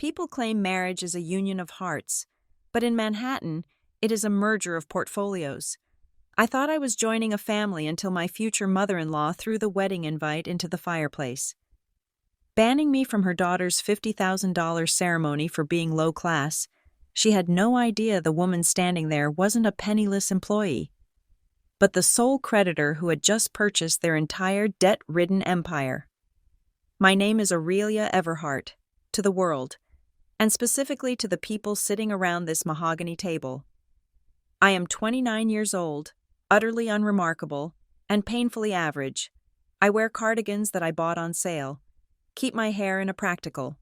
People claim marriage is a union of hearts, but in Manhattan, it is a merger of portfolios. I thought I was joining a family until my future mother-in-law threw the wedding invite into the fireplace. Banning me from her daughter's $50,000 ceremony for being low class, she had no idea the woman standing there wasn't a penniless employee, but the sole creditor who had just purchased their entire debt-ridden empire. My name is Aurelia Everhart, to the world, and specifically to the people sitting around this mahogany table. I am 29 years old, utterly unremarkable, and painfully average. I wear cardigans that I bought on sale, keep my hair in a practical,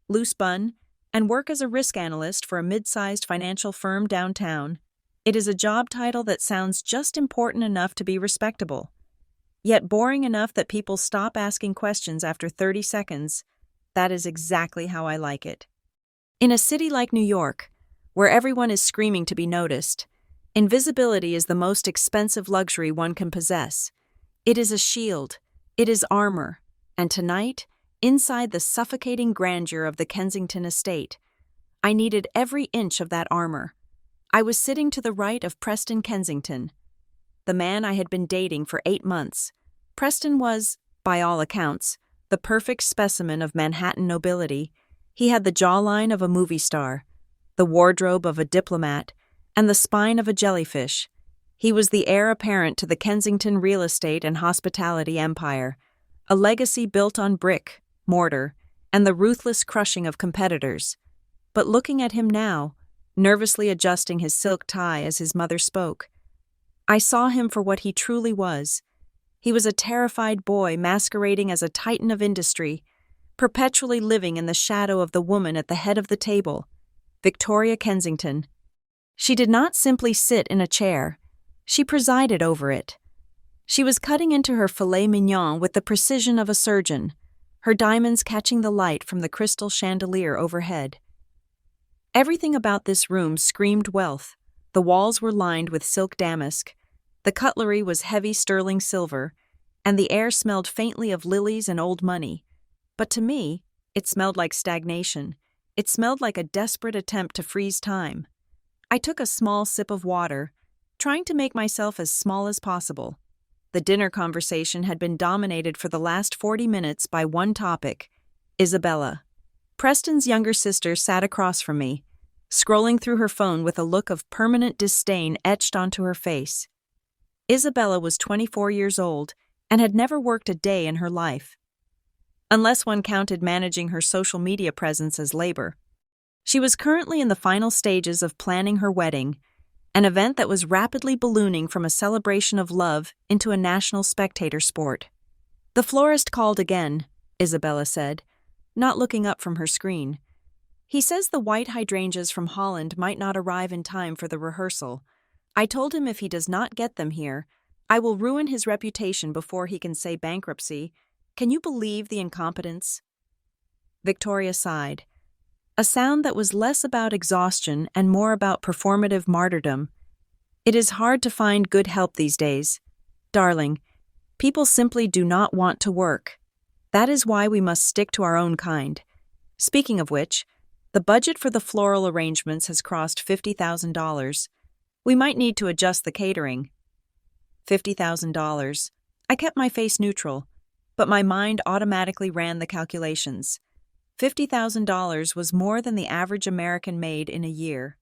loose bun, and work as a risk analyst for a mid-sized financial firm downtown. It is a job title that sounds just important enough to be respectable, yet boring enough that people stop asking questions after 30 seconds. That is exactly how I like it. In a city like New York, where everyone is screaming to be noticed, invisibility is the most expensive luxury one can possess. It is a shield, it is armor, and tonight, inside the suffocating grandeur of the Kensington estate, I needed every inch of that armor. I was sitting to the right of Preston Kensington, the man I had been dating for 8 months. Preston was, by all accounts, the perfect specimen of Manhattan nobility. He had the jawline of a movie star, the wardrobe of a diplomat, and the spine of a jellyfish. He was the heir apparent to the Kensington real estate and hospitality empire, a legacy built on brick, mortar, and the ruthless crushing of competitors. But looking at him now, nervously adjusting his silk tie as his mother spoke, I saw him for what he truly was. He was a terrified boy masquerading as a titan of industry, perpetually living in the shadow of the woman at the head of the table, Victoria Kensington. She did not simply sit in a chair, she presided over it. She was cutting into her filet mignon with the precision of a surgeon, her diamonds catching the light from the crystal chandelier overhead. Everything about this room screamed wealth. The walls were lined with silk damask, the cutlery was heavy sterling silver, and the air smelled faintly of lilies and old money. But to me, it smelled like stagnation. It smelled like a desperate attempt to freeze time. I took a small sip of water, trying to make myself as small as possible. The dinner conversation had been dominated for the last 40 minutes by one topic: Isabella. Preston's younger sister sat across from me, scrolling through her phone with a look of permanent disdain etched onto her face. Isabella was 24 years old and had never worked a day in her life, unless one counted managing her social media presence as labor. She was currently in the final stages of planning her wedding, an event that was rapidly ballooning from a celebration of love into a national spectator sport. "The florist called again," Isabella said, not looking up from her screen. "He says the white hydrangeas from Holland might not arrive in time for the rehearsal. I told him if he does not get them here, I will ruin his reputation before he can say bankruptcy. Can you believe the incompetence?" Victoria sighed, a sound that was less about exhaustion and more about performative martyrdom. "It is hard to find good help these days. Darling, people simply do not want to work. That is why we must stick to our own kind. Speaking of which, the budget for the floral arrangements has crossed $50,000. We might need to adjust the catering." $50,000. I kept my face neutral, but my mind automatically ran the calculations. $50,000 was more than the average American made in a year.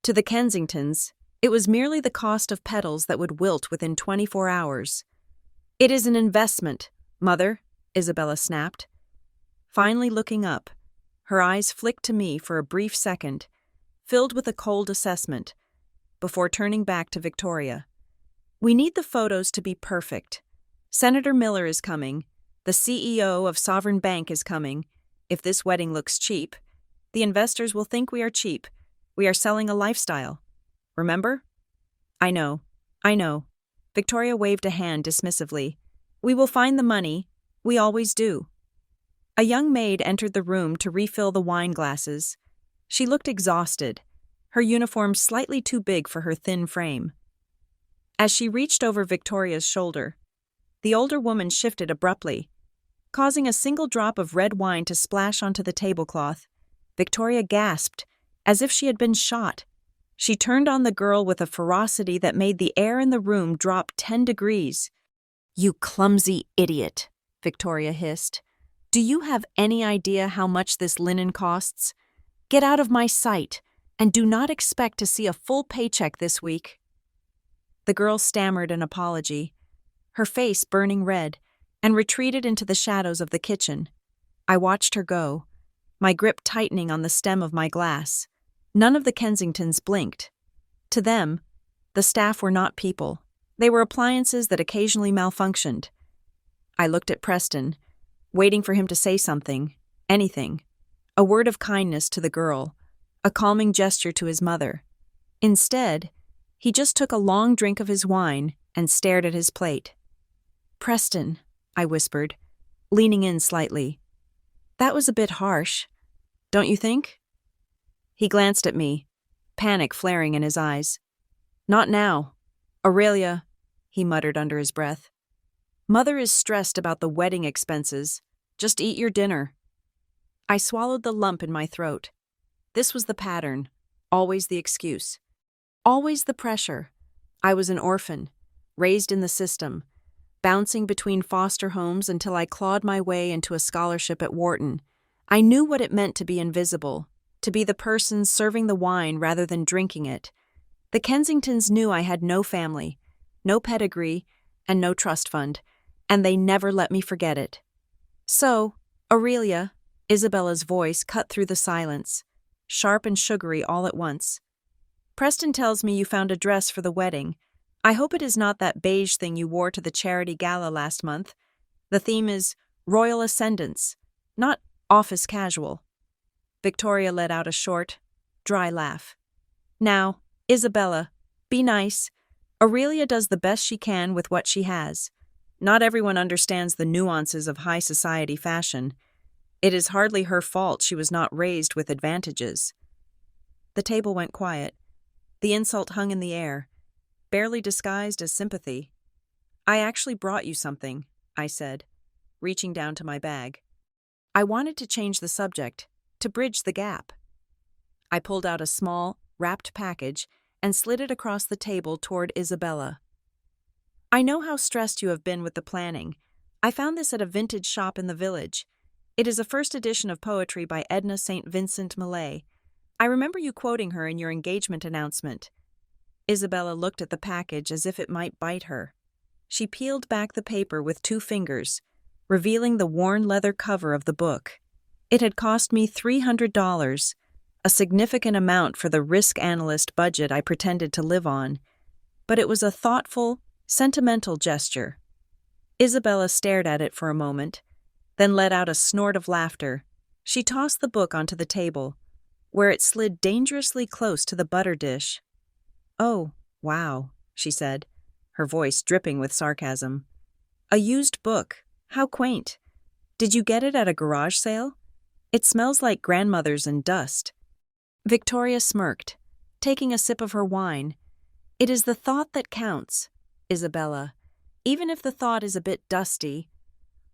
To the Kensingtons, it was merely the cost of petals that would wilt within 24 hours. "It is an investment, Mother," Isabella snapped. Finally looking up, her eyes flicked to me for a brief second, filled with a cold assessment, before turning back to Victoria. "We need the photos to be perfect. Senator Miller is coming. The CEO of Sovereign Bank is coming. If this wedding looks cheap, the investors will think we are cheap. We are selling a lifestyle. Remember?" I know. Victoria waved a hand dismissively. "We will find the money. We always do." A young maid entered the room to refill the wine glasses. She looked exhausted, her uniform slightly too big for her thin frame. As she reached over Victoria's shoulder, the older woman shifted abruptly, causing a single drop of red wine to splash onto the tablecloth. Victoria gasped, as if she had been shot. She turned on the girl with a ferocity that made the air in the room drop 10 degrees. "You clumsy idiot," Victoria hissed. "Do you have any idea how much this linen costs? Get out of my sight, and do not expect to see a full paycheck this week." The girl stammered an apology, her face burning red, and retreated into the shadows of the kitchen. I watched her go, my grip tightening on the stem of my glass. None of the Kensingtons blinked. To them, the staff were not people. They were appliances that occasionally malfunctioned. I looked at Preston, waiting for him to say something, anything, a word of kindness to the girl, a calming gesture to his mother. Instead, he just took a long drink of his wine and stared at his plate. "Preston," I whispered, leaning in slightly. "That was a bit harsh, don't you think?" He glanced at me, panic flaring in his eyes. "Not now. Aurelia," he muttered under his breath. "Mother is stressed about the wedding expenses. Just eat your dinner." I swallowed the lump in my throat. This was the pattern, always the excuse, always the pressure. I was an orphan, raised in the system, bouncing between foster homes until I clawed my way into a scholarship at Wharton. I knew what it meant to be invisible, to be the person serving the wine rather than drinking it. The Kensingtons knew I had no family, no pedigree, and no trust fund, and they never let me forget it. "So, Aurelia," Isabella's voice cut through the silence, sharp and sugary all at once. "Preston tells me you found a dress for the wedding. I hope it is not that beige thing you wore to the charity gala last month. The theme is Royal Ascendance, not office casual." Victoria let out a short, dry laugh. "Now, Isabella, be nice. Aurelia does the best she can with what she has. Not everyone understands the nuances of high society fashion. It is hardly her fault she was not raised with advantages." The table went quiet. The insult hung in the air, barely disguised as sympathy. "I actually brought you something," I said, reaching down to my bag. I wanted to change the subject, to bridge the gap. I pulled out a small, wrapped package and slid it across the table toward Isabella. "I know how stressed you have been with the planning. I found this at a vintage shop in the village. It is a first edition of poetry by Edna St. Vincent Millay. I remember you quoting her in your engagement announcement." Isabella looked at the package as if it might bite her. She peeled back the paper with 2 fingers, revealing the worn leather cover of the book. It had cost me $300, a significant amount for the risk analyst budget I pretended to live on, but it was a thoughtful, sentimental gesture. Isabella stared at it for a moment, then let out a snort of laughter. She tossed the book onto the table, where it slid dangerously close to the butter dish. "Oh, wow," she said, her voice dripping with sarcasm. "A used book. How quaint. Did you get it at a garage sale? It smells like grandmother's and dust." Victoria smirked, taking a sip of her wine. "It is the thought that counts, Isabella. Even if the thought is a bit dusty,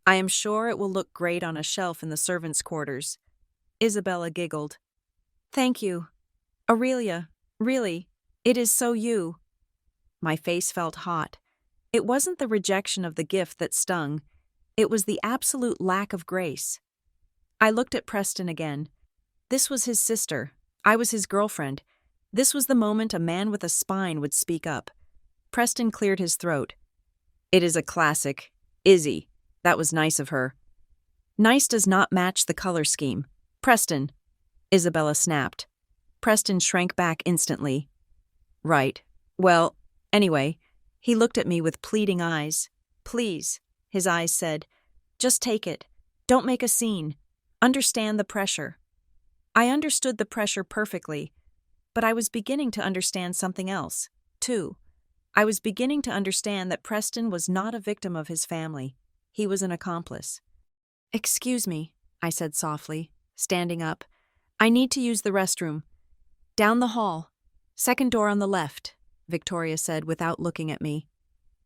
I am sure it will look great on a shelf in the servants' quarters." Isabella giggled. "Thank you. Aurelia, really, it is so you." My face felt hot. It wasn't the rejection of the gift that stung. It was the absolute lack of grace. I looked at Preston again. This was his sister. I was his girlfriend. This was the moment a man with a spine would speak up. Preston cleared his throat. "It is a classic. Izzy. That was nice of her." "Nice does not match the color scheme. Preston," Isabella snapped. Preston shrank back instantly. "Right. Well, anyway," he looked at me with pleading eyes. "Please," his eyes said, "just take it. Don't make a scene. Understand the pressure." I understood the pressure perfectly, but I was beginning to understand something else, too. I was beginning to understand that Preston was not a victim of his family. He was an accomplice. "Excuse me," I said softly, standing up. "I need to use the restroom." "Down the hall. Second door on the left," Victoria said without looking at me.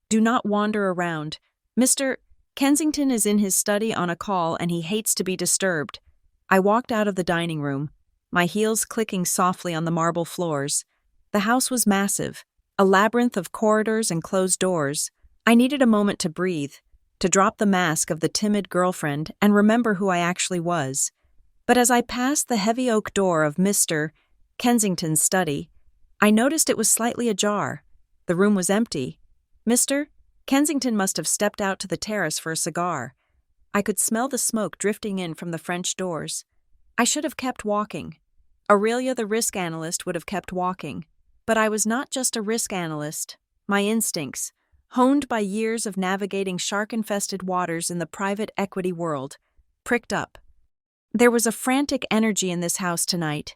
"Do not wander around. Mr. Kensington is in his study on a call and he hates to be disturbed." I walked out of the dining room, my heels clicking softly on the marble floors. The house was massive, a labyrinth of corridors and closed doors. I needed a moment to breathe, to drop the mask of the timid girlfriend and remember who I actually was. But as I passed the heavy oak door of Mr. Kensington's study, I noticed it was slightly ajar. The room was empty. Mr. Kensington must have stepped out to the terrace for a cigar. I could smell the smoke drifting in from the French doors. I should have kept walking. Aurelia, the risk analyst, would have kept walking. But I was not just a risk analyst. My instincts, honed by years of navigating shark-infested waters in the private equity world, pricked up. There was a frantic energy in this house tonight.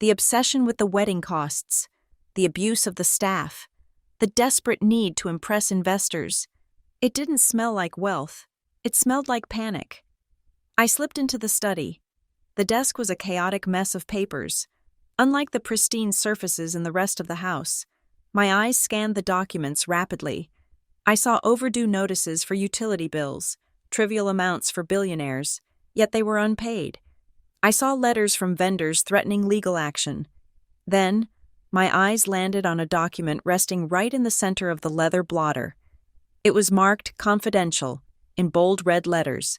The obsession with the wedding costs, the abuse of the staff, the desperate need to impress investors. It didn't smell like wealth. It smelled like panic. I slipped into the study. The desk was a chaotic mess of papers. Unlike the pristine surfaces in the rest of the house, my eyes scanned the documents rapidly. I saw overdue notices for utility bills, trivial amounts for billionaires, yet they were unpaid. I saw letters from vendors threatening legal action. Then, my eyes landed on a document resting right in the center of the leather blotter. It was marked confidential, in bold red letters.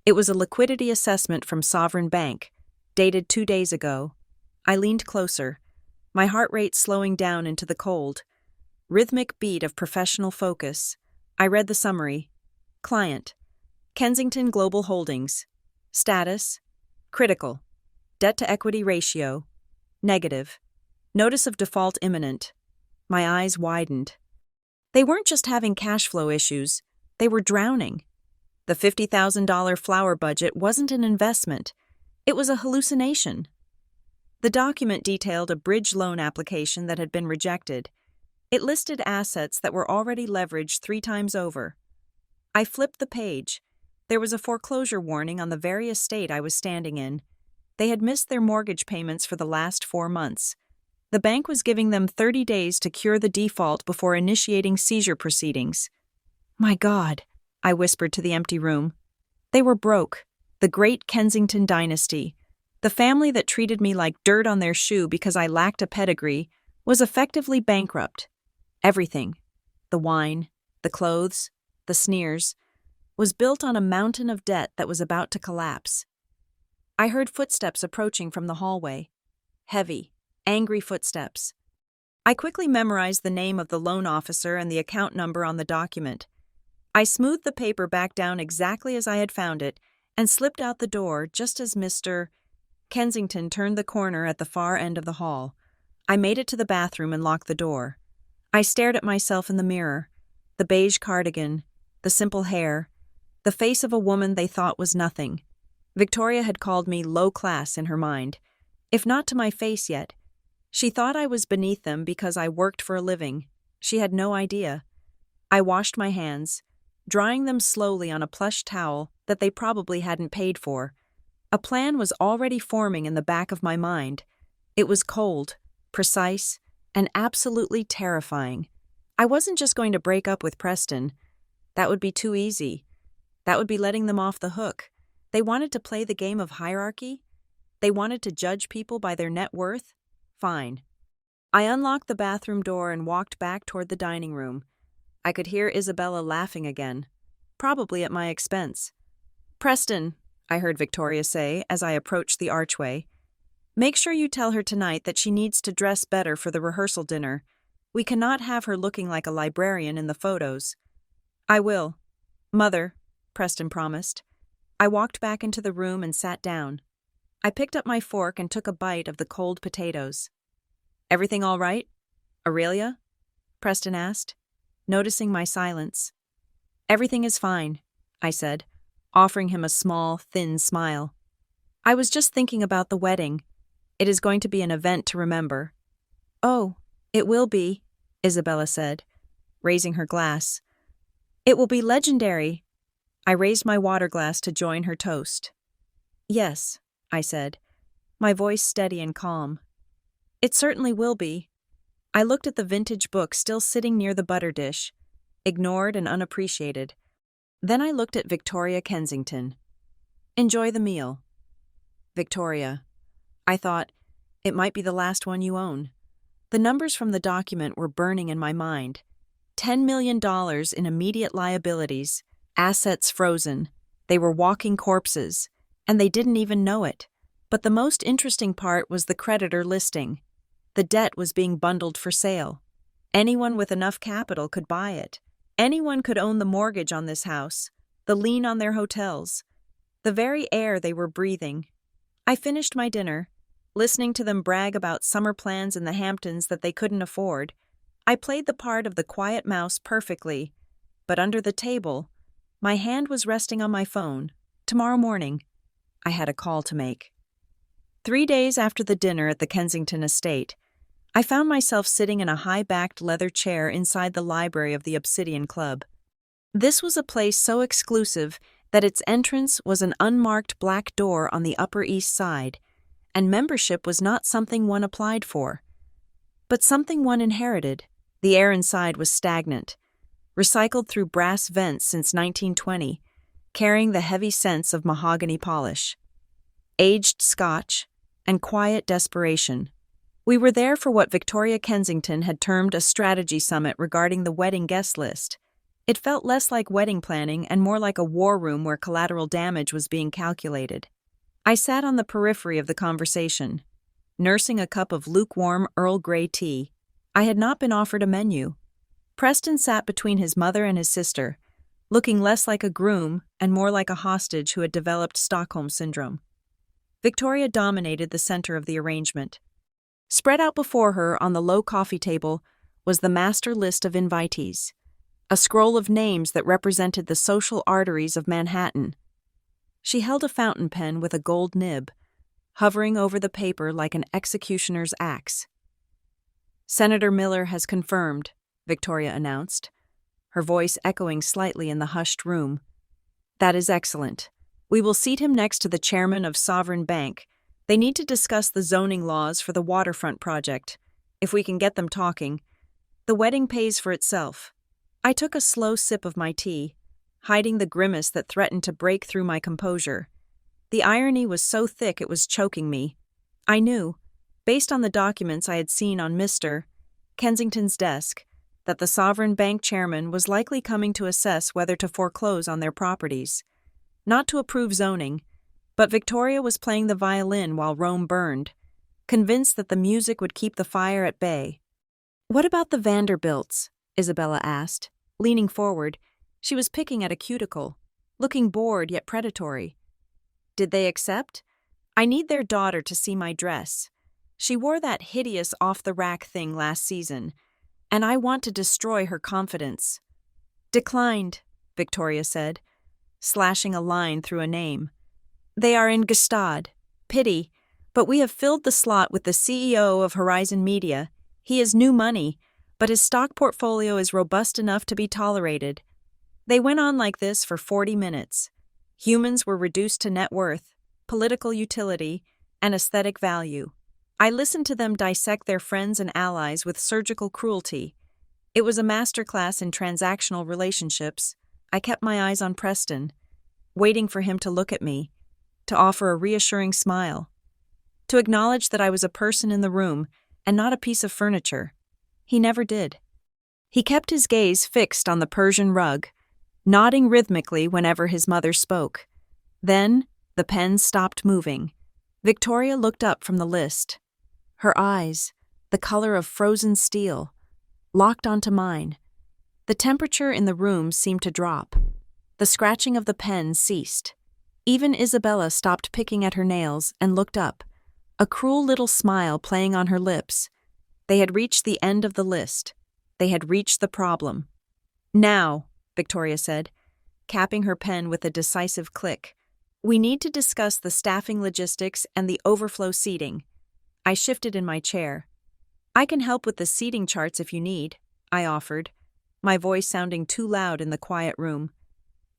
It was a liquidity assessment from Sovereign Bank, dated 2 days ago. I leaned closer, my heart rate slowing down into the cold, rhythmic beat of professional focus. I read the summary. Client: Kensington Global Holdings. Status: critical. Debt-to-equity ratio: negative. Notice of default imminent. My eyes widened. They weren't just having cash flow issues, they were drowning. The $50,000 flower budget wasn't an investment, it was a hallucination. The document detailed a bridge loan application that had been rejected. It listed assets that were already leveraged 3 times over. I flipped the page. There was a foreclosure warning on the very estate I was standing in. They had missed their mortgage payments for the last 4 months. The bank was giving them 30 days to cure the default before initiating seizure proceedings. My God, I whispered to the empty room. They were broke. The great Kensington dynasty, the family that treated me like dirt on their shoe because I lacked a pedigree, was effectively bankrupt. Everything, the wine, the clothes, the sneers, was built on a mountain of debt that was about to collapse. I heard footsteps approaching from the hallway. Heavy, angry footsteps. I quickly memorized the name of the loan officer and the account number on the document. I smoothed the paper back down exactly as I had found it and slipped out the door just as Mr. Kensington turned the corner at the far end of the hall. I made it to the bathroom and locked the door. I stared at myself in the mirror, the beige cardigan, the simple hair, the face of a woman they thought was nothing. Victoria had called me low class in her mind, if not to my face yet. She thought I was beneath them because I worked for a living. She had no idea. I washed my hands, drying them slowly on a plush towel that they probably hadn't paid for. A plan was already forming in the back of my mind. It was cold, precise, and absolutely terrifying. I wasn't just going to break up with Preston. That would be too easy. That would be letting them off the hook. They wanted to play the game of hierarchy? They wanted to judge people by their net worth? Fine. I unlocked the bathroom door and walked back toward the dining room. I could hear Isabella laughing again, probably at my expense. Preston, I heard Victoria say as I approached the archway, make sure you tell her tonight that she needs to dress better for the rehearsal dinner. We cannot have her looking like a librarian in the photos. I will. Mother, Preston promised. I walked back into the room and sat down. I picked up my fork and took a bite of the cold potatoes. Everything all right, Aurelia? Preston asked, noticing my silence. Everything is fine, I said, offering him a small, thin smile. I was just thinking about the wedding. It is going to be an event to remember. Oh, it will be, Isabella said, raising her glass. It will be legendary. I raised my water glass to join her toast. Yes, I said, my voice steady and calm. It certainly will be. I looked at the vintage book still sitting near the butter dish, ignored and unappreciated. Then I looked at Victoria Kensington. Enjoy the meal. Victoria. I thought, It might be the last one you own. The numbers from the document were burning in my mind. $10 million in immediate liabilities, assets frozen. They were walking corpses, and they didn't even know it. But the most interesting part was the creditor listing. The debt was being bundled for sale. Anyone with enough capital could buy it. Anyone could own the mortgage on this house, the lien on their hotels, the very air they were breathing. I finished my dinner, listening to them brag about summer plans in the Hamptons that they couldn't afford. I played the part of the quiet mouse perfectly, but under the table, my hand was resting on my phone. Tomorrow morning, I had a call to make. 3 days after the dinner at the Kensington estate, I found myself sitting in a high-backed leather chair inside the library of the Obsidian Club. This was a place so exclusive that its entrance was an unmarked black door on the Upper East Side, and membership was not something one applied for, but something one inherited. The air inside was stagnant, recycled through brass vents since 1920, carrying the heavy scents of mahogany polish, aged scotch, and quiet desperation. We were there for what Victoria Kensington had termed a strategy summit regarding the wedding guest list. It felt less like wedding planning and more like a war room where collateral damage was being calculated. I sat on the periphery of the conversation, nursing a cup of lukewarm Earl Grey tea. I had not been offered a menu. Preston sat between his mother and his sister, looking less like a groom and more like a hostage who had developed Stockholm Syndrome. Victoria dominated the center of the arrangement. Spread out before her on the low coffee table was the master list of invitees, a scroll of names that represented the social arteries of Manhattan. She held a fountain pen with a gold nib, hovering over the paper like an executioner's axe. "Senator Miller has confirmed," Victoria announced, her voice echoing slightly in the hushed room. "That is excellent. We will seat him next to the chairman of Sovereign Bank. They need to discuss the zoning laws for the waterfront project. If we can get them talking, the wedding pays for itself." I took a slow sip of my tea, hiding the grimace that threatened to break through my composure. The irony was so thick it was choking me. I knew, based on the documents I had seen on Mr. Kensington's desk, that the Sovereign Bank chairman was likely coming to assess whether to foreclose on their properties. Not to approve zoning, but Victoria was playing the violin while Rome burned, convinced that the music would keep the fire at bay. "What about the Vanderbilts?" Isabella asked, leaning forward. She was picking at a cuticle, looking bored yet predatory. "Did they accept? I need their daughter to see my dress. She wore that hideous off-the-rack thing last season, and I want to destroy her confidence." "Declined," Victoria said, slashing a line through a name. "They are in Gstaad. Pity, but we have filled the slot with the CEO of Horizon Media. He is new money, but his stock portfolio is robust enough to be tolerated." They went on like this for 40 minutes. Humans were reduced to net worth, political utility, and aesthetic value. I listened to them dissect their friends and allies with surgical cruelty. It was a masterclass in transactional relationships. I kept my eyes on Preston, waiting for him to look at me, to offer a reassuring smile, to acknowledge that I was a person in the room and not a piece of furniture. He never did. He kept his gaze fixed on the Persian rug, nodding rhythmically whenever his mother spoke. Then, the pen stopped moving. Victoria looked up from the list. Her eyes, the color of frozen steel, locked onto mine. The temperature in the room seemed to drop. The scratching of the pen ceased. Even Isabella stopped picking at her nails and looked up, a cruel little smile playing on her lips. They had reached the end of the list. They had reached the problem. "Now," Victoria said, capping her pen with a decisive click, "we need to discuss the staffing logistics and the overflow seating." I shifted in my chair. "I can help with the seating charts if you need," I offered, my voice sounding too loud in the quiet room.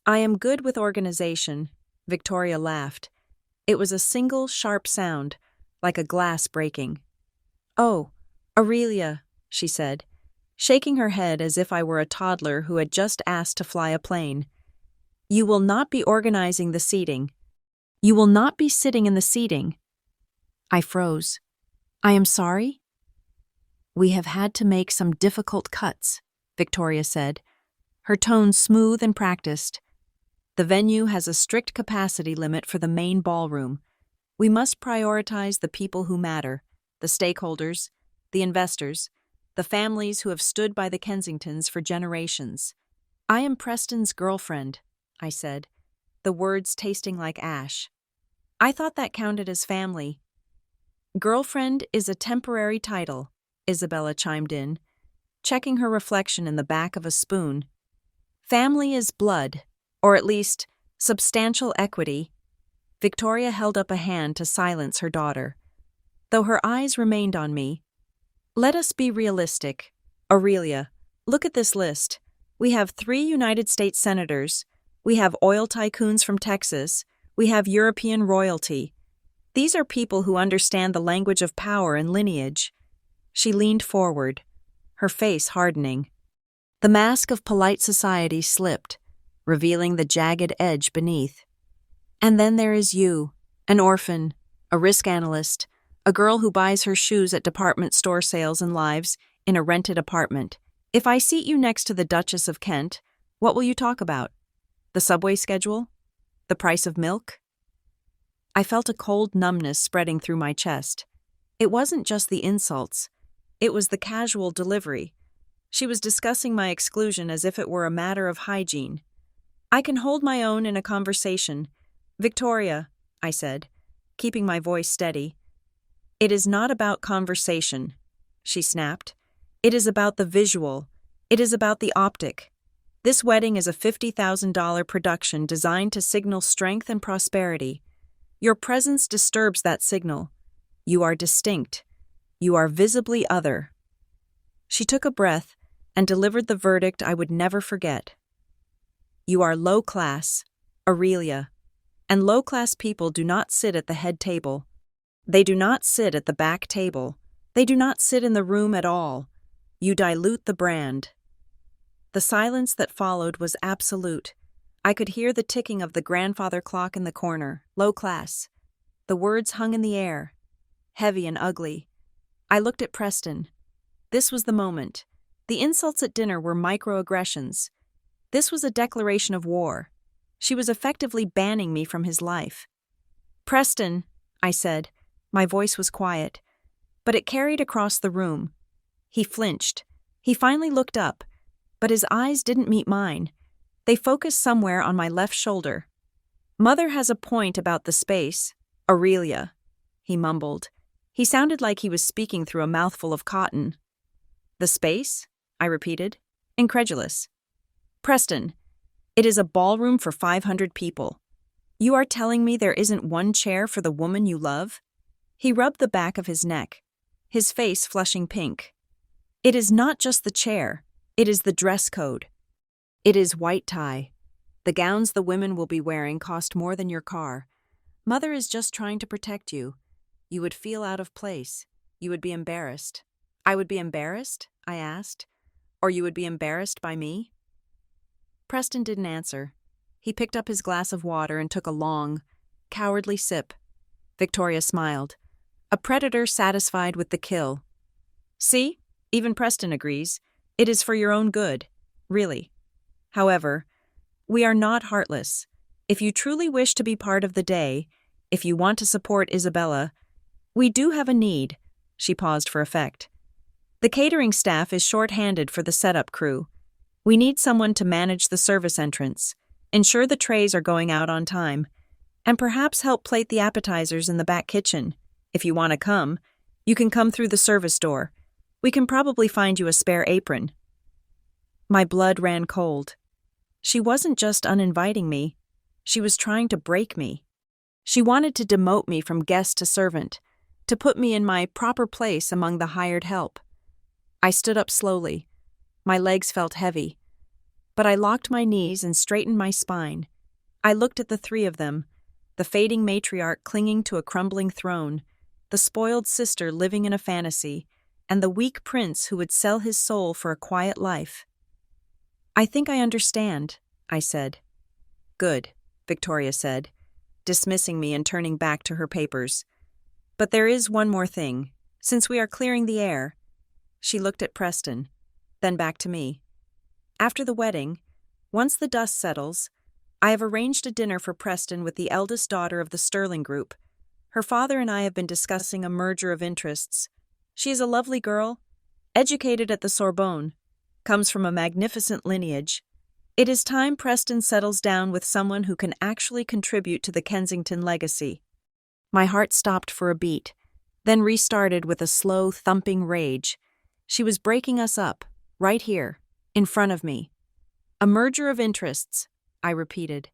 "I am good with organization," Victoria laughed. It was a single, sharp sound, like a glass breaking. "Oh, Aurelia," she said, shaking her head as if I were a toddler who had just asked to fly a plane. "You will not be organizing the seating. You will not be sitting in the seating." I froze. I am sorry? We have had to make some difficult cuts, Victoria said, her tone smooth and practiced. The venue has a strict capacity limit for the main ballroom. We must prioritize the people who matter, the stakeholders, the investors, the families who have stood by the Kensingtons for generations. I am Preston's girlfriend, I said, the words tasting like ash. I thought that counted as family. Girlfriend is a temporary title, Isabella chimed in, checking her reflection in the back of a spoon. Family is blood, or at least substantial equity. Victoria held up a hand to silence her daughter, though her eyes remained on me. Let us be realistic. Aurelia, look at this list. We have 3 United States senators. We have oil tycoons from Texas. We have European royalty. These are people who understand the language of power and lineage. She leaned forward, her face hardening. The mask of polite society slipped, revealing the jagged edge beneath. And then there is you, an orphan, a risk analyst, a girl who buys her shoes at department store sales and lives in a rented apartment. If I seat you next to the Duchess of Kent, what will you talk about? The subway schedule? The price of milk? I felt a cold numbness spreading through my chest. It wasn't just the insults. It was the casual delivery. She was discussing my exclusion as if it were a matter of hygiene. I can hold my own in a conversation. Victoria, I said, keeping my voice steady. It is not about conversation, she snapped. It is about the visual. It is about the optic. This wedding is a $50,000 production designed to signal strength and prosperity. Your presence disturbs that signal. You are distinct. You are visibly other. She took a breath and delivered the verdict I would never forget. You are low class, Aurelia, and low-class people do not sit at the head table. They do not sit at the back table. They do not sit in the room at all. You dilute the brand. The silence that followed was absolute. I could hear the ticking of the grandfather clock in the corner, low class. The words hung in the air, heavy and ugly. I looked at Preston. This was the moment. The insults at dinner were microaggressions. This was a declaration of war. She was effectively banning me from his life. Preston, I said. My voice was quiet, but it carried across the room. He flinched. He finally looked up, but his eyes didn't meet mine. They focused somewhere on my left shoulder. Mother has a point about the space, Aurelia, he mumbled. He sounded like he was speaking through a mouthful of cotton. The space? I repeated, incredulous. Preston, it is a ballroom for 500 people. You are telling me there isn't one chair for the woman you love? He rubbed the back of his neck, his face flushing pink. It is not just the chair, it is the dress code. It is white tie. The gowns the women will be wearing cost more than your car. Mother is just trying to protect you. You would feel out of place. You would be embarrassed. I would be embarrassed? I asked. Or you would be embarrassed by me? Preston didn't answer. He picked up his glass of water and took a long, cowardly sip. Victoria smiled. A predator satisfied with the kill. See? Even Preston agrees. It is for your own good. Really. However, we are not heartless. If you truly wish to be part of the day, if you want to support Isabella, we do have a need. She paused for effect. The catering staff is short-handed for the setup crew. We need someone to manage the service entrance, ensure the trays are going out on time, and perhaps help plate the appetizers in the back kitchen. If you want to come, you can come through the service door. We can probably find you a spare apron. My blood ran cold. She wasn't just uninviting me. She was trying to break me. She wanted to demote me from guest to servant, to put me in my proper place among the hired help. I stood up slowly. My legs felt heavy, but I locked my knees and straightened my spine. I looked at the 3 of them, the fading matriarch clinging to a crumbling throne, the spoiled sister living in a fantasy, and the weak prince who would sell his soul for a quiet life. I think I understand, I said. Good, Victoria said, dismissing me and turning back to her papers. But there is one more thing. Since we are clearing the air, she looked at Preston, then back to me. After the wedding, once the dust settles, I have arranged a dinner for Preston with the eldest daughter of the Sterling Group. Her father and I have been discussing a merger of interests. She is a lovely girl, educated at the Sorbonne, comes from a magnificent lineage. It is time Preston settles down with someone who can actually contribute to the Kensington legacy. My heart stopped for a beat, then restarted with a slow, thumping rage. She was breaking us up, right here, in front of me. A merger of interests, I repeated.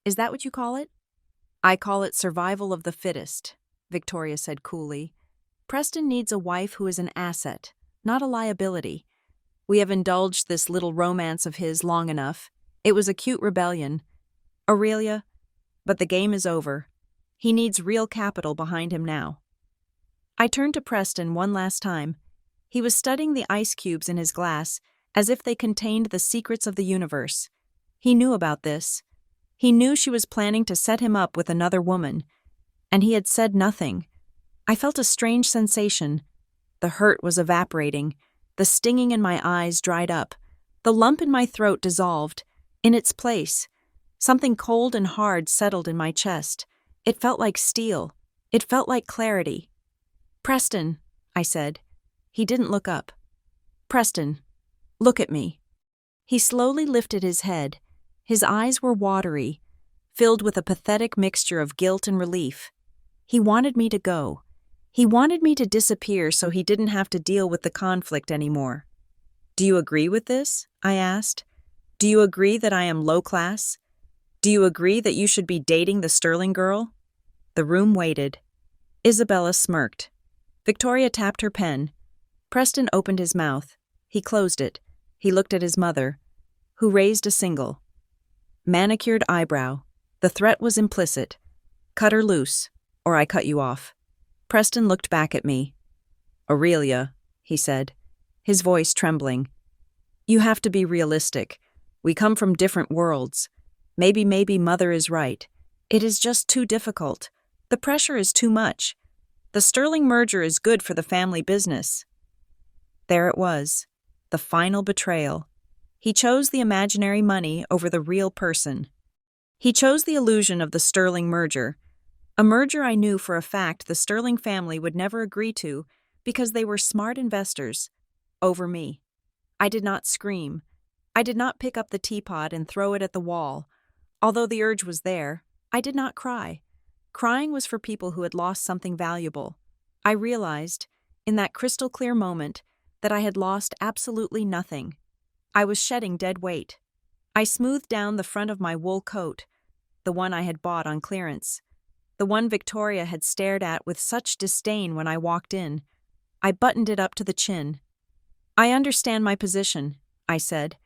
Is that what you call it? I call it survival of the fittest, Victoria said coolly. Preston needs a wife who is an asset, not a liability. We have indulged this little romance of his long enough. It was a cute rebellion. Aurelia, but the game is over. He needs real capital behind him now. I turned to Preston one last time. He was studying the ice cubes in his glass as if they contained the secrets of the universe. He knew about this. He knew she was planning to set him up with another woman, and he had said nothing. I felt a strange sensation. The hurt was evaporating. The stinging in my eyes dried up. The lump in my throat dissolved. In its place, something cold and hard settled in my chest. It felt like steel. It felt like clarity. Preston, I said. He didn't look up. Preston, look at me. He slowly lifted his head. His eyes were watery, filled with a pathetic mixture of guilt and relief. He wanted me to go. He wanted me to disappear so he didn't have to deal with the conflict anymore. Do you agree with this? I asked. Do you agree that I am low class? Do you agree that you should be dating the Sterling girl? The room waited. Isabella smirked. Victoria tapped her pen. Preston opened his mouth. He closed it. He looked at his mother, who raised a single, manicured eyebrow. The threat was implicit. Cut her loose, or I cut you off. Preston looked back at me. Aurelia, he said, his voice trembling. You have to be realistic. We come from different worlds. Maybe Mother is right. It is just too difficult. The pressure is too much. The Sterling merger is good for the family business. There it was, the final betrayal. He chose the imaginary money over the real person. He chose the illusion of the Sterling merger, a merger I knew for a fact the Sterling family would never agree to because they were smart investors, over me. I did not scream. I did not pick up the teapot and throw it at the wall. Although the urge was there, I did not cry. Crying was for people who had lost something valuable. I realized, in that crystal-clear moment, that I had lost absolutely nothing. I was shedding dead weight. I smoothed down the front of my wool coat, the one I had bought on clearance, the one Victoria had stared at with such disdain when I walked in. I buttoned it up to the chin. I understand my position, I said.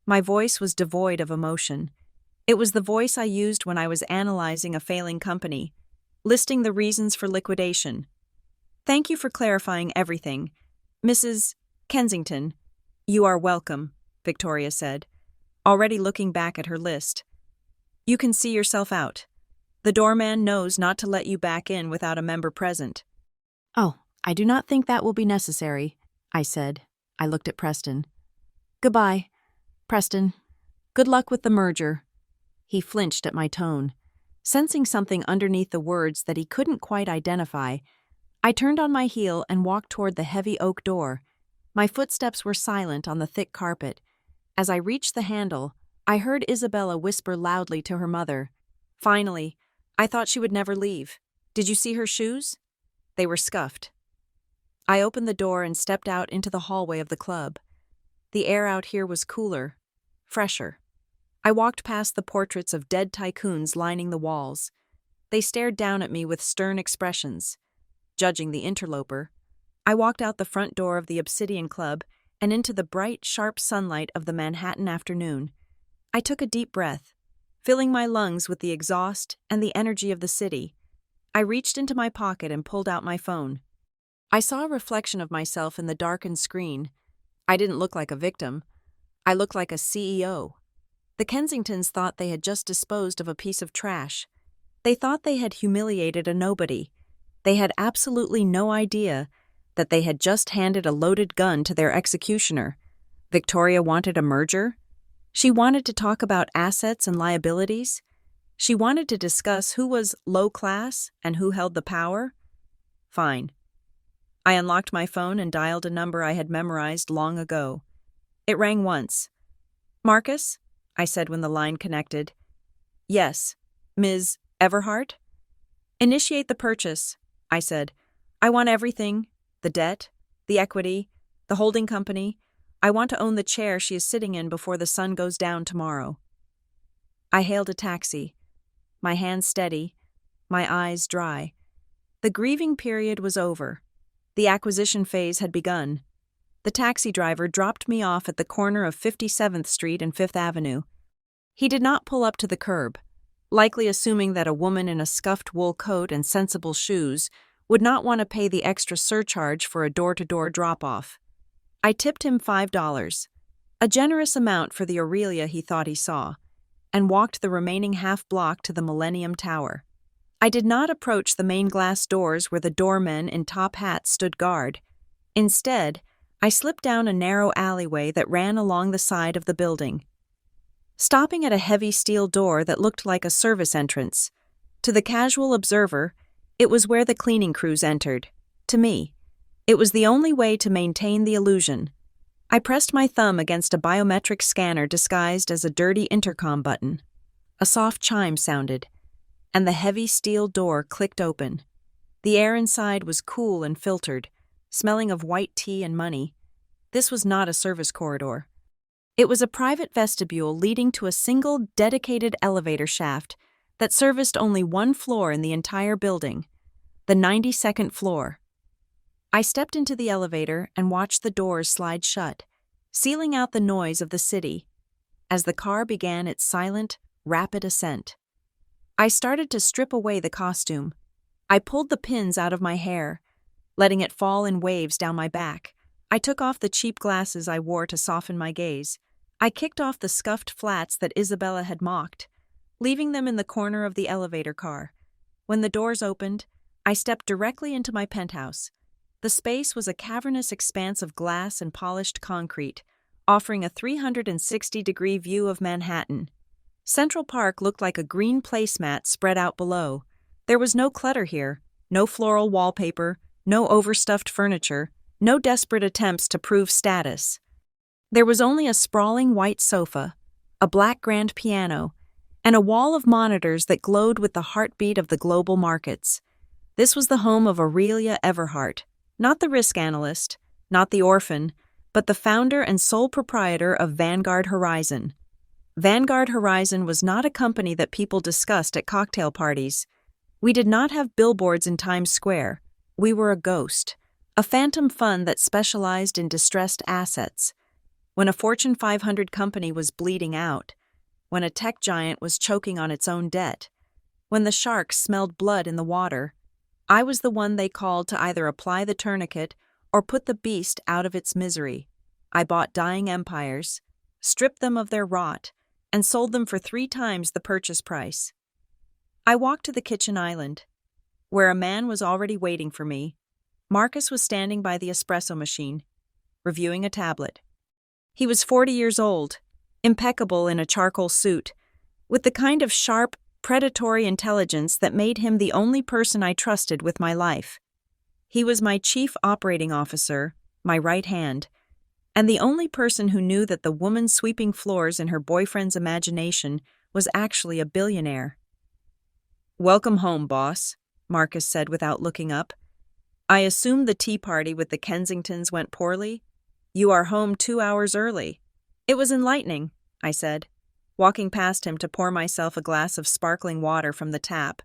My voice was devoid of emotion. It was the voice I used when I was analyzing a failing company, listing the reasons for liquidation. Thank you for clarifying everything. Mrs. Kensington, you are welcome, Victoria said, already looking back at her list. You can see yourself out. The doorman knows not to let you back in without a member present. Oh, I do not think that will be necessary, I said. I looked at Preston. Goodbye, Preston. Good luck with the merger. He flinched at my tone. Sensing something underneath the words that he couldn't quite identify, I turned on my heel and walked toward the heavy oak door. My footsteps were silent on the thick carpet. As I reached the handle, I heard Isabella whisper loudly to her mother. Finally, I thought she would never leave. Did you see her shoes? They were scuffed. I opened the door and stepped out into the hallway of the club. The air out here was cooler, fresher. I walked past the portraits of dead tycoons lining the walls. They stared down at me with stern expressions. Judging the interloper, I walked out the front door of the Obsidian Club and into the bright, sharp sunlight of the Manhattan afternoon. I took a deep breath, filling my lungs with the exhaust and the energy of the city. I reached into my pocket and pulled out my phone. I saw a reflection of myself in the darkened screen. I didn't look like a victim. I looked like a CEO. The Kensingtons thought they had just disposed of a piece of trash. They thought they had humiliated a nobody. They had absolutely no idea that they had just handed a loaded gun to their executioner. Victoria wanted a merger? She wanted to talk about assets and liabilities? She wanted to discuss who was low class and who held the power? Fine. I unlocked my phone and dialed a number I had memorized long ago. It rang once. "Marcus?" I said when the line connected. "Yes. Ms. Everhart?" "Initiate the purchase," I said. "I want everything, the debt, the equity, the holding company. I want to own the chair she is sitting in before the sun goes down tomorrow." I hailed a taxi, my hands steady, my eyes dry. The grieving period was over. The acquisition phase had begun. The taxi driver dropped me off at the corner of 57th Street and 5th Avenue. He did not pull up to the curb, likely assuming that a woman in a scuffed wool coat and sensible shoes would not want to pay the extra surcharge for a door-to-door drop-off. I tipped him $5, a generous amount for the Aurelia he thought he saw, and walked the remaining half-block to the Millennium Tower. I did not approach the main glass doors where the doormen in top hats stood guard. Instead, I slipped down a narrow alleyway that ran along the side of the building, stopping at a heavy steel door that looked like a service entrance. To the casual observer, it was where the cleaning crews entered. To me, it was the only way to maintain the illusion. I pressed my thumb against a biometric scanner disguised as a dirty intercom button. A soft chime sounded, and the heavy steel door clicked open. The air inside was cool and filtered, smelling of white tea and money. This was not a service corridor. It was a private vestibule leading to a single dedicated elevator shaft that serviced only one floor in the entire building, the 92nd floor. I stepped into the elevator and watched the doors slide shut, sealing out the noise of the city, as the car began its silent, rapid ascent. I started to strip away the costume. I pulled the pins out of my hair, letting it fall in waves down my back. I took off the cheap glasses I wore to soften my gaze. I kicked off the scuffed flats that Isabella had mocked, leaving them in the corner of the elevator car. When the doors opened, I stepped directly into my penthouse. The space was a cavernous expanse of glass and polished concrete, offering a 360-degree view of Manhattan. Central Park looked like a green placemat spread out below. There was no clutter here, no floral wallpaper, no overstuffed furniture, no desperate attempts to prove status. There was only a sprawling white sofa, a black grand piano, and a wall of monitors that glowed with the heartbeat of the global markets. This was the home of Aurelia Everhart, not the risk analyst, not the orphan, but the founder and sole proprietor of Vanguard Horizon. Vanguard Horizon was not a company that people discussed at cocktail parties. We did not have billboards in Times Square. We were a ghost, a phantom fund that specialized in distressed assets. When a Fortune 500 company was bleeding out, when a tech giant was choking on its own debt, when the sharks smelled blood in the water, I was the one they called to either apply the tourniquet or put the beast out of its misery. I bought dying empires, stripped them of their rot, and sold them for 3 times the purchase price. I walked to the kitchen island, where a man was already waiting for me. Marcus was standing by the espresso machine, reviewing a tablet. He was 40 years old, impeccable in a charcoal suit, with the kind of sharp, predatory intelligence that made him the only person I trusted with my life. He was my chief operating officer, my right hand, and the only person who knew that the woman sweeping floors in her boyfriend's imagination was actually a billionaire. "Welcome home, boss," Marcus said without looking up. "I assume the tea party with the Kensingtons went poorly? You are home 2 hours early." "It was enlightening," I said, walking past him to pour myself a glass of sparkling water from the tap.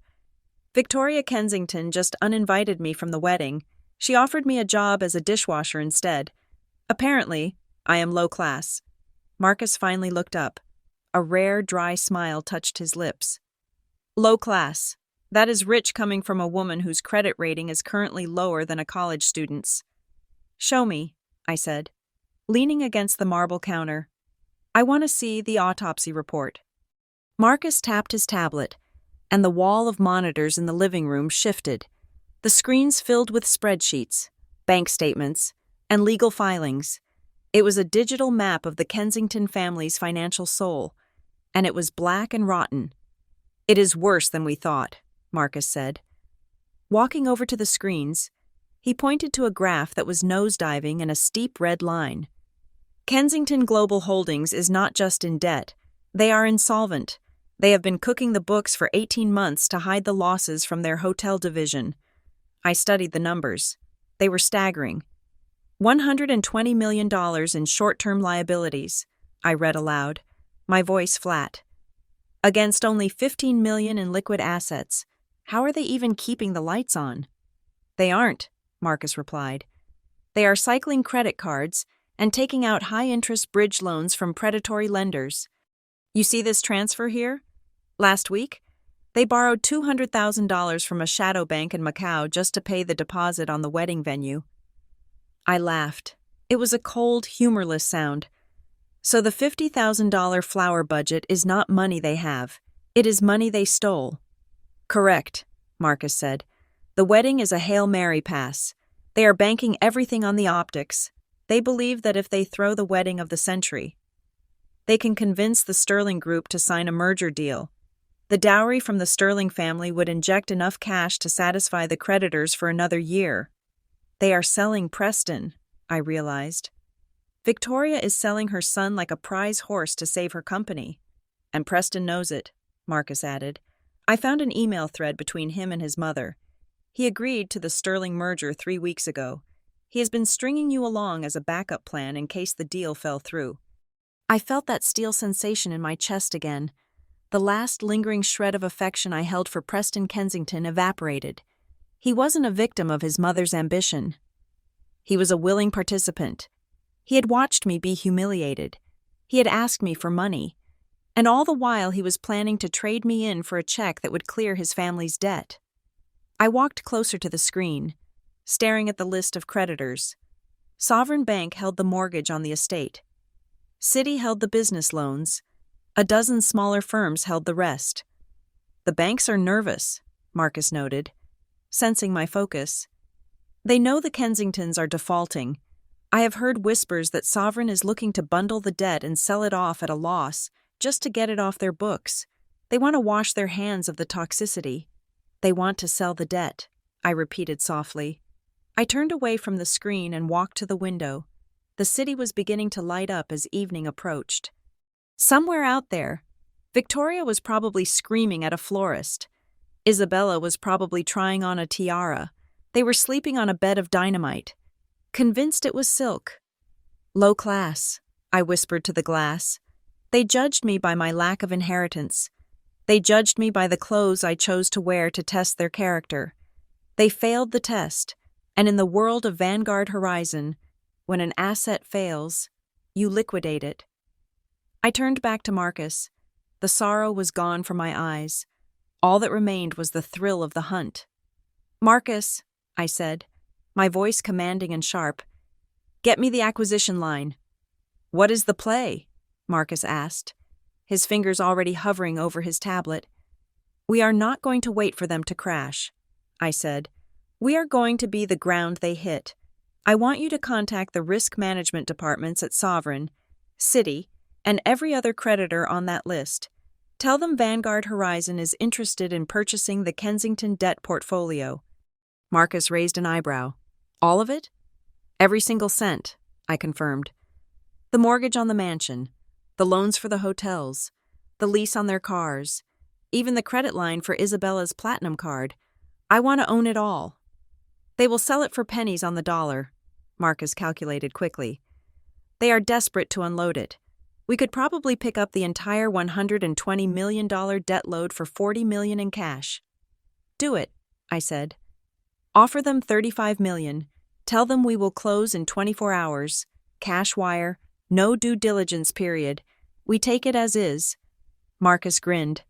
"Victoria Kensington just uninvited me from the wedding. She offered me a job as a dishwasher instead. Apparently, I am low class." Marcus finally looked up. A rare, dry smile touched his lips. "Low class. That is rich coming from a woman whose credit rating is currently lower than a college student's." "Show me," I said, leaning against the marble counter. "I want to see the autopsy report." Marcus tapped his tablet, and the wall of monitors in the living room shifted. The screens filled with spreadsheets, bank statements, and legal filings. It was a digital map of the Kensington family's financial soul, and it was black and rotten. "It is worse than we thought," Marcus said. Walking over to the screens, he pointed to a graph that was nosediving in a steep red line. "Kensington Global Holdings is not just in debt. They are insolvent. They have been cooking the books for 18 months to hide the losses from their hotel division." I studied the numbers. They were staggering. $120 million in short-term liabilities, I read aloud, my voice flat. Against only $15 million in liquid assets. How are they even keeping the lights on? "They aren't," Marcus replied. "They are cycling credit cards and taking out high-interest bridge loans from predatory lenders. You see this transfer here? Last week, they borrowed $200,000 from a shadow bank in Macau just to pay the deposit on the wedding venue." I laughed. It was a cold, humorless sound. "So the $50,000 flower budget is not money they have. It is money they stole." "Correct," Marcus said. "The wedding is a Hail Mary pass. They are banking everything on the optics. They believe that if they throw the wedding of the century, they can convince the Sterling Group to sign a merger deal. The dowry from the Sterling family would inject enough cash to satisfy the creditors for another year. They are selling Preston," I realized. "Victoria is selling her son like a prize horse to save her company. And Preston knows it," Marcus added. "I found an email thread between him and his mother. He agreed to the Sterling merger 3 weeks ago. He has been stringing you along as a backup plan in case the deal fell through." I felt that steel sensation in my chest again. The last lingering shred of affection I held for Preston Kensington evaporated. He wasn't a victim of his mother's ambition. He was a willing participant. He had watched me be humiliated. He had asked me for money. And all the while he was planning to trade me in for a check that would clear his family's debt. I walked closer to the screen, staring at the list of creditors. Sovereign Bank held the mortgage on the estate. Citi held the business loans. A dozen smaller firms held the rest. "The banks are nervous," Marcus noted, sensing my focus. "They know the Kensingtons are defaulting. I have heard whispers that Sovereign is looking to bundle the debt and sell it off at a loss, just to get it off their books. They want to wash their hands of the toxicity. They want to sell the debt," I repeated softly. I turned away from the screen and walked to the window. The city was beginning to light up as evening approached. Somewhere out there, Victoria was probably screaming at a florist. Isabella was probably trying on a tiara. They were sleeping on a bed of dynamite, convinced it was silk. "Low class," I whispered to the glass. They judged me by my lack of inheritance. They judged me by the clothes I chose to wear to test their character. They failed the test, and in the world of Vanguard Horizon, when an asset fails, you liquidate it. I turned back to Marcus. The sorrow was gone from my eyes. All that remained was the thrill of the hunt. "Marcus," I said, my voice commanding and sharp, "get me the acquisition line." "What is the play?" Marcus asked, his fingers already hovering over his tablet. "We are not going to wait for them to crash," I said. "We are going to be the ground they hit. I want you to contact the risk management departments at Sovereign, Citi, and every other creditor on that list. Tell them Vanguard Horizon is interested in purchasing the Kensington debt portfolio." Marcus raised an eyebrow. "All of it?" "Every single cent," I confirmed. "The mortgage on the mansion, the loans for the hotels, the lease on their cars, even the credit line for Isabella's platinum card. I want to own it all." "They will sell it for pennies on the dollar," Marcus calculated quickly. "They are desperate to unload it. We could probably pick up the entire $120 million debt load for $40 million in cash." "Do it," I said. "Offer them $35 million. Tell them we will close in 24 hours. Cash wire, no due diligence period. We take it as is." Marcus grinned.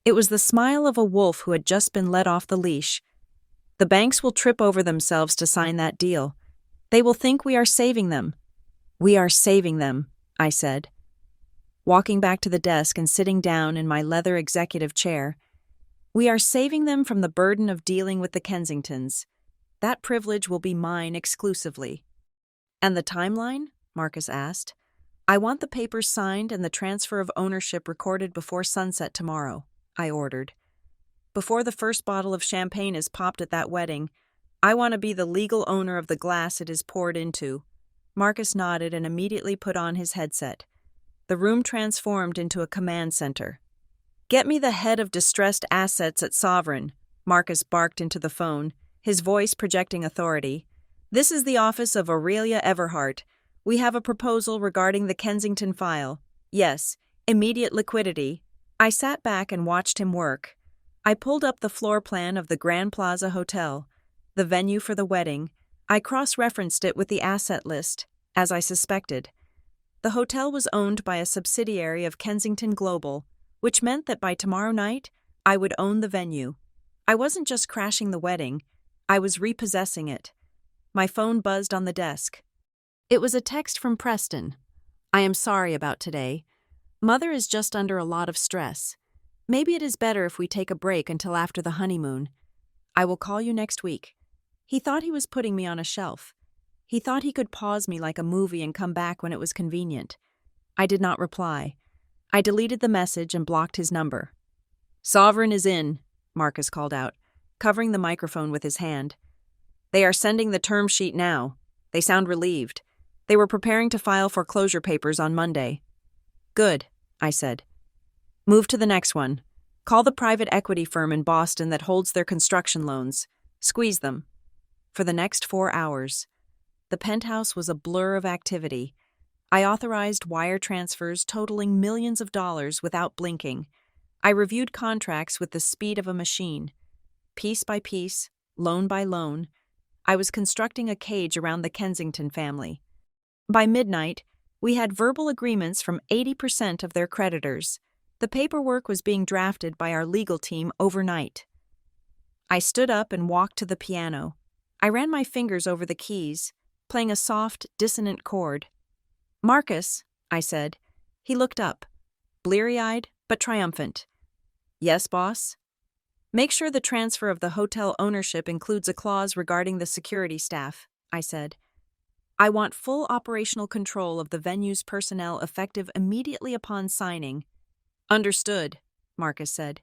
It was the smile of a wolf who had just been let off the leash. "The banks will trip over themselves to sign that deal. They will think we are saving them." "We are saving them," I said. Walking back to the desk and sitting down in my leather executive chair, "We are saving them from the burden of dealing with the Kensingtons. That privilege will be mine exclusively. And the timeline? Marcus asked. I want the papers signed and the transfer of ownership recorded before sunset tomorrow, I ordered. Before the first bottle of champagne is popped at that wedding, I want to be the legal owner of the glass it is poured into. Marcus nodded and immediately put on his headset. The room transformed into a command center. Get me the head of distressed assets at Sovereign, Marcus barked into the phone, his voice projecting authority. This is the office of Aurelia Everhart. We have a proposal regarding the Kensington file. Yes, immediate liquidity. I sat back and watched him work. I pulled up the floor plan of the Grand Plaza Hotel, the venue for the wedding. I cross-referenced it with the asset list, as I suspected. The hotel was owned by a subsidiary of Kensington Global, which meant that by tomorrow night, I would own the venue. I wasn't just crashing the wedding, I was repossessing it. My phone buzzed on the desk. It was a text from Preston. I am sorry about today. Mother is just under a lot of stress. Maybe it is better if we take a break until after the honeymoon. I will call you next week. He thought he was putting me on a shelf. He thought he could pause me like a movie and come back when it was convenient. I did not reply. I deleted the message and blocked his number. Sovereign is in, Marcus called out, covering the microphone with his hand. They are sending the term sheet now. They sound relieved. They were preparing to file foreclosure papers on Monday. Good, I said. Move to the next one. Call the private equity firm in Boston that holds their construction loans. Squeeze them. For the next 4 hours. The penthouse was a blur of activity. I authorized wire transfers totaling millions of dollars without blinking. I reviewed contracts with the speed of a machine. Piece by piece, loan by loan, I was constructing a cage around the Kensington family. By midnight, we had verbal agreements from 80% of their creditors. The paperwork was being drafted by our legal team overnight. I stood up and walked to the piano. I ran my fingers over the keys, playing a soft, dissonant chord. Marcus, I said. He looked up, bleary-eyed but triumphant. Yes, boss? Make sure the transfer of the hotel ownership includes a clause regarding the security staff, I said. I want full operational control of the venue's personnel effective immediately upon signing. Understood, Marcus said.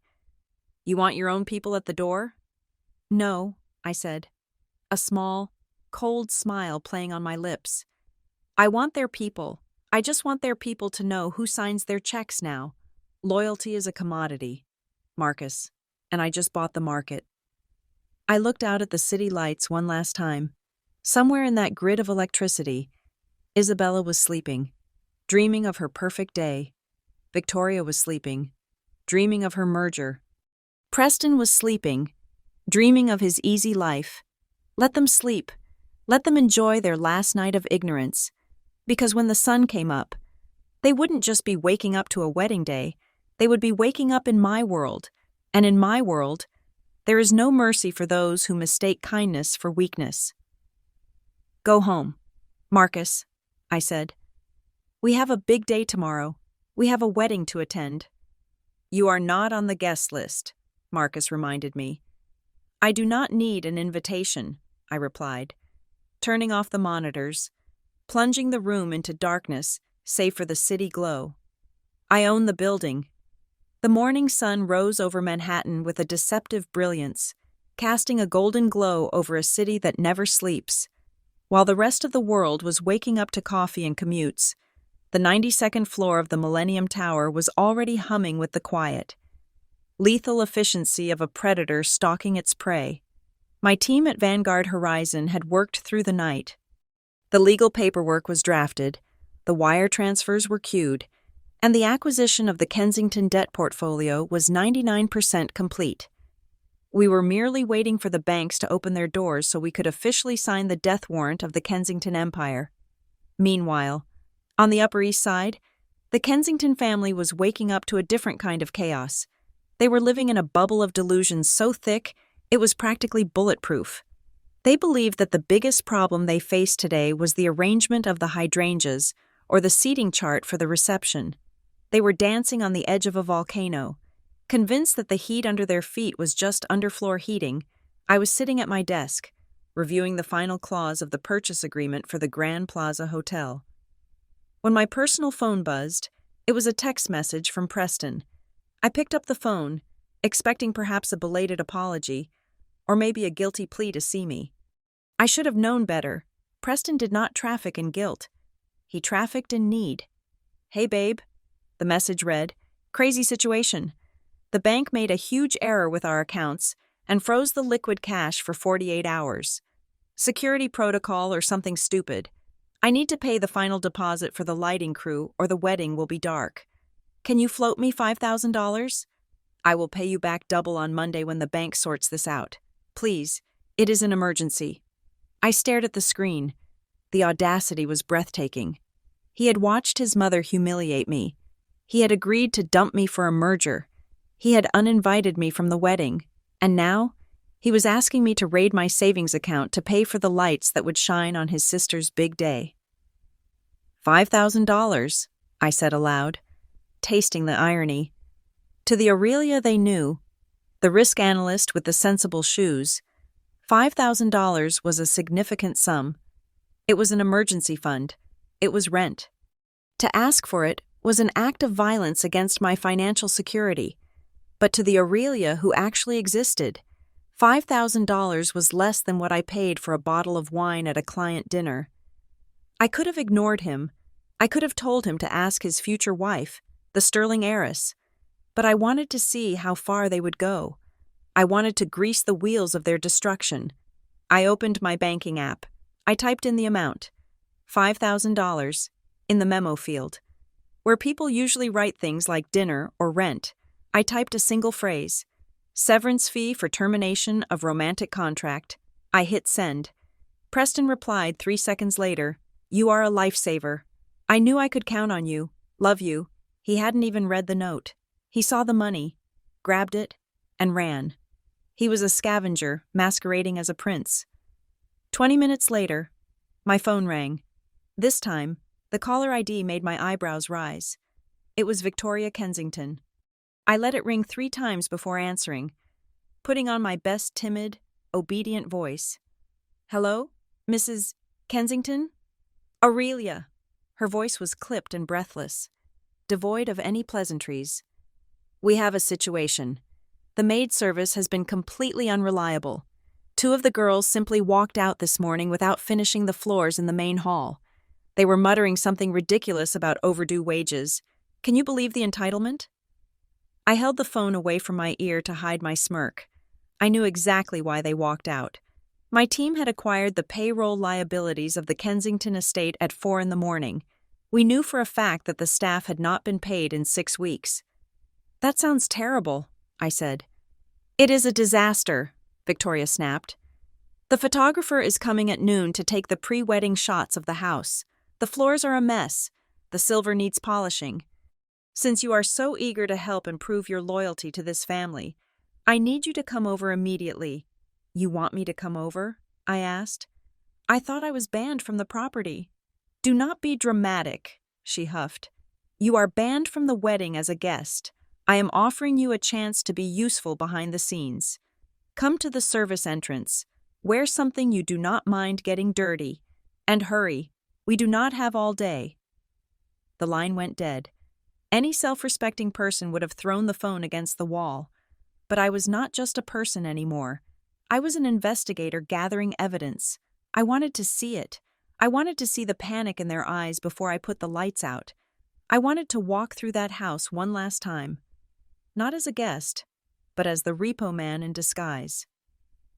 You want your own people at the door? No, I said, a small, cold smile playing on my lips. I want their people. I just want their people to know who signs their checks now. Loyalty is a commodity, Marcus, and I just bought the market. I looked out at the city lights one last time. Somewhere in that grid of electricity, Isabella was sleeping, dreaming of her perfect day. Victoria was sleeping, dreaming of her merger. Preston was sleeping, dreaming of his easy life. Let them sleep. Let them enjoy their last night of ignorance. Because when the sun came up, they wouldn't just be waking up to a wedding day, they would be waking up in my world. And in my world, there is no mercy for those who mistake kindness for weakness. Go home, Marcus, I said. We have a big day tomorrow. We have a wedding to attend. You are not on the guest list, Marcus reminded me. I do not need an invitation, I replied, turning off the monitors, plunging the room into darkness save for the city glow. I own the building. The morning sun rose over Manhattan with a deceptive brilliance, casting a golden glow over a city that never sleeps. While the rest of the world was waking up to coffee and commutes, the 92nd floor of the Millennium Tower was already humming with the quiet, lethal efficiency of a predator stalking its prey. My team at Vanguard Horizon had worked through the night. The legal paperwork was drafted, the wire transfers were queued, and the acquisition of the Kensington debt portfolio was 99% complete. We were merely waiting for the banks to open their doors so we could officially sign the death warrant of the Kensington Empire. Meanwhile, on the Upper East Side, the Kensington family was waking up to a different kind of chaos. They were living in a bubble of delusion so thick it was practically bulletproof. They believed that the biggest problem they faced today was the arrangement of the hydrangeas or the seating chart for the reception. They were dancing on the edge of a volcano. Convinced that the heat under their feet was just underfloor heating, I was sitting at my desk, reviewing the final clause of the purchase agreement for the Grand Plaza Hotel. When my personal phone buzzed, it was a text message from Preston. I picked up the phone, expecting perhaps a belated apology, or maybe a guilty plea to see me. I should have known better. Preston did not traffic in guilt. He trafficked in need. "Hey, babe," the message read. "Crazy situation. The bank made a huge error with our accounts and froze the liquid cash for 48 hours. Security protocol or something stupid. I need to pay the final deposit for the lighting crew or the wedding will be dark. Can you float me $5,000? I will pay you back double on Monday when the bank sorts this out. Please, it is an emergency." I stared at the screen. The audacity was breathtaking. He had watched his mother humiliate me. He had agreed to dump me for a merger. He had uninvited me from the wedding. And now, he was asking me to raid my savings account to pay for the lights that would shine on his sister's big day. $5,000, I said aloud, tasting the irony. To the Aurelia they knew, the risk analyst with the sensible shoes, $5,000 was a significant sum. It was an emergency fund. It was rent. To ask for it was an act of violence against my financial security. But to the Aurelia who actually existed, $5,000 was less than what I paid for a bottle of wine at a client dinner. I could have ignored him. I could have told him to ask his future wife, the sterling heiress. But I wanted to see how far they would go. I wanted to grease the wheels of their destruction. I opened my banking app. I typed in the amount, $5,000, in the memo field. Where people usually write things like dinner or rent, I typed a single phrase, severance fee for termination of romantic contract. I hit send. Preston replied 3 seconds later, "You are a lifesaver. I knew I could count on you. Love you." He hadn't even read the note. He saw the money, grabbed it, and ran. He was a scavenger masquerading as a prince. 20 minutes later, my phone rang. This time, the caller ID made my eyebrows rise. It was Victoria Kensington. I let it ring 3 times before answering, putting on my best timid, obedient voice. "Hello, Mrs. Kensington?" "Aurelia." Her voice was clipped and breathless, devoid of any pleasantries. "We have a situation. The maid service has been completely unreliable. 2 of the girls simply walked out this morning without finishing the floors in the main hall. They were muttering something ridiculous about overdue wages. Can you believe the entitlement?" I held the phone away from my ear to hide my smirk. I knew exactly why they walked out. My team had acquired the payroll liabilities of the Kensington estate at 4 a.m. We knew for a fact that the staff had not been paid in 6 weeks. "That sounds terrible," I said. "It is a disaster," Victoria snapped. "The photographer is coming at noon to take the pre-wedding shots of the house. The floors are a mess. The silver needs polishing. Since you are so eager to help and prove your loyalty to this family, I need you to come over immediately." "You want me to come over?" I asked. "I thought I was banned from the property." "Do not be dramatic," she huffed. "You are banned from the wedding as a guest. I am offering you a chance to be useful behind the scenes. Come to the service entrance. Wear something you do not mind getting dirty. And hurry. We do not have all day." The line went dead. Any self-respecting person would have thrown the phone against the wall. But I was not just a person anymore. I was an investigator gathering evidence. I wanted to see it. I wanted to see the panic in their eyes before I put the lights out. I wanted to walk through that house one last time. Not as a guest, but as the repo man in disguise.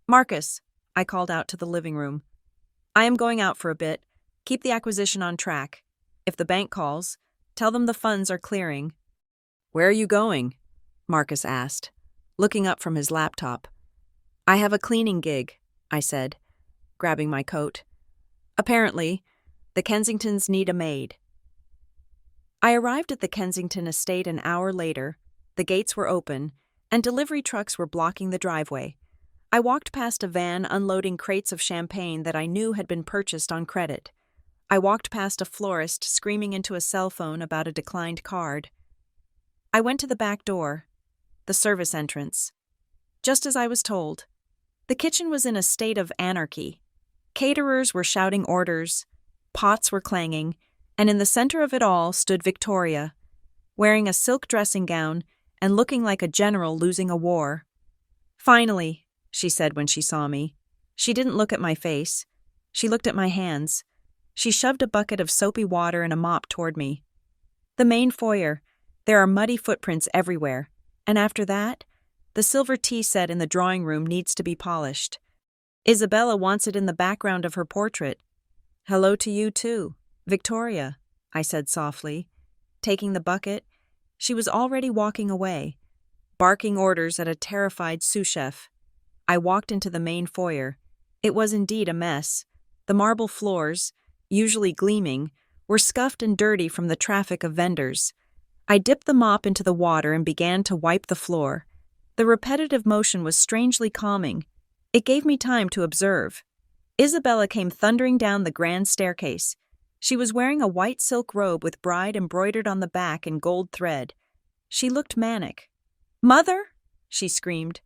"Marcus," I called out to the living room. "I am going out for a bit. Keep the acquisition on track. If the bank calls, tell them the funds are clearing." "Where are you going?" Marcus asked, looking up from his laptop. "I have a cleaning gig," I said, grabbing my coat. "Apparently, the Kensingtons need a maid." I arrived at the Kensington estate an hour later. The gates were open, and delivery trucks were blocking the driveway. I walked past a van unloading crates of champagne that I knew had been purchased on credit. I walked past a florist screaming into a cell phone about a declined card. I went to the back door, the service entrance. Just as I was told, the kitchen was in a state of anarchy. Caterers were shouting orders, pots were clanging, and in the center of it all stood Victoria, wearing a silk dressing gown and looking like a general losing a war. "Finally," she said when she saw me. She didn't look at my face. She looked at my hands. She shoved a bucket of soapy water and a mop toward me. "The main foyer. There are muddy footprints everywhere. And after that, the silver tea set in the drawing room needs to be polished. Isabella wants it in the background of her portrait." "Hello to you, too, Victoria," I said softly. Taking the bucket, she was already walking away, barking orders at a terrified sous chef. I walked into the main foyer. It was indeed a mess. The marble floors, usually gleaming, were scuffed and dirty from the traffic of vendors. I dipped the mop into the water and began to wipe the floor. The repetitive motion was strangely calming. It gave me time to observe. Isabella came thundering down the grand staircase. She was wearing a white silk robe with bride embroidered on the back in gold thread. She looked manic. "Mother!" she screamed.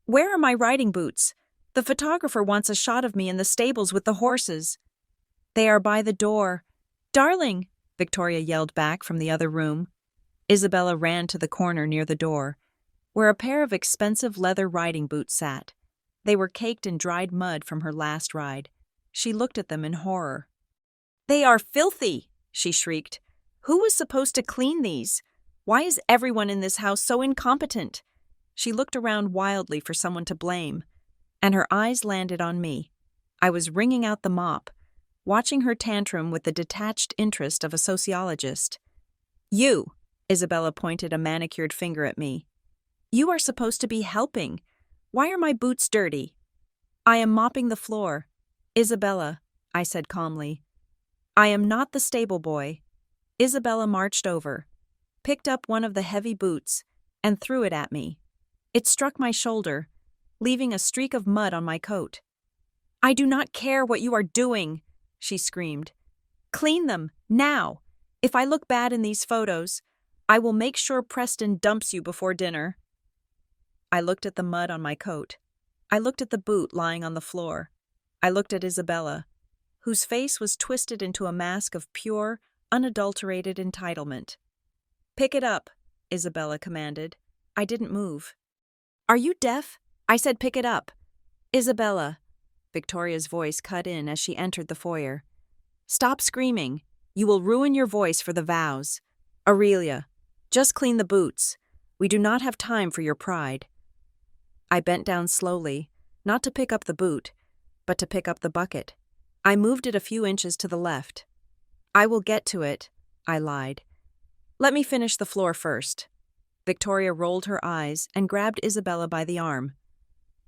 "Where are my riding boots? The photographer wants a shot of me in the stables with the horses." "They are by the door." "Darling!" Victoria yelled back from the other room. Isabella ran to the corner near the door, where a pair of expensive leather riding boots sat. They were caked in dried mud from her last ride. She looked at them in horror. "They are filthy!" she shrieked. "Who was supposed to clean these? Why is everyone in this house so incompetent?" She looked around wildly for someone to blame, and her eyes landed on me. I was wringing out the mop, watching her tantrum with the detached interest of a sociologist. "You," Isabella pointed a manicured finger at me. "You are supposed to be helping. Why are my boots dirty?" "I am mopping the floor." "Isabella," I said calmly. "I am not the stable boy." Isabella marched over, picked up one of the heavy boots, and threw it at me. It struck my shoulder, leaving a streak of mud on my coat. "I do not care what you are doing," she screamed. "Clean them, now. If I look bad in these photos, I will make sure Preston dumps you before dinner." I looked at the mud on my coat. I looked at the boot lying on the floor. I looked at Isabella, whose face was twisted into a mask of pure, unadulterated entitlement. "Pick it up," Isabella commanded. I didn't move. "Are you deaf? I said pick it up." "Isabella," Victoria's voice cut in as she entered the foyer. "Stop screaming. You will ruin your voice for the vows. Aurelia, just clean the boots. We do not have time for your pride." I bent down slowly, not to pick up the boot, but to pick up the bucket. I moved it a few inches to the left. "I will get to it," I lied. "Let me finish the floor first." Victoria rolled her eyes and grabbed Isabella by the arm.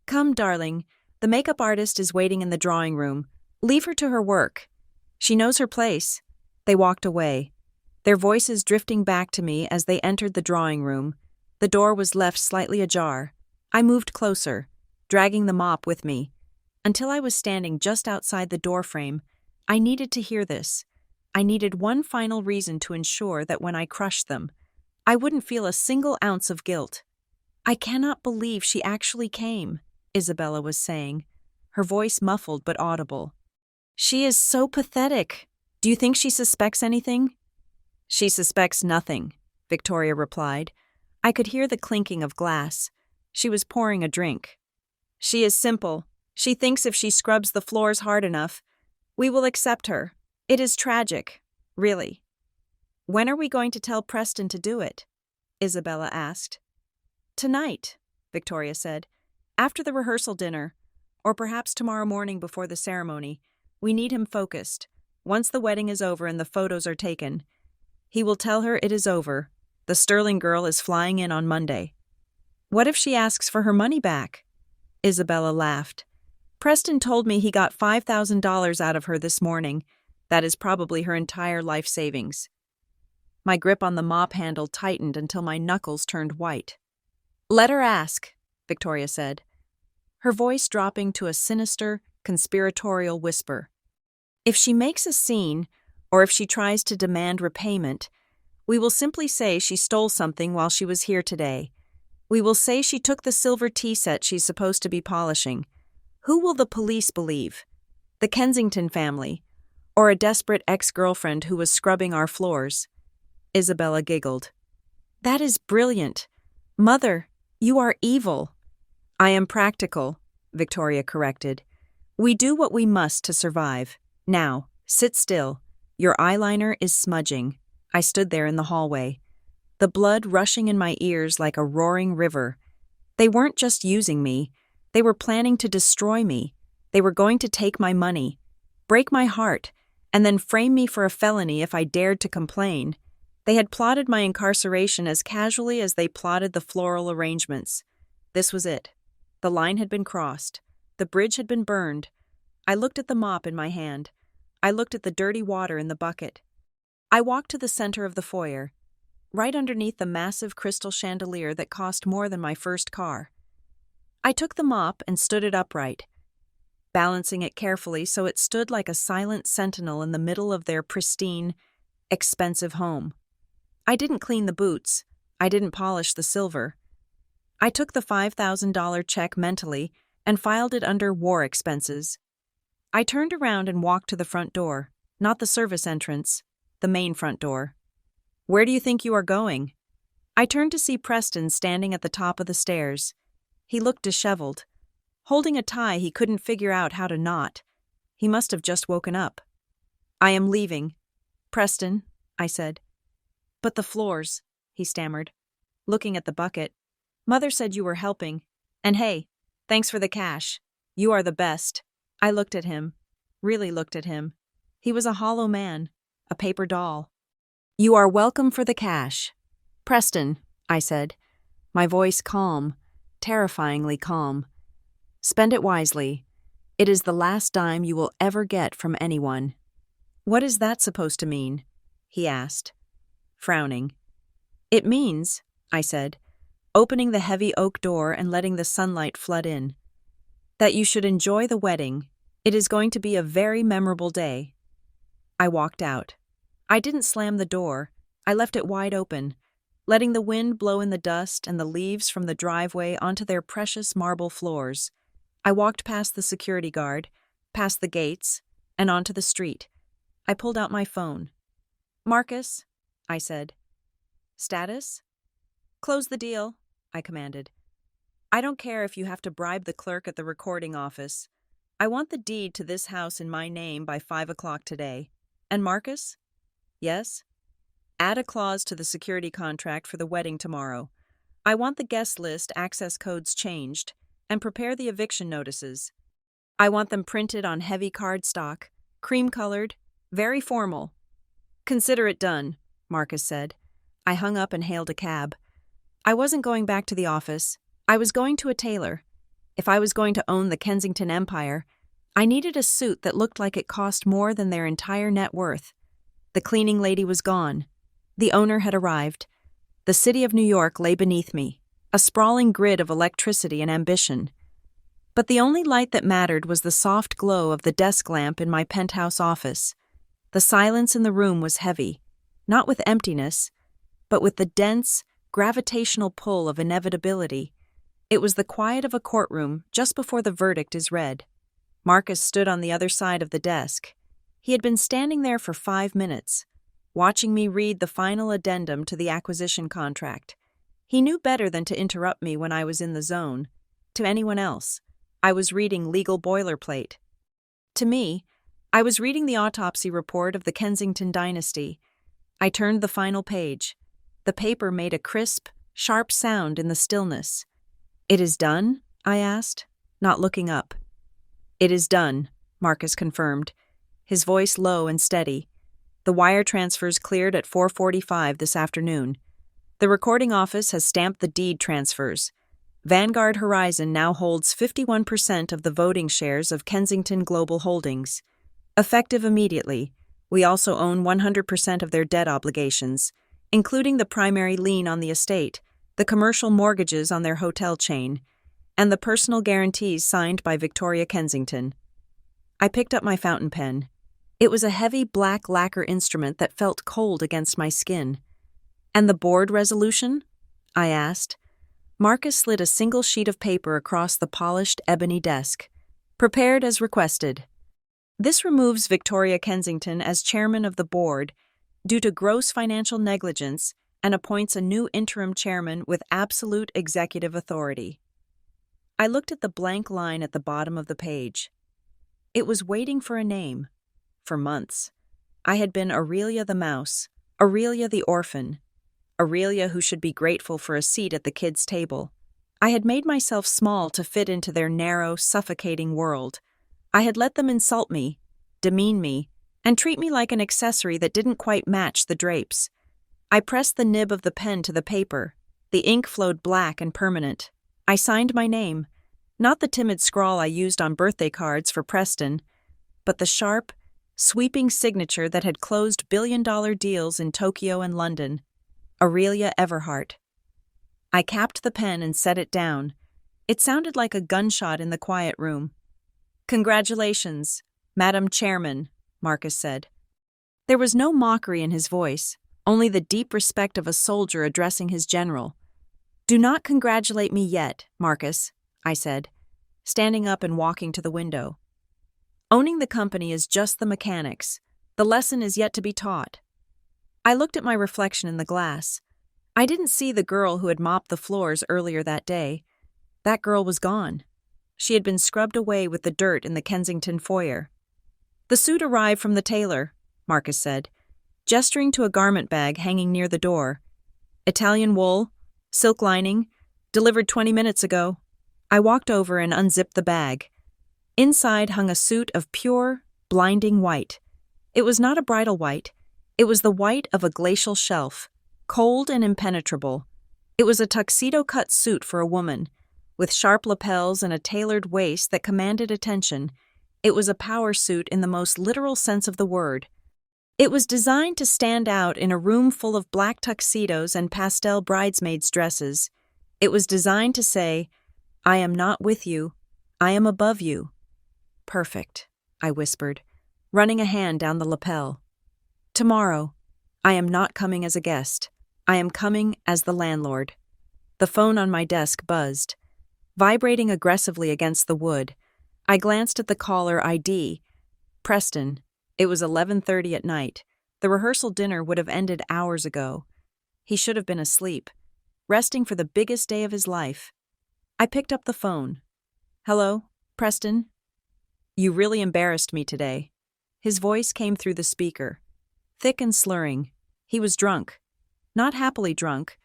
"Come, darling. The makeup artist is waiting in the drawing room. Leave her to her work. She knows her place." They walked away, their voices drifting back to me as they entered the drawing room. The door was left slightly ajar. I moved closer, dragging the mop with me. Until I was standing just outside the doorframe, I needed to hear this. I needed one final reason to ensure that when I crushed them, I wouldn't feel a single ounce of guilt. "I cannot believe she actually came," Isabella was saying, her voice muffled but audible. "She is so pathetic. Do you think she suspects anything?" "She suspects nothing," Victoria replied. I could hear the clinking of glass. She was pouring a drink. "She is simple. She thinks if she scrubs the floors hard enough, we will accept her. It is tragic, really." "When are we going to tell Preston to do it?" Isabella asked. "Tonight," Victoria said. "After the rehearsal dinner, or perhaps tomorrow morning before the ceremony. We need him focused. Once the wedding is over and the photos are taken, he will tell her it is over. The Sterling girl is flying in on Monday." "What if she asks for her money back?" Isabella laughed. "Preston told me he got $5,000 out of her this morning. That is probably her entire life savings." My grip on the mop handle tightened until my knuckles turned white. "Let her ask," Victoria said, her voice dropping to a sinister, conspiratorial whisper. "If she makes a scene, or if she tries to demand repayment, we will simply say she stole something while she was here today. We will say she took the silver tea set she's supposed to be polishing. Who will the police believe?" The Kensington family, or a desperate ex-girlfriend who was scrubbing our floors. Isabella giggled. That is brilliant. Mother, you are evil. I am practical, Victoria corrected. We do what we must to survive. Now, sit still. Your eyeliner is smudging. I stood there in the hallway, the blood rushing in my ears like a roaring river. They weren't just using me. They were planning to destroy me. They were going to take my money, break my heart, and then frame me for a felony if I dared to complain. They had plotted my incarceration as casually as they plotted the floral arrangements. This was it. The line had been crossed. The bridge had been burned. I looked at the mop in my hand. I looked at the dirty water in the bucket. I walked to the center of the foyer, right underneath the massive crystal chandelier that cost more than my first car. I took the mop and stood it upright, balancing it carefully so it stood like a silent sentinel in the middle of their pristine, expensive home. I didn't clean the boots. I didn't polish the silver. I took the $5,000 check mentally and filed it under war expenses. I turned around and walked to the front door, not the service entrance, the main front door. Where do you think you are going? I turned to see Preston standing at the top of the stairs. He looked disheveled, holding a tie he couldn't figure out how to knot. He must have just woken up. I am leaving. Preston, I said. But the floors, he stammered, looking at the bucket. Mother said you were helping. And hey, thanks for the cash. You are the best. I looked at him, really looked at him. He was a hollow man, a paper doll. You are welcome for the cash. Preston, I said, my voice calm, terrifyingly calm. Spend it wisely. It is the last dime you will ever get from anyone. What is that supposed to mean? He asked, frowning. It means, I said, opening the heavy oak door and letting the sunlight flood in, that you should enjoy the wedding. It is going to be a very memorable day. I walked out. I didn't slam the door. I left it wide open, letting the wind blow in the dust and the leaves from the driveway onto their precious marble floors. I walked past the security guard, past the gates, and onto the street. I pulled out my phone. Marcus, I said. Status? Close the deal, I commanded. I don't care if you have to bribe the clerk at the recording office. I want the deed to this house in my name by 5 o'clock today. And Marcus? Yes? Add a clause to the security contract for the wedding tomorrow. I want the guest list access codes changed, and prepare the eviction notices. I want them printed on heavy cardstock, cream-colored, very formal. Consider it done, Marcus said. I hung up and hailed a cab. I wasn't going back to the office. I was going to a tailor. If I was going to own the Kensington Empire, I needed a suit that looked like it cost more than their entire net worth. The cleaning lady was gone. The owner had arrived. The city of New York lay beneath me, a sprawling grid of electricity and ambition. But the only light that mattered was the soft glow of the desk lamp in my penthouse office. The silence in the room was heavy, not with emptiness, but with the dense, gravitational pull of inevitability. It was the quiet of a courtroom just before the verdict is read. Marcus stood on the other side of the desk. He had been standing there for 5 minutes, watching me read the final addendum to the acquisition contract. He knew better than to interrupt me when I was in the zone. To anyone else, I was reading legal boilerplate. To me, I was reading the autopsy report of the Kensington dynasty. I turned the final page. The paper made a crisp, sharp sound in the stillness. It is done? I asked, not looking up. It is done, Marcus confirmed, his voice low and steady. The wire transfers cleared at 4:45 this afternoon. The recording office has stamped the deed transfers. Vanguard Horizon now holds 51% of the voting shares of Kensington Global Holdings. Effective immediately, we also own 100% of their debt obligations, including the primary lien on the estate, the commercial mortgages on their hotel chain, and the personal guarantees signed by Victoria Kensington. I picked up my fountain pen. It was a heavy black lacquer instrument that felt cold against my skin. And the board resolution? I asked. Marcus slid a single sheet of paper across the polished ebony desk. Prepared as requested. This removes Victoria Kensington as chairman of the board due to gross financial negligence and appoints a new interim chairman with absolute executive authority. I looked at the blank line at the bottom of the page. It was waiting for a name. For months, I had been Aurelia the mouse, Aurelia the orphan, Aurelia who should be grateful for a seat at the kids' table. I had made myself small to fit into their narrow, suffocating world. I had let them insult me, demean me, and treat me like an accessory that didn't quite match the drapes. I pressed the nib of the pen to the paper. The ink flowed black and permanent. I signed my name, not the timid scrawl I used on birthday cards for Preston, but the sharp, sweeping signature that had closed billion-dollar deals in Tokyo and London. Aurelia Everhart. I capped the pen and set it down. It sounded like a gunshot in the quiet room. "Congratulations, Madam Chairman," Marcus said. There was no mockery in his voice, only the deep respect of a soldier addressing his general. "Do not congratulate me yet, Marcus," I said, standing up and walking to the window. "Owning the company is just the mechanics. The lesson is yet to be taught." I looked at my reflection in the glass. I didn't see the girl who had mopped the floors earlier that day. That girl was gone. She had been scrubbed away with the dirt in the Kensington foyer. "The suit arrived from the tailor," Marcus said, gesturing to a garment bag hanging near the door. "Italian wool, silk lining, delivered 20 minutes ago." I walked over and unzipped the bag. Inside hung a suit of pure, blinding white. It was not a bridal white. It was the white of a glacial shelf, cold and impenetrable. It was a tuxedo-cut suit for a woman, with sharp lapels and a tailored waist that commanded attention. It was a power suit in the most literal sense of the word. It was designed to stand out in a room full of black tuxedos and pastel bridesmaids' dresses. It was designed to say, "I am not with you. I am above you." "Perfect," I whispered, running a hand down the lapel. "Tomorrow, I am not coming as a guest. I am coming as the landlord." The phone on my desk buzzed, vibrating aggressively against the wood. I glanced at the caller ID. Preston. It was 11:30 at night. The rehearsal dinner would have ended hours ago. He should have been asleep, resting for the biggest day of his life. I picked up the phone. "Hello, Preston?" "You really embarrassed me today." His voice came through the speaker, thick and slurring. He was drunk. Not happily drunk,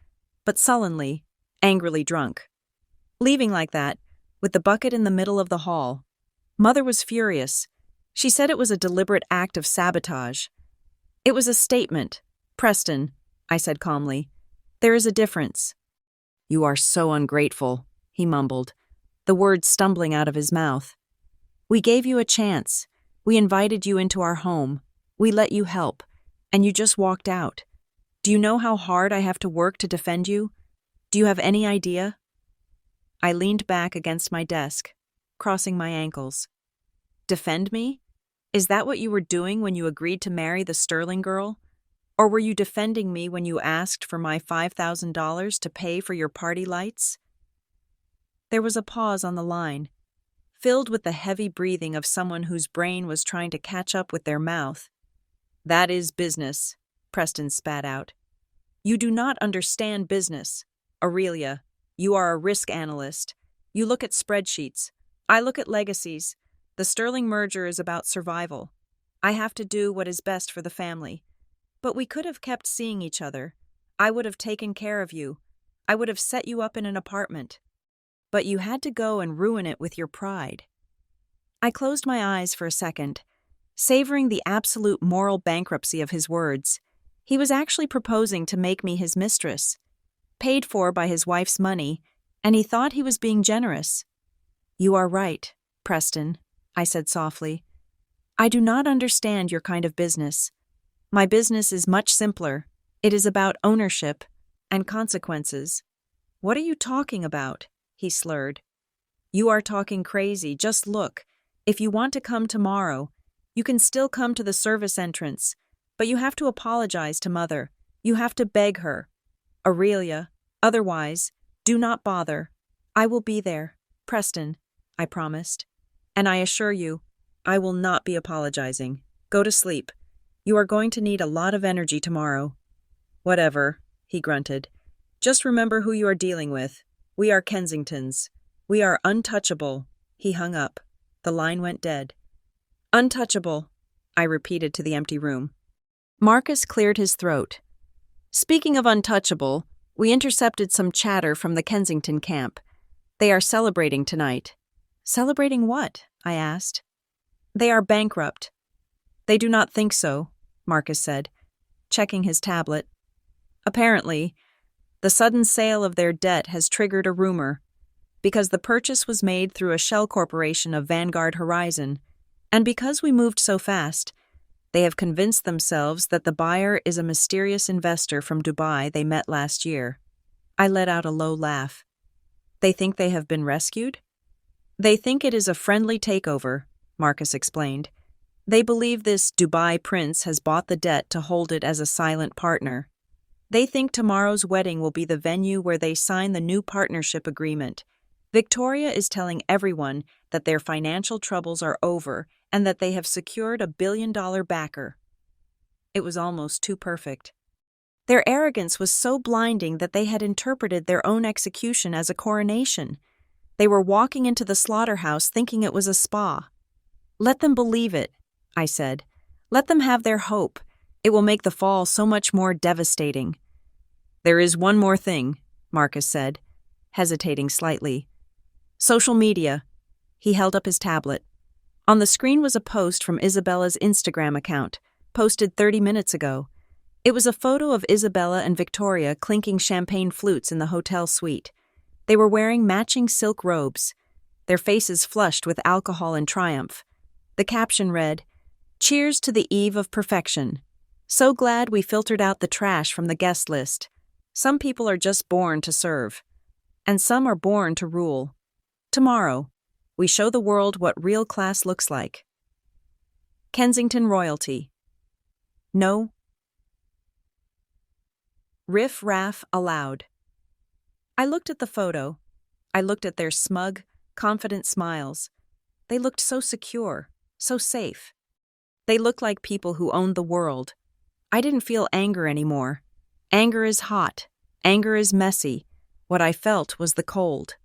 but sullenly, angrily drunk. Leaving like that, with the bucket in the middle of the hall. Mother was furious. She said it was a deliberate act of sabotage. "It was a statement, Preston," I said calmly. "There is a difference." "You are so ungrateful," he mumbled, the words stumbling out of his mouth. "We gave you a chance. We invited you into our home. We let you help, and you just walked out. Do you know how hard I have to work to defend you? Do you have any idea?" I leaned back against my desk, crossing my ankles. "Defend me? Is that what you were doing when you agreed to marry the Sterling girl? Or were you defending me when you asked for my $5,000 to pay for your party lights?" There was a pause on the line, filled with the heavy breathing of someone whose brain was trying to catch up with their mouth. "That is business," Preston spat out. "You do not understand business. Aurelia, you are a risk analyst. You look at spreadsheets. I look at legacies. The Sterling merger is about survival. I have to do what is best for the family. But we could have kept seeing each other. I would have taken care of you. I would have set you up in an apartment. But you had to go and ruin it with your pride." I closed my eyes for a second, savoring the absolute moral bankruptcy of his words. He was actually proposing to make me his mistress, paid for by his wife's money, and he thought he was being generous. "You are right, Preston," I said softly. "I do not understand your kind of business. My business is much simpler. It is about ownership and consequences." "What are you talking about?" he slurred. "You are talking crazy. Just look. If you want to come tomorrow, you can still come to the service entrance, but you have to apologize to Mother. You have to beg her. Aurelia, otherwise, do not bother. I will be there, Preston," I promised. "And I assure you, I will not be apologizing. Go to sleep. You are going to need a lot of energy tomorrow. Whatever, he grunted. Just remember who you are dealing with. We are Kensingtons. We are untouchable. He hung up. The line went dead. Untouchable, I repeated to the empty room. Marcus cleared his throat. Speaking of untouchable, we intercepted some chatter from the Kensington camp. They are celebrating tonight. Celebrating what? I asked. They are bankrupt. They do not think so, Marcus said, checking his tablet. Apparently, the sudden sale of their debt has triggered a rumor, because the purchase was made through a shell corporation of Vanguard Horizon, and because we moved so fast, they have convinced themselves that the buyer is a mysterious investor from Dubai they met last year. I let out a low laugh. They think they have been rescued? They think it is a friendly takeover, Marcus explained. They believe this Dubai prince has bought the debt to hold it as a silent partner. They think tomorrow's wedding will be the venue where they sign the new partnership agreement. Victoria is telling everyone that their financial troubles are over and that they have secured $1 billion backer. It was almost too perfect. Their arrogance was so blinding that they had interpreted their own execution as a coronation. They were walking into the slaughterhouse thinking it was a spa. Let them believe it, I said. Let them have their hope. It will make the fall so much more devastating. There is one more thing, Marcus said, hesitating slightly. Social media. He held up his tablet. On the screen was a post from Isabella's Instagram account, posted 30 minutes ago. It was a photo of Isabella and Victoria clinking champagne flutes in the hotel suite. They were wearing matching silk robes, their faces flushed with alcohol and triumph. The caption read, "Cheers to the eve of perfection. So glad we filtered out the trash from the guest list. Some people are just born to serve, and some are born to rule. Tomorrow, we show the world what real class looks like." Kensington royalty. No. Riff-raff allowed. I looked at the photo. I looked at their smug, confident smiles. They looked so secure, so safe. They looked like people who owned the world. I didn't feel anger anymore. Anger is hot. Anger is messy. What I felt was the cold.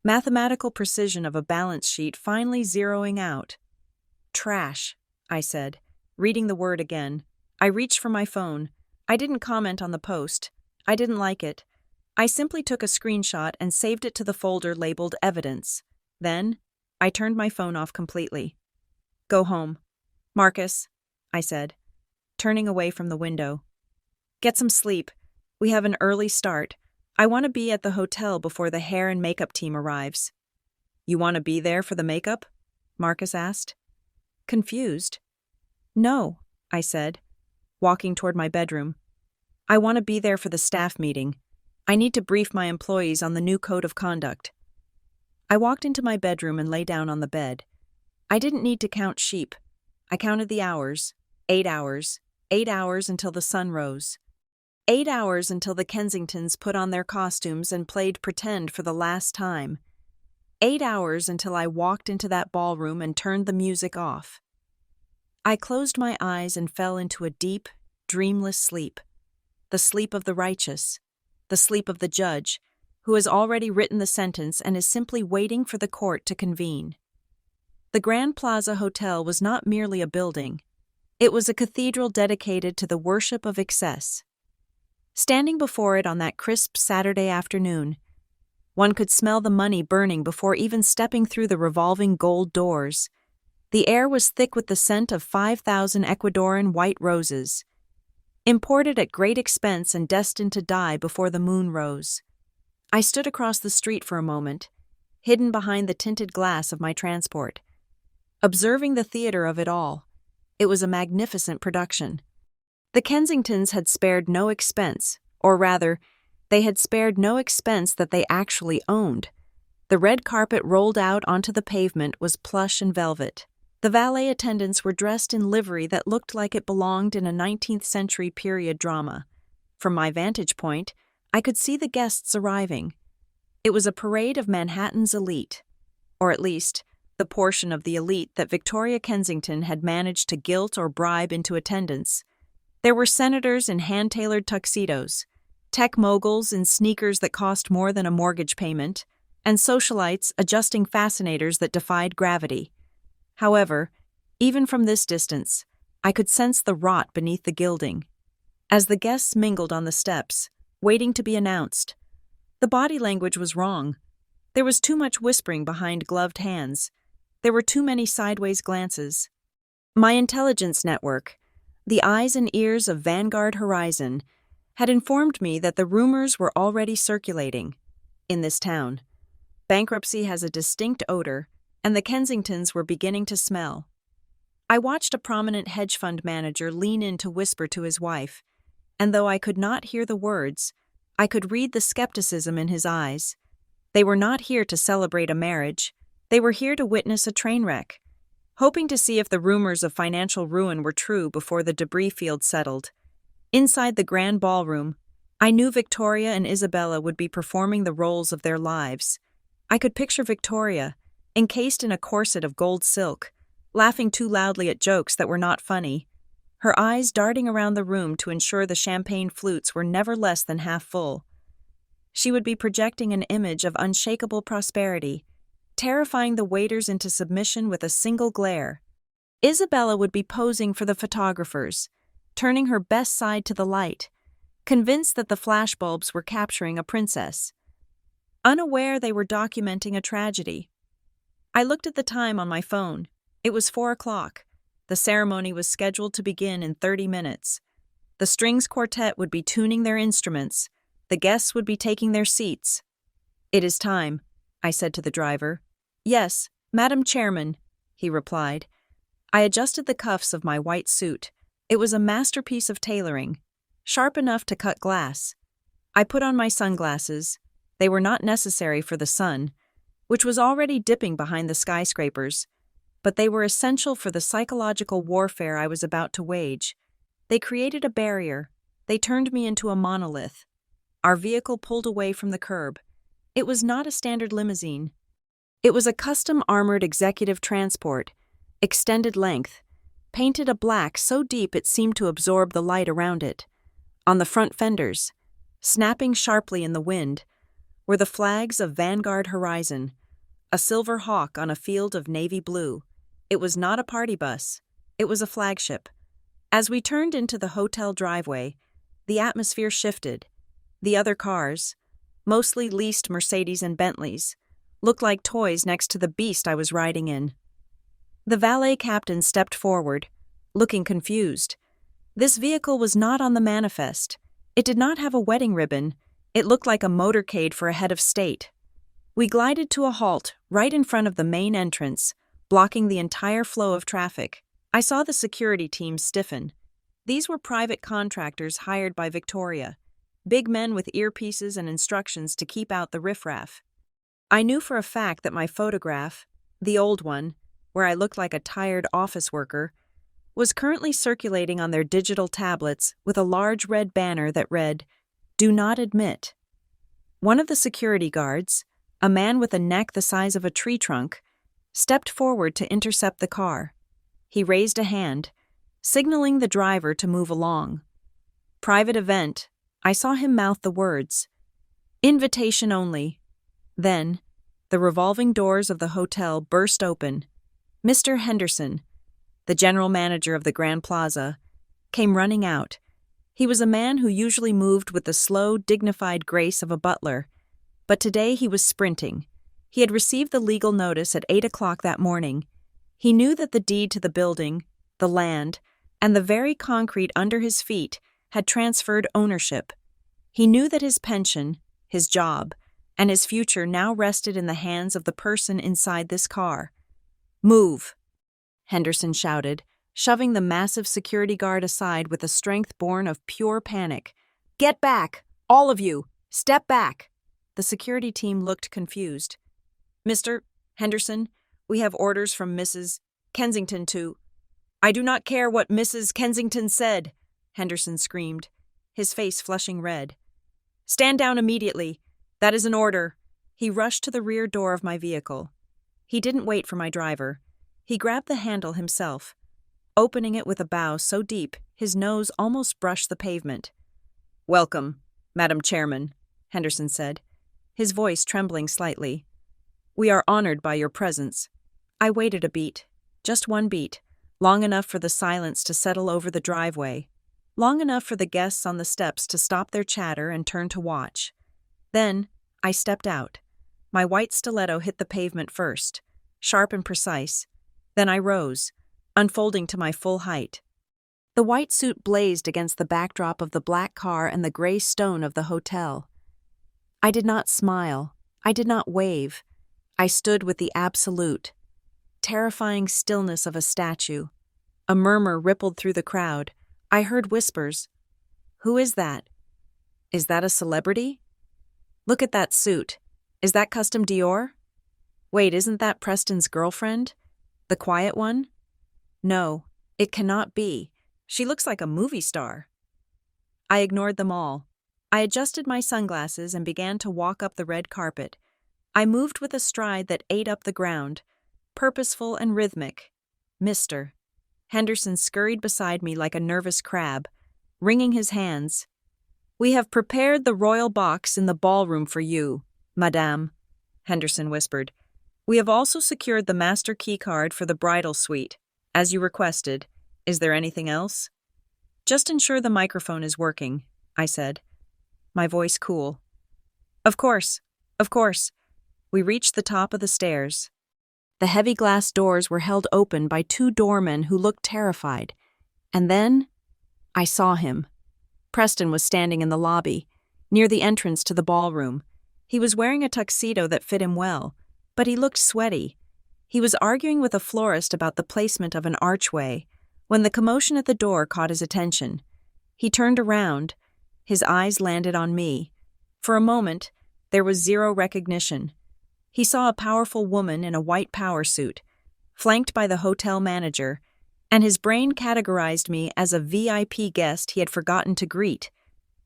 Mathematical precision of a balance sheet finally zeroing out. Trash, I said, reading the word again. I reached for my phone. I didn't comment on the post. I didn't like it. I simply took a screenshot and saved it to the folder labeled Evidence. Then, I turned my phone off completely. Go home. Marcus, I said, turning away from the window. Get some sleep. We have an early start. I want to be at the hotel before the hair and makeup team arrives. You want to be there for the makeup? Marcus asked. Confused. No, I said, walking toward my bedroom. I want to be there for the staff meeting. I need to brief my employees on the new code of conduct. I walked into my bedroom and lay down on the bed. I didn't need to count sheep. I counted the hours. 8 hours. 8 hours until the sun rose. 8 hours until the Kensingtons put on their costumes and played pretend for the last time. 8 hours until I walked into that ballroom and turned the music off. I closed my eyes and fell into a deep, dreamless sleep. The sleep of the righteous. The sleep of the judge, who has already written the sentence and is simply waiting for the court to convene. The Grand Plaza Hotel was not merely a building. It was a cathedral dedicated to the worship of excess. Standing before it on that crisp Saturday afternoon, one could smell the money burning before even stepping through the revolving gold doors. The air was thick with the scent of 5,000 Ecuadorian white roses, imported at great expense and destined to die before the moon rose. I stood across the street for a moment, hidden behind the tinted glass of my transport, observing the theater of it all. It was a magnificent production. The Kensingtons had spared no expense, or rather, they had spared no expense that they actually owned. The red carpet rolled out onto the pavement was plush and velvet. The valet attendants were dressed in livery that looked like it belonged in a 19th century period drama. From my vantage point, I could see the guests arriving. It was a parade of Manhattan's elite, or at least, the portion of the elite that Victoria Kensington had managed to guilt or bribe into attendance. There were senators in hand-tailored tuxedos, tech moguls in sneakers that cost more than a mortgage payment, and socialites adjusting fascinators that defied gravity. However, even from this distance, I could sense the rot beneath the gilding. As the guests mingled on the steps, waiting to be announced, the body language was wrong. There was too much whispering behind gloved hands. There were too many sideways glances. My intelligence network, the eyes and ears of Vanguard Horizon, had informed me that the rumors were already circulating in this town. Bankruptcy has a distinct odor, and the Kensingtons were beginning to smell. I watched a prominent hedge fund manager lean in to whisper to his wife, and though I could not hear the words, I could read the skepticism in his eyes. They were not here to celebrate a marriage. They were here to witness a train wreck, hoping to see if the rumors of financial ruin were true before the debris field settled. Inside the grand ballroom, I knew Victoria and Isabella would be performing the roles of their lives. I could picture Victoria, encased in a corset of gold silk, laughing too loudly at jokes that were not funny, her eyes darting around the room to ensure the champagne flutes were never less than half full. She would be projecting an image of unshakable prosperity, terrifying the waiters into submission with a single glare. Isabella would be posing for the photographers, turning her best side to the light, convinced that the flashbulbs were capturing a princess. Unaware they were documenting a tragedy. I looked at the time on my phone. It was 4 o'clock. The ceremony was scheduled to begin in 30 minutes. The strings quartet would be tuning their instruments. The guests would be taking their seats. "It is time," I said to the driver. "Yes, Madam Chairman," he replied. I adjusted the cuffs of my white suit. It was a masterpiece of tailoring, sharp enough to cut glass. I put on my sunglasses. They were not necessary for the sun, which was already dipping behind the skyscrapers, but they were essential for the psychological warfare I was about to wage. They created a barrier. They turned me into a monolith. Our vehicle pulled away from the curb. It was not a standard limousine. It was a custom-armored executive transport, extended length, painted a black so deep it seemed to absorb the light around it. On the front fenders, snapping sharply in the wind, were the flags of Vanguard Horizon, a silver hawk on a field of navy blue. It was not a party bus. It was a flagship. As we turned into the hotel driveway, the atmosphere shifted. The other cars, mostly leased Mercedes and Bentleys, looked like toys next to the beast I was riding in. The valet captain stepped forward, looking confused. This vehicle was not on the manifest. It did not have a wedding ribbon. It looked like a motorcade for a head of state. We glided to a halt right in front of the main entrance, blocking the entire flow of traffic. I saw the security team stiffen. These were private contractors hired by Victoria, big men with earpieces and instructions to keep out the riffraff. I knew for a fact that my photograph, the old one, where I looked like a tired office worker, was currently circulating on their digital tablets with a large red banner that read, "Do not admit." One of the security guards, a man with a neck the size of a tree trunk, stepped forward to intercept the car. He raised a hand, signaling the driver to move along. "Private event." I saw him mouth the words. "Invitation only." Then, the revolving doors of the hotel burst open. Mr. Henderson, the general manager of the Grand Plaza, came running out. He was a man who usually moved with the slow, dignified grace of a butler, but today he was sprinting. He had received the legal notice at 8 o'clock that morning. He knew that the deed to the building, the land, and the very concrete under his feet had transferred ownership. He knew that his pension, his job, and his future now rested in the hands of the person inside this car. "Move," Henderson shouted, shoving the massive security guard aside with a strength born of pure panic. "Get back! All of you! Step back!" The security team looked confused. "Mr. Henderson, we have orders from Mrs. Kensington to—" "I do not care what Mrs. Kensington said," Henderson screamed, his face flushing red. "Stand down immediately. That is an order." He rushed to the rear door of my vehicle. He didn't wait for my driver. He grabbed the handle himself, opening it with a bow so deep his nose almost brushed the pavement. "Welcome, Madam Chairman," Henderson said, his voice trembling slightly. "We are honored by your presence." I waited a beat, just one beat, long enough for the silence to settle over the driveway, long enough for the guests on the steps to stop their chatter and turn to watch. Then, I stepped out. My white stiletto hit the pavement first, sharp and precise. Then I rose, unfolding to my full height. The white suit blazed against the backdrop of the black car and the gray stone of the hotel. I did not smile. I did not wave. I stood with the absolute, terrifying stillness of a statue. A murmur rippled through the crowd. I heard whispers. "Who is that? Is that a celebrity? Look at that suit. Is that custom Dior? Wait, isn't that Preston's girlfriend? The quiet one? No, it cannot be. She looks like a movie star." I ignored them all. I adjusted my sunglasses and began to walk up the red carpet. I moved with a stride that ate up the ground, purposeful and rhythmic. "Mr." Henderson scurried beside me like a nervous crab, wringing his hands. "We have prepared the royal box in the ballroom for you, Madame," Henderson whispered. "We have also secured the master key card for the bridal suite, as you requested. Is there anything else?" "Just ensure the microphone is working," I said, my voice cool. Of course. We reached the top of the stairs. The heavy glass doors were held open by two doormen who looked terrified. And then, I saw him. Preston was standing in the lobby, near the entrance to the ballroom. He was wearing a tuxedo that fit him well, but he looked sweaty. He was arguing with a florist about the placement of an archway, when the commotion at the door caught his attention. He turned around. His eyes landed on me. For a moment, there was zero recognition. He saw a powerful woman in a white power suit, flanked by the hotel manager, and his brain categorized me as a VIP guest he had forgotten to greet.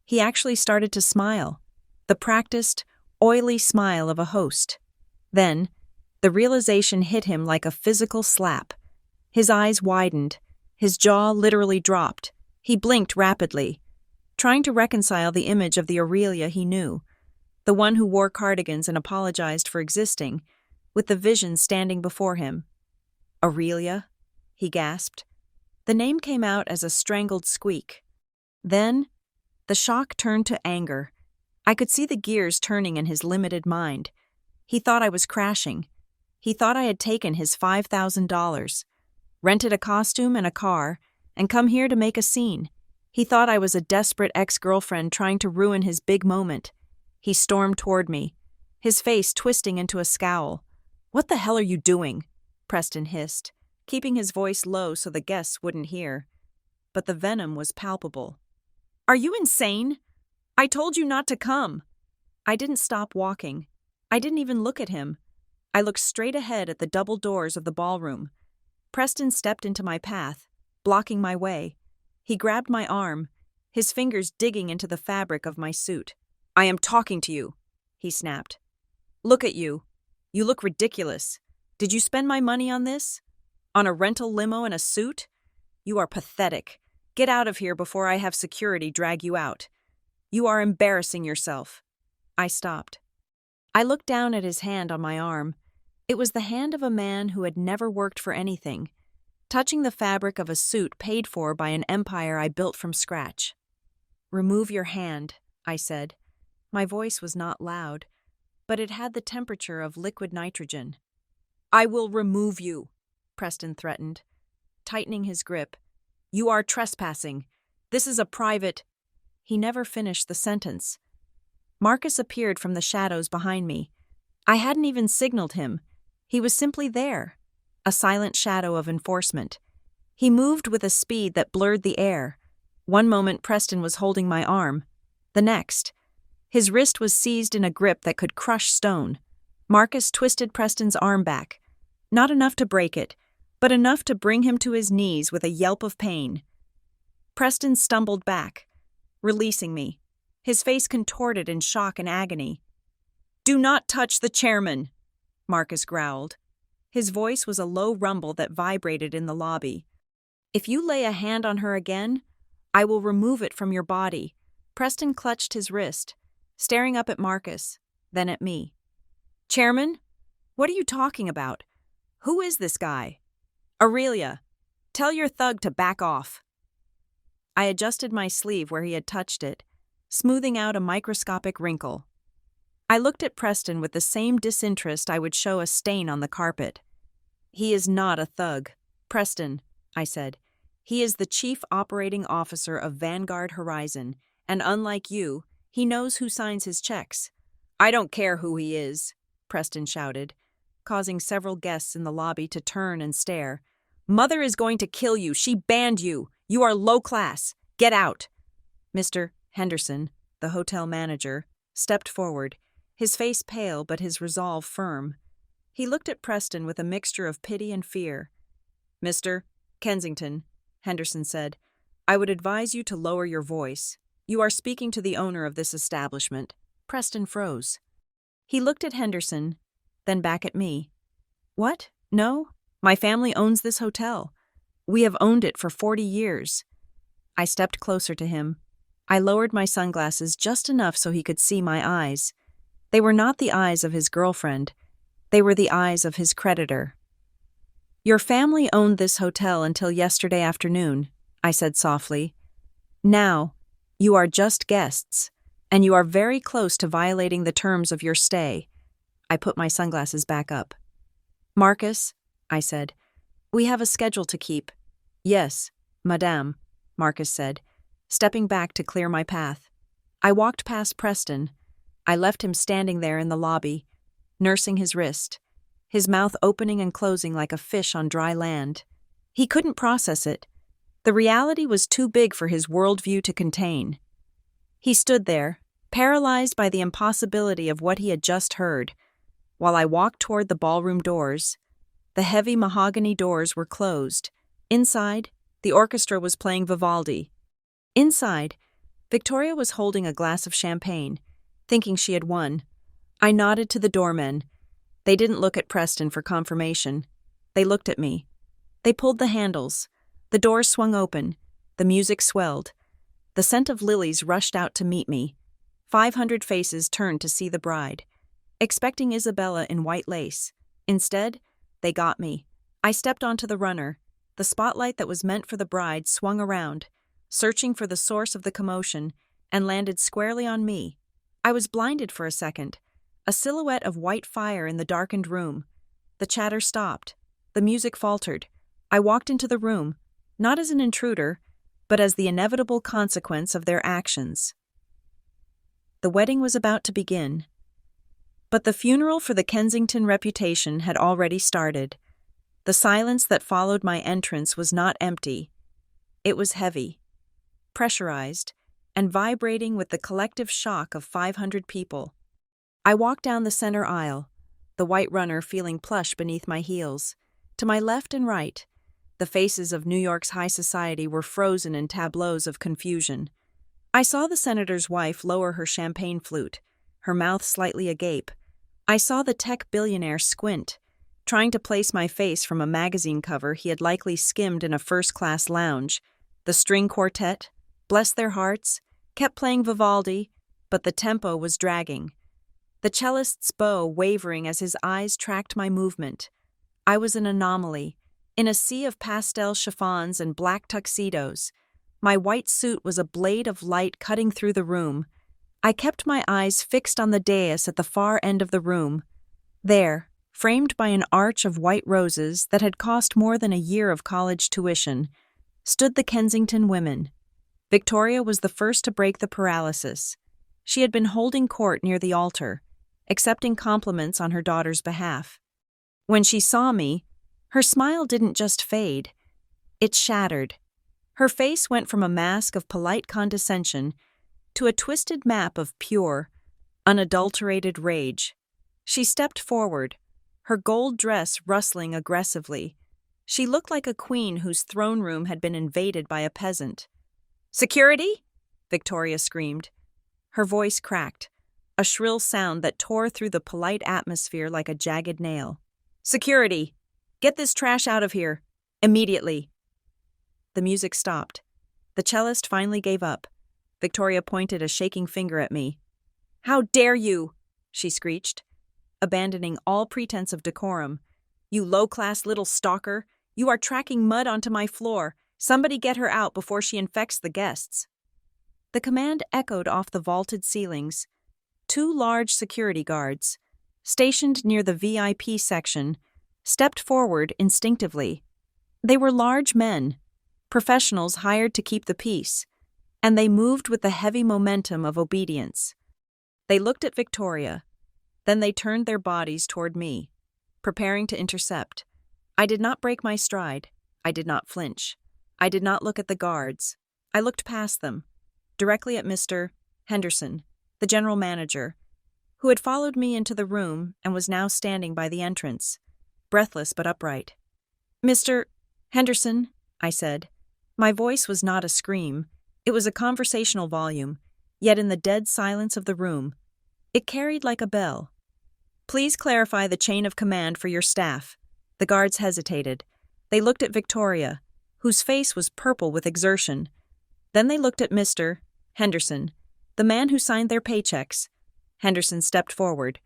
He actually started to smile, the practiced, oily smile of a host. Then, the realization hit him like a physical slap. His eyes widened. His jaw literally dropped. He blinked rapidly, trying to reconcile the image of the Aurelia he knew, the one who wore cardigans and apologized for existing, with the vision standing before him. "Aurelia?" he gasped. The name came out as a strangled squeak. Then, the shock turned to anger. I could see the gears turning in his limited mind. He thought I was crashing. He thought I had taken his $5,000, rented a costume and a car, and come here to make a scene. He thought I was a desperate ex-girlfriend trying to ruin his big moment. He stormed toward me, his face twisting into a scowl. "What the hell are you doing?" Preston hissed, keeping his voice low so the guests wouldn't hear. But the venom was palpable. "Are you insane? I told you not to come." I didn't stop walking. I didn't even look at him. I looked straight ahead at the double doors of the ballroom. Preston stepped into my path, blocking my way. He grabbed my arm, his fingers digging into the fabric of my suit. "I am talking to you," he snapped. "Look at you. You look ridiculous. Did you spend my money on this? On a rental limo and a suit? You are pathetic. Get out of here before I have security drag you out. You are embarrassing yourself." I stopped. I looked down at his hand on my arm. It was the hand of a man who had never worked for anything, touching the fabric of a suit paid for by an empire I built from scratch. "Remove your hand," I said. My voice was not loud, but it had the temperature of liquid nitrogen. "I will remove you," Preston threatened, tightening his grip. "You are trespassing. This is a private—" He never finished the sentence. Marcus appeared from the shadows behind me. I hadn't even signaled him. He was simply there, a silent shadow of enforcement. He moved with a speed that blurred the air. One moment Preston was holding my arm. The next, his wrist was seized in a grip that could crush stone. Marcus twisted Preston's arm back. Not enough to break it, but enough to bring him to his knees with a yelp of pain. Preston stumbled back, releasing me, his face contorted in shock and agony. "Do not touch the chairman," Marcus growled. His voice was a low rumble that vibrated in the lobby. "If you lay a hand on her again, I will remove it from your body." Preston clutched his wrist, staring up at Marcus, then at me. "Chairman, what are you talking about? Who is this guy?" "Aurelia, tell your thug to back off." I adjusted my sleeve where he had touched it, smoothing out a microscopic wrinkle. I looked at Preston with the same disinterest I would show a stain on the carpet. "He is not a thug, Preston," I said. "He is the chief operating officer of Vanguard Horizon, and unlike you, he knows who signs his checks." "I don't care who he is," Preston shouted, causing several guests in the lobby to turn and stare. "Mother is going to kill you. She banned you. You are low class. Get out." Mr. Henderson, the hotel manager, stepped forward, his face pale but his resolve firm. He looked at Preston with a mixture of pity and fear. "Mr. Kensington," Henderson said, "I would advise you to lower your voice. You are speaking to the owner of this establishment." Preston froze. He looked at Henderson, then back at me. "What? No? My family owns this hotel. We have owned it for 40 years. I stepped closer to him. I lowered my sunglasses just enough so he could see my eyes. They were not the eyes of his girlfriend. They were the eyes of his creditor. "Your family owned this hotel until yesterday afternoon," I said softly. "Now, you are just guests, and you are very close to violating the terms of your stay." I put my sunglasses back up. "Marcus," I said, "we have a schedule to keep." "Yes, madame," Marcus said, stepping back to clear my path. I walked past Preston. I left him standing there in the lobby, nursing his wrist, his mouth opening and closing like a fish on dry land. He couldn't process it. The reality was too big for his worldview to contain. He stood there, paralyzed by the impossibility of what he had just heard, while I walked toward the ballroom doors. The heavy mahogany doors were closed. Inside, the orchestra was playing Vivaldi. Inside, Victoria was holding a glass of champagne, thinking she had won. I nodded to the doormen. They didn't look at Preston for confirmation. They looked at me. They pulled the handles. The doors swung open. The music swelled. The scent of lilies rushed out to meet me. 500 faces turned to see the bride, expecting Isabella in white lace. Instead, they got me. I stepped onto the runner. The spotlight that was meant for the bride swung around, searching for the source of the commotion, and landed squarely on me. I was blinded for a second, a silhouette of white fire in the darkened room. The chatter stopped. The music faltered. I walked into the room, not as an intruder, but as the inevitable consequence of their actions. The wedding was about to begin, but the funeral for the Kensington reputation had already started. The silence that followed my entrance was not empty. It was heavy, pressurized, and vibrating with the collective shock of 500 people. I walked down the center aisle, the white runner feeling plush beneath my heels. To my left and right, the faces of New York's high society were frozen in tableaus of confusion. I saw the senator's wife lower her champagne flute, her mouth slightly agape. I saw the tech billionaire squint, trying to place my face from a magazine cover he had likely skimmed in a first-class lounge. The string quartet, bless their hearts, kept playing Vivaldi, but the tempo was dragging. The cellist's bow wavering as his eyes tracked my movement. I was an anomaly, in a sea of pastel chiffons and black tuxedos. My white suit was a blade of light cutting through the room. I kept my eyes fixed on the dais at the far end of the room. There, framed by an arch of white roses that had cost more than a year of college tuition, stood the Kensington women. Victoria was the first to break the paralysis. She had been holding court near the altar, accepting compliments on her daughter's behalf. When she saw me, her smile didn't just fade, it shattered. Her face went from a mask of polite condescension to a twisted map of pure, unadulterated rage. She stepped forward, her gold dress rustling aggressively. She looked like a queen whose throne room had been invaded by a peasant. "Security?" Victoria screamed. Her voice cracked, a shrill sound that tore through the polite atmosphere like a jagged nail. "Security," Get this trash out of here. Immediately. The music stopped. The cellist finally gave up. Victoria pointed a shaking finger at me. How dare you? She screeched, abandoning all pretense of decorum. You low-class little stalker. You are tracking mud onto my floor. Somebody get her out before she infects the guests. The command echoed off the vaulted ceilings. 2 large security guards, stationed near the VIP section, stepped forward instinctively. They were large men, professionals hired to keep the peace, and they moved with the heavy momentum of obedience. They looked at Victoria, then they turned their bodies toward me, preparing to intercept. I did not break my stride. I did not flinch. I did not look at the guards. I looked past them, directly at Mr. Henderson, the general manager, who had followed me into the room and was now standing by the entrance, breathless but upright. Mr. Henderson, I said. My voice was not a scream. It was a conversational volume, yet in the dead silence of the room, it carried like a bell. Please clarify the chain of command for your staff. The guards hesitated. They looked at Victoria, whose face was purple with exertion. Then they looked at Mr. Henderson, the man who signed their paychecks. Henderson stepped forward,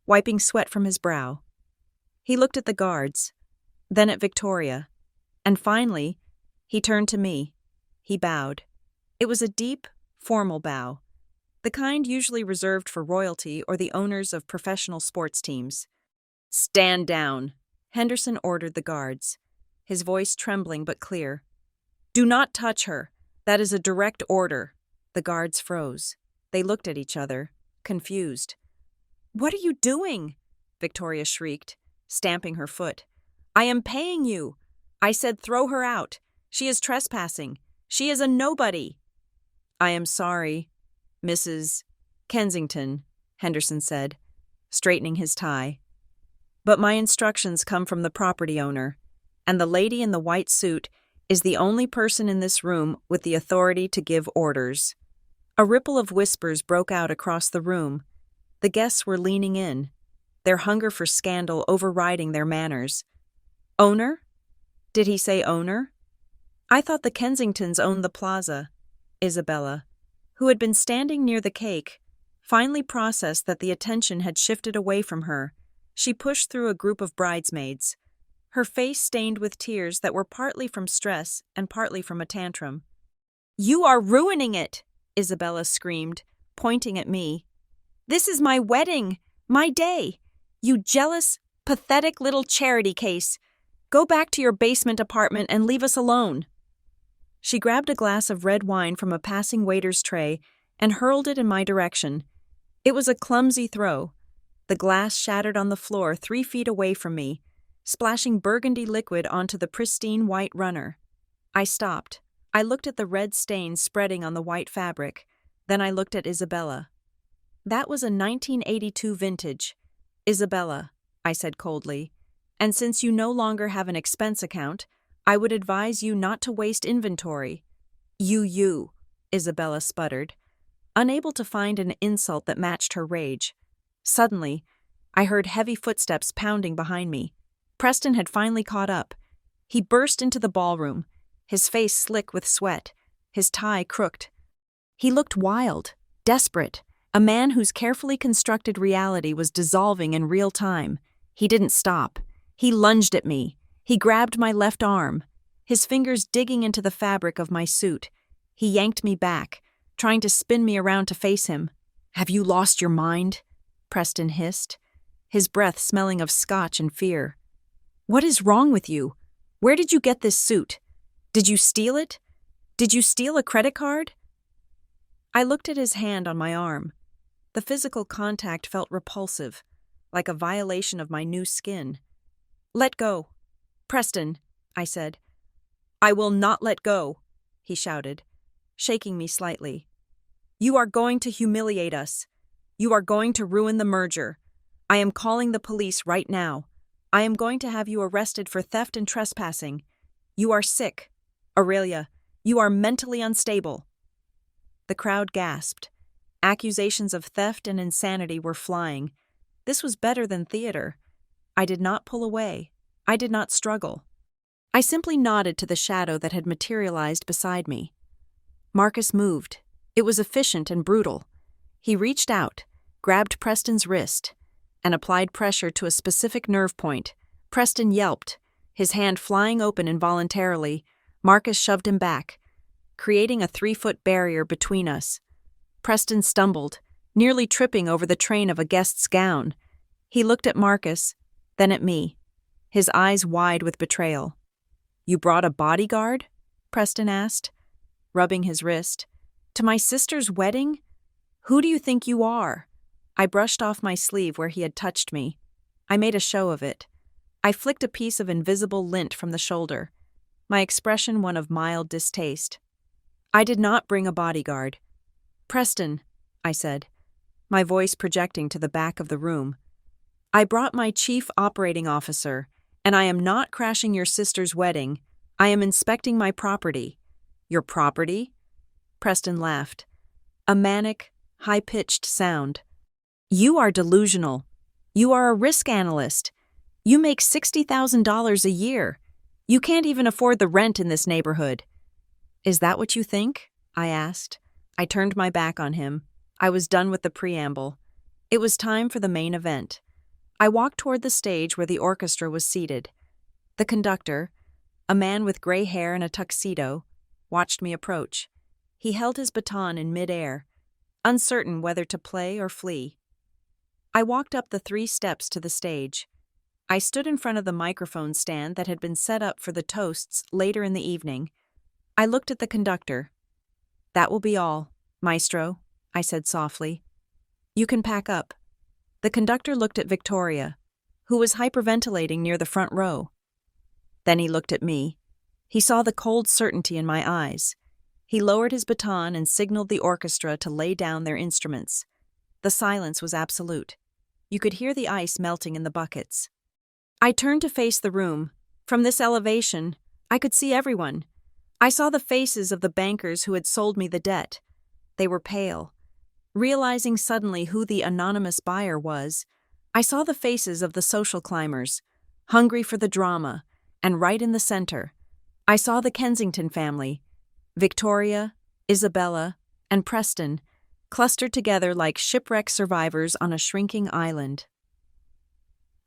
wiping sweat from his brow. He looked at the guards, then at Victoria, and finally, he turned to me. He bowed. It was a deep, formal bow, the kind usually reserved for royalty or the owners of professional sports teams. Stand down, Henderson ordered the guards, his voice trembling but clear. Do not touch her. That is a direct order. The guards froze. They looked at each other, confused. What are you doing? Victoria shrieked, stamping her foot. I am paying you. I said throw her out. She is trespassing. She is a nobody. I am sorry, Mrs. Kensington, Henderson said, straightening his tie. But my instructions come from the property owner, and the lady in the white suit is the only person in this room with the authority to give orders. A ripple of whispers broke out across the room. The guests were leaning in, their hunger for scandal overriding their manners. Owner? Did he say owner? I thought the Kensingtons owned the plaza. Isabella, who had been standing near the cake, finally processed that the attention had shifted away from her. She pushed through a group of bridesmaids, her face stained with tears that were partly from stress and partly from a tantrum. You are ruining it, Isabella screamed, pointing at me. This is my wedding, my day. You jealous, pathetic little charity case. Go back to your basement apartment and leave us alone. She grabbed a glass of red wine from a passing waiter's tray and hurled it in my direction. It was a clumsy throw. The glass shattered on the floor 3 feet away from me, splashing burgundy liquid onto the pristine white runner. I stopped. I looked at the red stains spreading on the white fabric. Then I looked at Isabella. That was a 1982 vintage. Isabella, I said coldly, and since you no longer have an expense account, I would advise you not to waste inventory. You, Isabella sputtered, unable to find an insult that matched her rage. Suddenly, I heard heavy footsteps pounding behind me. Preston had finally caught up. He burst into the ballroom, his face slick with sweat, his tie crooked. He looked wild, desperate, a man whose carefully constructed reality was dissolving in real time. He didn't stop. He lunged at me. He grabbed my left arm, his fingers digging into the fabric of my suit. He yanked me back, trying to spin me around to face him. Have you lost your mind? Preston hissed, his breath smelling of scotch and fear. What is wrong with you? Where did you get this suit? Did you steal it? Did you steal a credit card? I looked at his hand on my arm. The physical contact felt repulsive, like a violation of my new skin. Let go. Preston, I said. I will not let go, he shouted, shaking me slightly. You are going to humiliate us. You are going to ruin the merger. I am calling the police right now. I am going to have you arrested for theft and trespassing. You are sick. Aurelia, you are mentally unstable. The crowd gasped. Accusations of theft and insanity were flying. This was better than theater. I did not pull away. I did not struggle. I simply nodded to the shadow that had materialized beside me. Marcus moved. It was efficient and brutal. He reached out, grabbed Preston's wrist, and applied pressure to a specific nerve point. Preston yelped, his hand flying open involuntarily. Marcus shoved him back, creating a 3-foot barrier between us. Preston stumbled, nearly tripping over the train of a guest's gown. He looked at Marcus, then at me, his eyes wide with betrayal. "You brought a bodyguard?" Preston asked, rubbing his wrist. "To my sister's wedding? Who do you think you are?" I brushed off my sleeve where he had touched me. I made a show of it. I flicked a piece of invisible lint from the shoulder, my expression one of mild distaste. "I did not bring a bodyguard." "Preston," I said, my voice projecting to the back of the room. "I brought my chief operating officer, and I am not crashing your sister's wedding. I am inspecting my property." "Your property?" Preston laughed. A manic, high-pitched sound. "You are delusional. You are a risk analyst. You make $60,000 a year. You can't even afford the rent in this neighborhood." "Is that what you think?" I asked. I turned my back on him. I was done with the preamble. It was time for the main event. I walked toward the stage where the orchestra was seated. The conductor, a man with gray hair and a tuxedo, watched me approach. He held his baton in midair, uncertain whether to play or flee. I walked up the 3 steps to the stage. I stood in front of the microphone stand that had been set up for the toasts later in the evening. I looked at the conductor. "That will be all, maestro," I said softly. "You can pack up." The conductor looked at Victoria, who was hyperventilating near the front row. Then he looked at me. He saw the cold certainty in my eyes. He lowered his baton and signaled the orchestra to lay down their instruments. The silence was absolute. You could hear the ice melting in the buckets. I turned to face the room. From this elevation, I could see everyone. I saw the faces of the bankers who had sold me the debt. They were pale. Realizing suddenly who the anonymous buyer was, I saw the faces of the social climbers, hungry for the drama, and right in the center, I saw the Kensington family, Victoria, Isabella, and Preston, clustered together like shipwreck survivors on a shrinking island.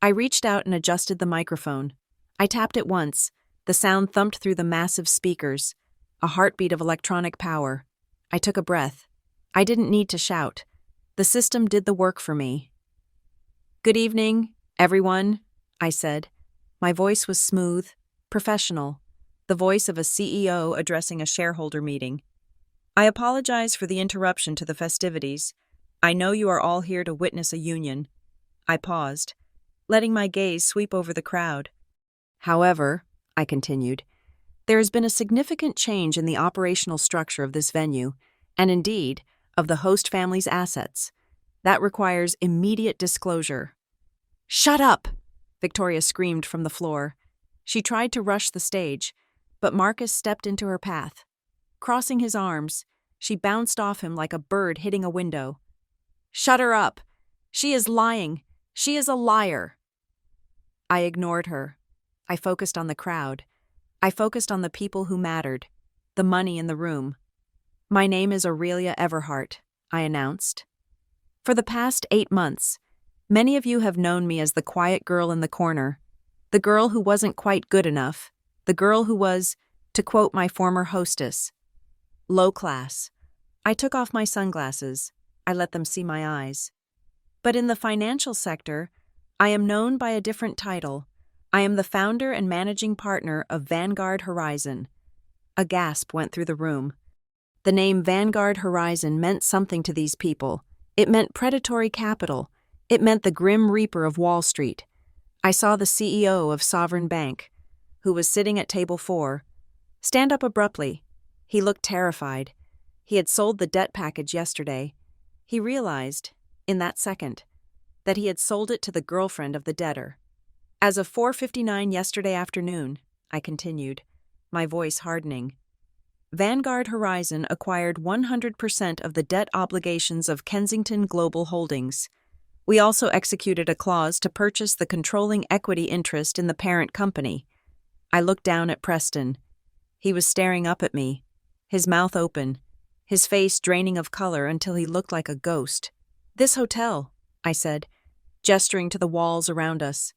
I reached out and adjusted the microphone. I tapped it once. The sound thumped through the massive speakers, a heartbeat of electronic power. I took a breath. I didn't need to shout. The system did the work for me. "Good evening, everyone," I said. My voice was smooth, professional, the voice of a CEO addressing a shareholder meeting. "I apologize for the interruption to the festivities. I know you are all here to witness a union." I paused, letting my gaze sweep over the crowd. "However," I continued, "there has been a significant change in the operational structure of this venue, and indeed, of the host family's assets. That requires immediate disclosure." "Shut up!" Victoria screamed from the floor. She tried to rush the stage, but Marcus stepped into her path. Crossing his arms, she bounced off him like a bird hitting a window. "Shut her up! She is lying! She is a liar!" I ignored her. I focused on the crowd. I focused on the people who mattered, the money in the room. "My name is Aurelia Everhart," I announced. "For the past 8 months, many of you have known me as the quiet girl in the corner, the girl who wasn't quite good enough, the girl who was, to quote my former hostess, low class." I took off my sunglasses. I let them see my eyes. "But in the financial sector, I am known by a different title. I am the founder and managing partner of Vanguard Horizon." A gasp went through the room. The name Vanguard Horizon meant something to these people. It meant predatory capital. It meant the grim reaper of Wall Street. I saw the CEO of Sovereign Bank, who was sitting at table 4, stand up abruptly. He looked terrified. He had sold the debt package yesterday. He realized, in that second, that he had sold it to the girlfriend of the debtor. "As of 4:59 yesterday afternoon," I continued, my voice hardening, "Vanguard Horizon acquired 100% of the debt obligations of Kensington Global Holdings. We also executed a clause to purchase the controlling equity interest in the parent company. I looked down at Preston. He was staring up at me, his mouth open, his face draining of color until he looked like a ghost. "This hotel," I said, gesturing to the walls around us.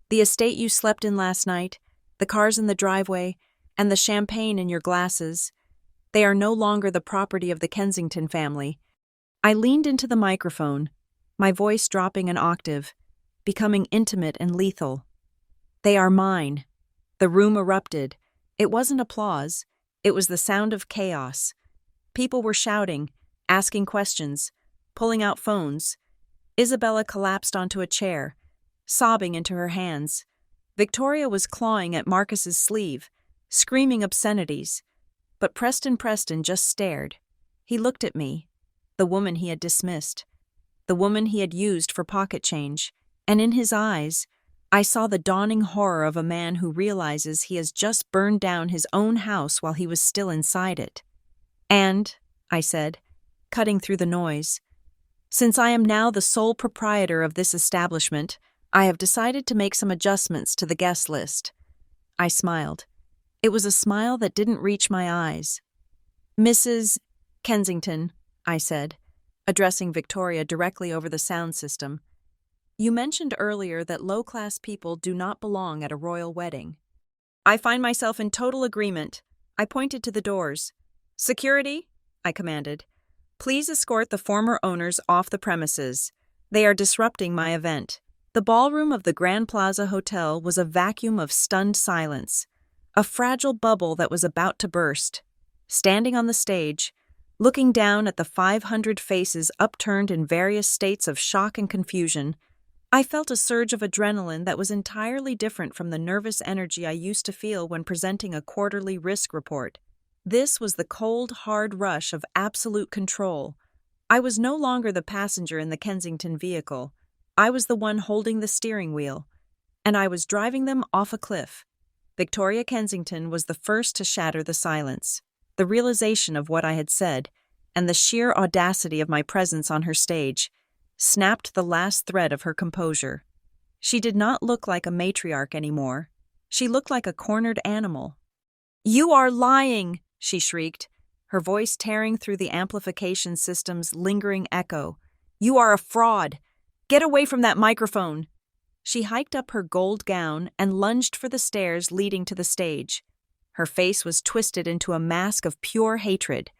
"The estate you slept in last night, the cars in the driveway, and the champagne in your glasses, they are no longer the property of the Kensington family." I leaned into the microphone, my voice dropping an octave, becoming intimate and lethal. "They are mine." The room erupted. It wasn't applause. It was the sound of chaos. People were shouting, asking questions, pulling out phones. Isabella collapsed onto a chair, sobbing into her hands. Victoria was clawing at Marcus's sleeve, screaming obscenities. But Preston just stared. He looked at me, the woman he had dismissed, the woman he had used for pocket change, and in his eyes, I saw the dawning horror of a man who realizes he has just burned down his own house while he was still inside it. "And," I said, cutting through the noise, "since I am now the sole proprietor of this establishment, I have decided to make some adjustments to the guest list." I smiled. It was a smile that didn't reach my eyes. "Mrs. Kensington," I said, addressing Victoria directly over the sound system, "you mentioned earlier that low-class people do not belong at a royal wedding." "I find myself in total agreement." I pointed to the doors. "Security," I commanded, "please escort the former owners off the premises. They are disrupting my event." The ballroom of the Grand Plaza Hotel was a vacuum of stunned silence, a fragile bubble that was about to burst. Standing on the stage, looking down at the 500 faces upturned in various states of shock and confusion, I felt a surge of adrenaline that was entirely different from the nervous energy I used to feel when presenting a quarterly risk report. This was the cold, hard rush of absolute control. I was no longer the passenger in the Kensington vehicle. I was the one holding the steering wheel, and I was driving them off a cliff. Victoria Kensington was the first to shatter the silence. The realization of what I had said, and the sheer audacity of my presence on her stage, snapped the last thread of her composure. She did not look like a matriarch anymore. She looked like a cornered animal. "You are lying!" she shrieked, her voice tearing through the amplification system's lingering echo. "You are a fraud! Get away from that microphone!" She hiked up her gold gown and lunged for the stairs leading to the stage. Her face was twisted into a mask of pure hatred,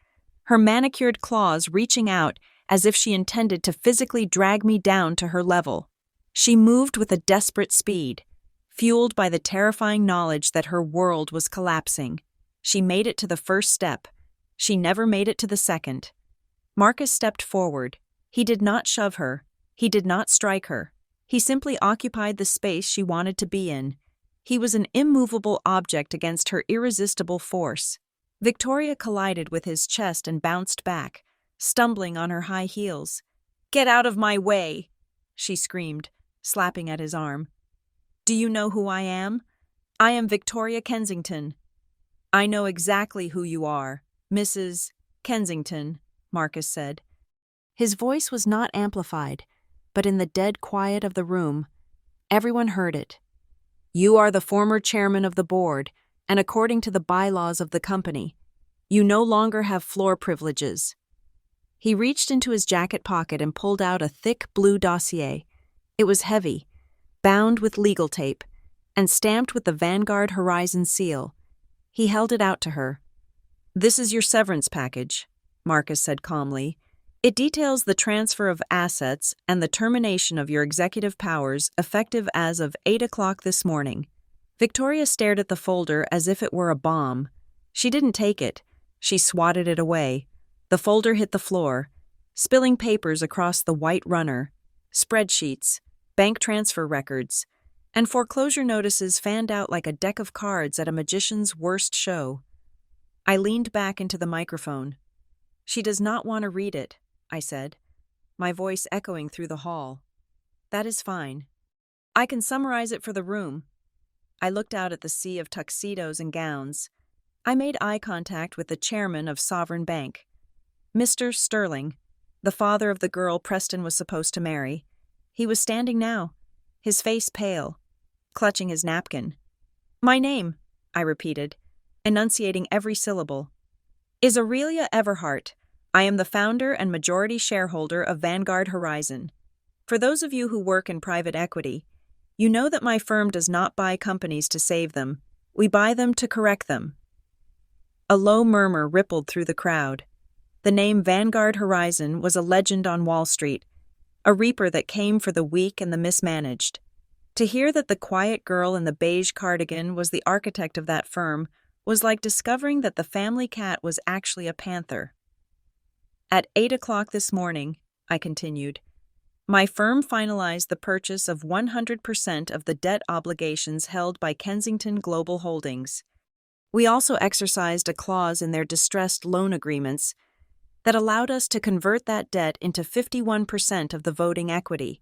her manicured claws reaching out as if she intended to physically drag me down to her level. She moved with a desperate speed, fueled by the terrifying knowledge that her world was collapsing. She made it to the first step. She never made it to the second. Marcus stepped forward. He did not shove her. He did not strike her. He simply occupied the space she wanted to be in. He was an immovable object against her irresistible force. Victoria collided with his chest and bounced back, stumbling on her high heels. "Get out of my way!" she screamed, slapping at his arm. "Do you know who I am? I am Victoria Kensington." "I know exactly who you are, Mrs. Kensington," Marcus said. His voice was not amplified, but in the dead quiet of the room, everyone heard it. "You are the former chairman of the board, and according to the bylaws of the company, you no longer have floor privileges." He reached into his jacket pocket and pulled out a thick blue dossier. It was heavy, bound with legal tape, and stamped with the Vanguard Horizon seal. He held it out to her. "This is your severance package," Marcus said calmly. "It details the transfer of assets and the termination of your executive powers effective as of 8 o'clock this morning." Victoria stared at the folder as if it were a bomb. She didn't take it. She swatted it away. The folder hit the floor, spilling papers across the white runner, spreadsheets, bank transfer records, and foreclosure notices fanned out like a deck of cards at a magician's worst show. I leaned back into the microphone. "She does not want to read it," I said, my voice echoing through the hall. "That is fine. I can summarize it for the room." I looked out at the sea of tuxedos and gowns. I made eye contact with the chairman of Sovereign Bank, Mr. Sterling, the father of the girl Preston was supposed to marry. He was standing now, his face pale, clutching his napkin. "My name," I repeated, enunciating every syllable, "is Aurelia Everhart. I am the founder and majority shareholder of Vanguard Horizon. For those of you who work in private equity, you know that my firm does not buy companies to save them. We buy them to correct them." A low murmur rippled through the crowd. The name Vanguard Horizon was a legend on Wall Street, a reaper that came for the weak and the mismanaged. To hear that the quiet girl in the beige cardigan was the architect of that firm was like discovering that the family cat was actually a panther. "At 8 o'clock this morning," I continued, "my firm finalized the purchase of 100% of the debt obligations held by Kensington Global Holdings. We also exercised a clause in their distressed loan agreements that allowed us to convert that debt into 51% of the voting equity."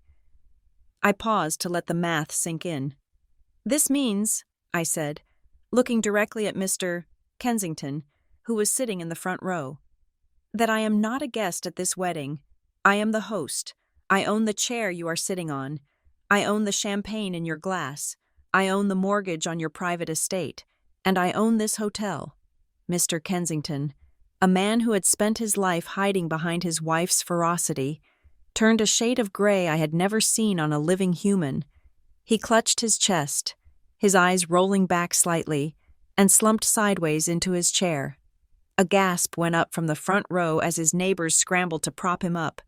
I paused to let the math sink in. "This means," I said, looking directly at Mr. Kensington, who was sitting in the front row, "that I am not a guest at this wedding. I am the host. I own the chair you are sitting on. I own the champagne in your glass. I own the mortgage on your private estate. And I own this hotel." Mr. Kensington, a man who had spent his life hiding behind his wife's ferocity, turned a shade of gray I had never seen on a living human. He clutched his chest, his eyes rolling back slightly, and slumped sideways into his chair. A gasp went up from the front row as his neighbors scrambled to prop him up.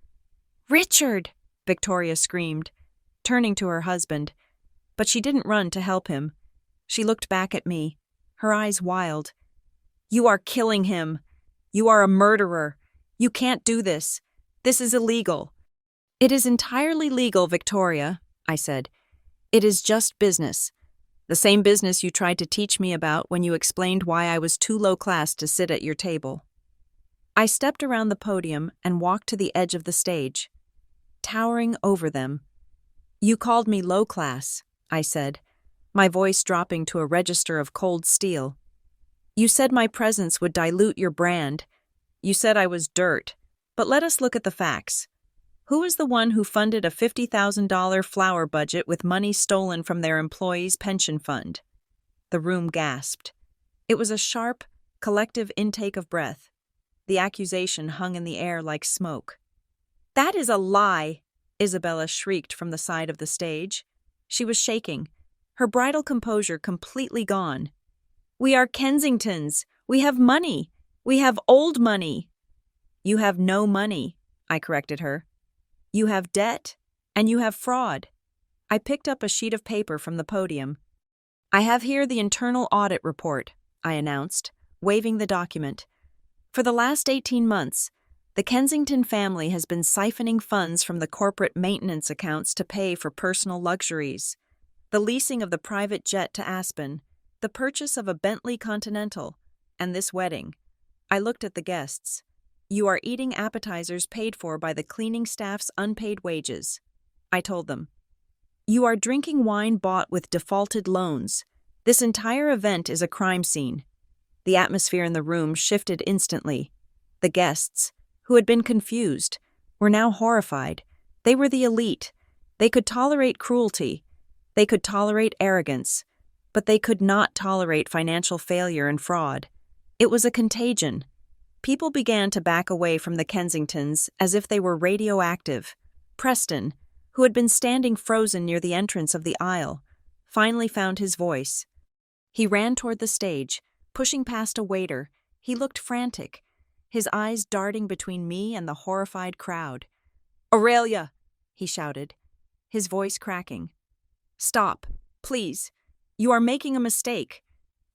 "Richard!" Victoria screamed, turning to her husband, but she didn't run to help him. She looked back at me, her eyes wild. "You are killing him. You are a murderer. You can't do this. This is illegal." "It is entirely legal, Victoria," I said. "It is just business. The same business you tried to teach me about when you explained why I was too low class to sit at your table." I stepped around the podium and walked to the edge of the stage, towering over them. "You called me low class," I said, my voice dropping to a register of cold steel. "You said my presence would dilute your brand. You said I was dirt. But let us look at the facts. Who is the one who funded a $50,000 flower budget with money stolen from their employees' pension fund?" The room gasped. It was a sharp, collective intake of breath. The accusation hung in the air like smoke. "That is a lie!" Isabella shrieked from the side of the stage. She was shaking, her bridal composure completely gone. "We are Kensingtons. We have money. We have old money." "You have no money," I corrected her. "You have debt, and you have fraud." I picked up a sheet of paper from the podium. "I have here the internal audit report," I announced, waving the document. "For the last 18 months, the Kensington family has been siphoning funds from the corporate maintenance accounts to pay for personal luxuries. The leasing of the private jet to Aspen, the purchase of a Bentley Continental, and this wedding." I looked at the guests. "You are eating appetizers paid for by the cleaning staff's unpaid wages," I told them. "You are drinking wine bought with defaulted loans. This entire event is a crime scene." The atmosphere in the room shifted instantly. The guests, who had been confused, were now horrified. They were the elite. They could tolerate cruelty. They could tolerate arrogance. But they could not tolerate financial failure and fraud. It was a contagion. People began to back away from the Kensingtons as if they were radioactive. Preston, who had been standing frozen near the entrance of the aisle, finally found his voice. He ran toward the stage, pushing past a waiter. He looked frantic, his eyes darting between me and the horrified crowd. "Aurelia!" he shouted, his voice cracking. "Stop, please. You are making a mistake.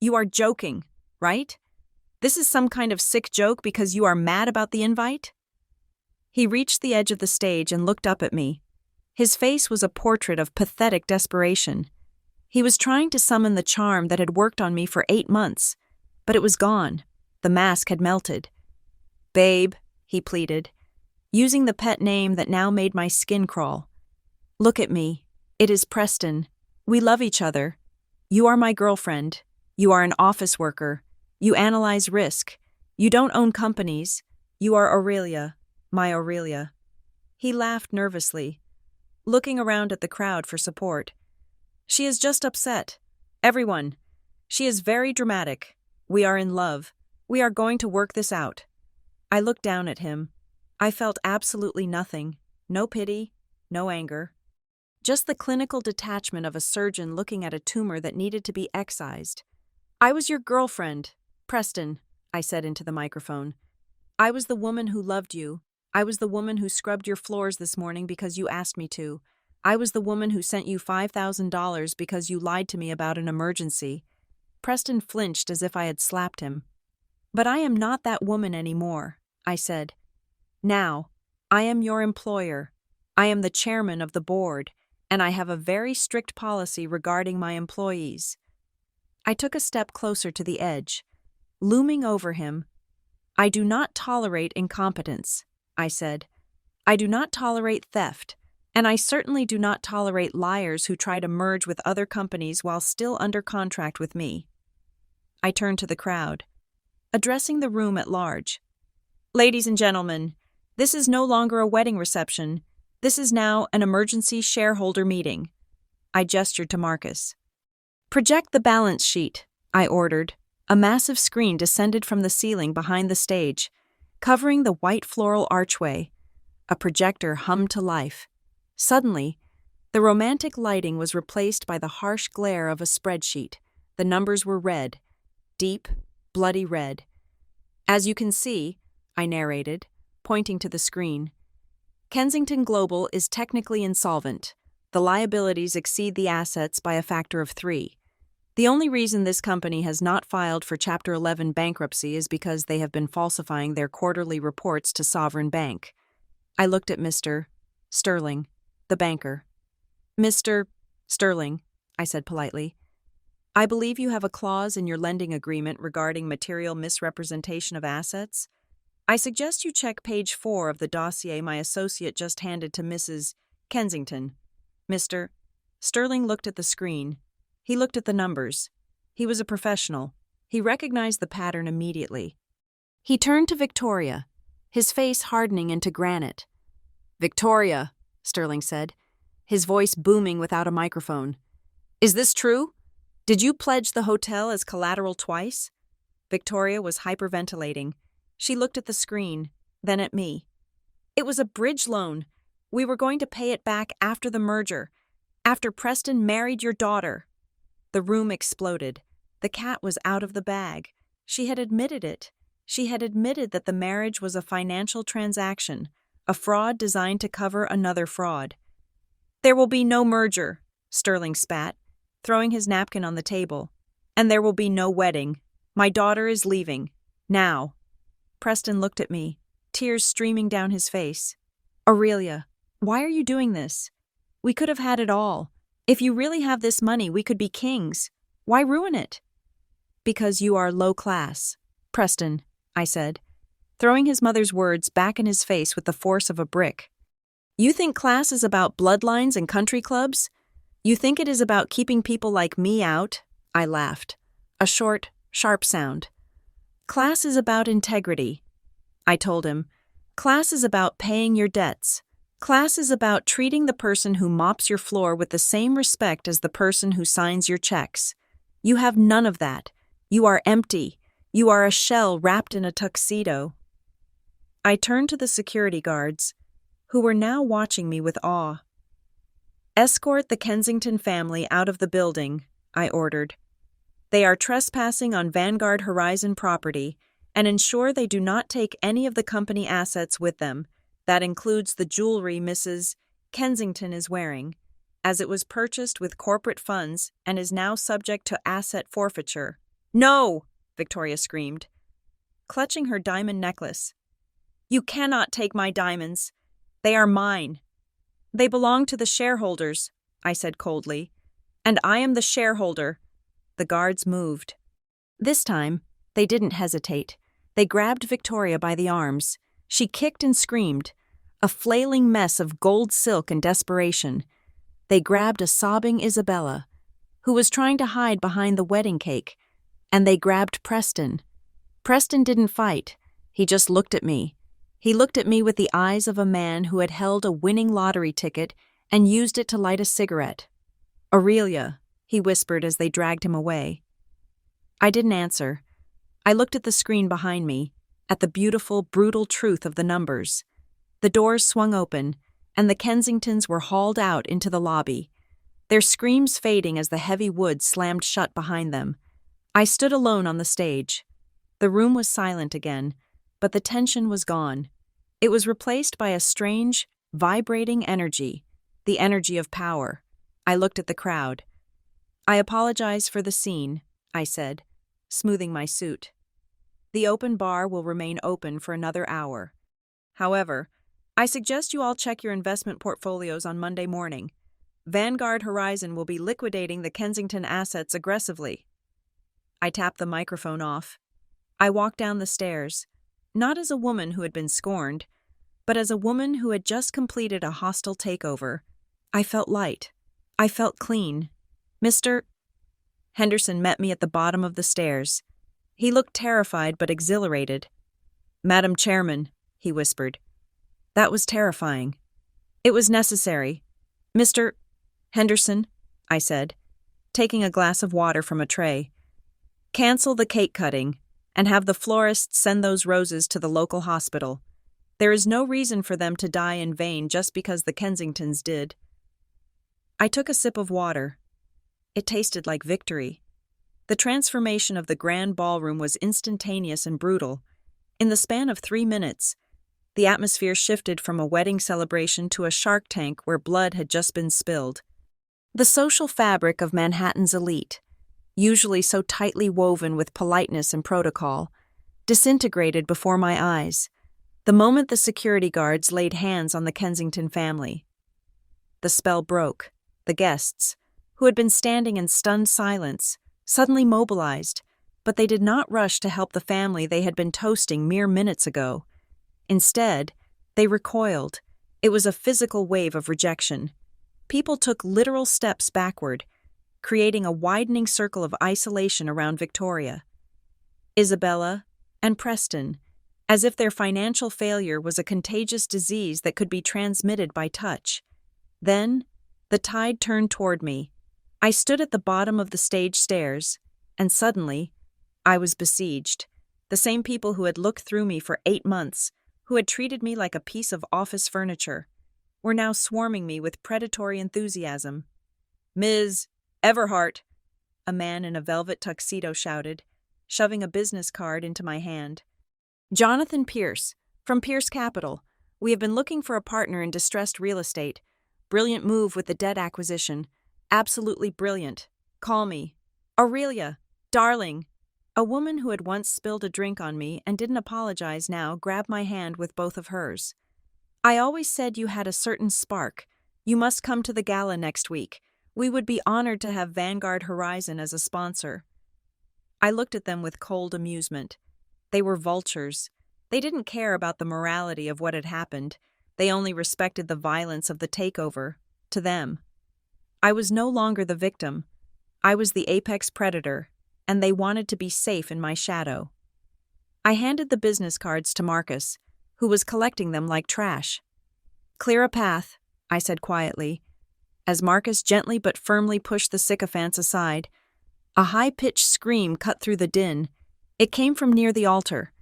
You are joking, right? This is some kind of sick joke because you are mad about the invite?" He reached the edge of the stage and looked up at me. His face was a portrait of pathetic desperation. He was trying to summon the charm that had worked on me for 8 months, but it was gone. The mask had melted. "Babe," he pleaded, using the pet name that now made my skin crawl. "Look at me. It is Preston. We love each other. You are my girlfriend. You are an office worker. You analyze risk. You don't own companies. You are Aurelia, my Aurelia." He laughed nervously. looking around at the crowd for support. "She is just upset. Everyone. She is very dramatic. We are in love. We are going to work this out." I looked down at him. I felt absolutely nothing. No pity, no anger. Just the clinical detachment of a surgeon looking at a tumor that needed to be excised. "I was your girlfriend, Preston," I said into the microphone. "I was the woman who loved you. I was the woman who scrubbed your floors this morning because you asked me to. I was the woman who sent you $5,000 because you lied to me about an emergency." Preston flinched as if I had slapped him. "But I am not that woman anymore," I said. "Now, I am your employer. I am the chairman of the board, and I have a very strict policy regarding my employees." I took a step closer to the edge. Looming over him, "I do not tolerate incompetence," I said. "I do not tolerate theft, and I certainly do not tolerate liars who try to merge with other companies while still under contract with me." I turned to the crowd, addressing the room at large. "Ladies and gentlemen, this is no longer a wedding reception. This is now an emergency shareholder meeting." I gestured to Marcus. "Project the balance sheet," I ordered. A massive screen descended from the ceiling behind the stage, covering the white floral archway. A projector hummed to life. Suddenly, the romantic lighting was replaced by the harsh glare of a spreadsheet. The numbers were red, deep, bloody red. "As you can see," I narrated, pointing to the screen, "Kensington Global is technically insolvent. The liabilities exceed the assets by a factor of 3. The only reason this company has not filed for Chapter 11 bankruptcy is because they have been falsifying their quarterly reports to Sovereign Bank." I looked at Mr. Sterling, the banker. "Mr. Sterling," I said politely, "I believe you have a clause in your lending agreement regarding material misrepresentation of assets. I suggest you check page 4 of the dossier my associate just handed to Mrs. Kensington." Mr. Sterling looked at the screen. He looked at the numbers. He was a professional. He recognized the pattern immediately. He turned to Victoria, his face hardening into granite. "Victoria," Sterling said, his voice booming without a microphone, "is this true? Did you pledge the hotel as collateral twice?" Victoria was hyperventilating. She looked at the screen, then at me. "It was a bridge loan. We were going to pay it back after the merger, after Preston married your daughter." The room exploded. The cat was out of the bag. She had admitted it. She had admitted that the marriage was a financial transaction, a fraud designed to cover another fraud. "There will be no merger," Sterling spat, throwing his napkin on the table. "And there will be no wedding. My daughter is leaving. Now." Preston looked at me, tears streaming down his face. "Aurelia, why are you doing this? We could have had it all. If you really have this money, we could be kings. Why ruin it?" "Because you are low class, Preston," I said, throwing his mother's words back in his face with the force of a brick. "You think class is about bloodlines and country clubs? You think it is about keeping people like me out?" I laughed. A short, sharp sound. "Class is about integrity," I told him. "Class is about paying your debts. Class is about treating the person who mops your floor with the same respect as the person who signs your checks. You have none of that. You are empty. You are a shell wrapped in a tuxedo." I turned to the security guards, who were now watching me with awe. "Escort the Kensington family out of the building," I ordered. "They are trespassing on Vanguard Horizon property, and ensure they do not take any of the company assets with them. That includes the jewelry Mrs. Kensington is wearing, as it was purchased with corporate funds and is now subject to asset forfeiture." "No!" Victoria screamed, clutching her diamond necklace. "You cannot take my diamonds. They are mine." "They belong to the shareholders," I said coldly. "And I am the shareholder." The guards moved. This time, they didn't hesitate. They grabbed Victoria by the arms. She kicked and screamed, a flailing mess of gold silk and desperation. They grabbed a sobbing Isabella, who was trying to hide behind the wedding cake, and they grabbed Preston. Preston didn't fight. He just looked at me. He looked at me with the eyes of a man who had held a winning lottery ticket and used it to light a cigarette. "Aurelia," he whispered as they dragged him away. I didn't answer. I looked at the screen behind me, at the beautiful, brutal truth of the numbers. The doors swung open, and the Kensingtons were hauled out into the lobby, their screams fading as the heavy wood slammed shut behind them. I stood alone on the stage. The room was silent again, but the tension was gone. It was replaced by a strange, vibrating energy, the energy of power. I looked at the crowd. "I apologize for the scene," I said, smoothing my suit. "The open bar will remain open for another hour. However, I suggest you all check your investment portfolios on Monday morning. Vanguard Horizon will be liquidating the Kensington assets aggressively." I tapped the microphone off. I walked down the stairs, not as a woman who had been scorned, but as a woman who had just completed a hostile takeover. I felt light. I felt clean. "Mr. Henderson met me at the bottom of the stairs. He looked terrified but exhilarated. "Madam Chairman," he whispered. That was terrifying. It was necessary. "Mr. Henderson," I said, taking a glass of water from a tray. "Cancel the cake cutting and have the florist send those roses to the local hospital. There is no reason for them to die in vain just because the Kensingtons did." I took a sip of water. It tasted like victory. The transformation of the grand ballroom was instantaneous and brutal. In the span of 3 minutes, the atmosphere shifted from a wedding celebration to a Shark Tank where blood had just been spilled. The social fabric of Manhattan's elite, usually so tightly woven with politeness and protocol, disintegrated before my eyes, the moment the security guards laid hands on the Kensington family. The spell broke. The guests, who had been standing in stunned silence, suddenly mobilized, but they did not rush to help the family they had been toasting mere minutes ago. Instead, they recoiled. It was a physical wave of rejection. People took literal steps backward, creating a widening circle of isolation around Victoria. Isabella and Preston, as if their financial failure was a contagious disease that could be transmitted by touch. Then, the tide turned toward me. I stood at the bottom of the stage stairs, and suddenly, I was besieged. The same people who had looked through me for 8 months, who had treated me like a piece of office furniture, were now swarming me with predatory enthusiasm. "Ms. Everhart," a man in a velvet tuxedo shouted, shoving a business card into my hand. "Jonathan Pierce, from Pierce Capital. We have been looking for a partner in distressed real estate. Brilliant move with the debt acquisition. Absolutely brilliant. Call me. Aurelia, darling." A woman who had once spilled a drink on me and didn't apologize now grabbed my hand with both of hers. "I always said you had a certain spark. You must come to the gala next week. We would be honored to have Vanguard Horizon as a sponsor." I looked at them with cold amusement. They were vultures. They didn't care about the morality of what had happened. They only respected the violence of the takeover. To them, I was no longer the victim. I was the apex predator, and they wanted to be safe in my shadow. I handed the business cards to Marcus, who was collecting them like trash. "Clear a path," I said quietly. As Marcus gently but firmly pushed the sycophants aside, a high-pitched scream cut through the din. It came from near the altar.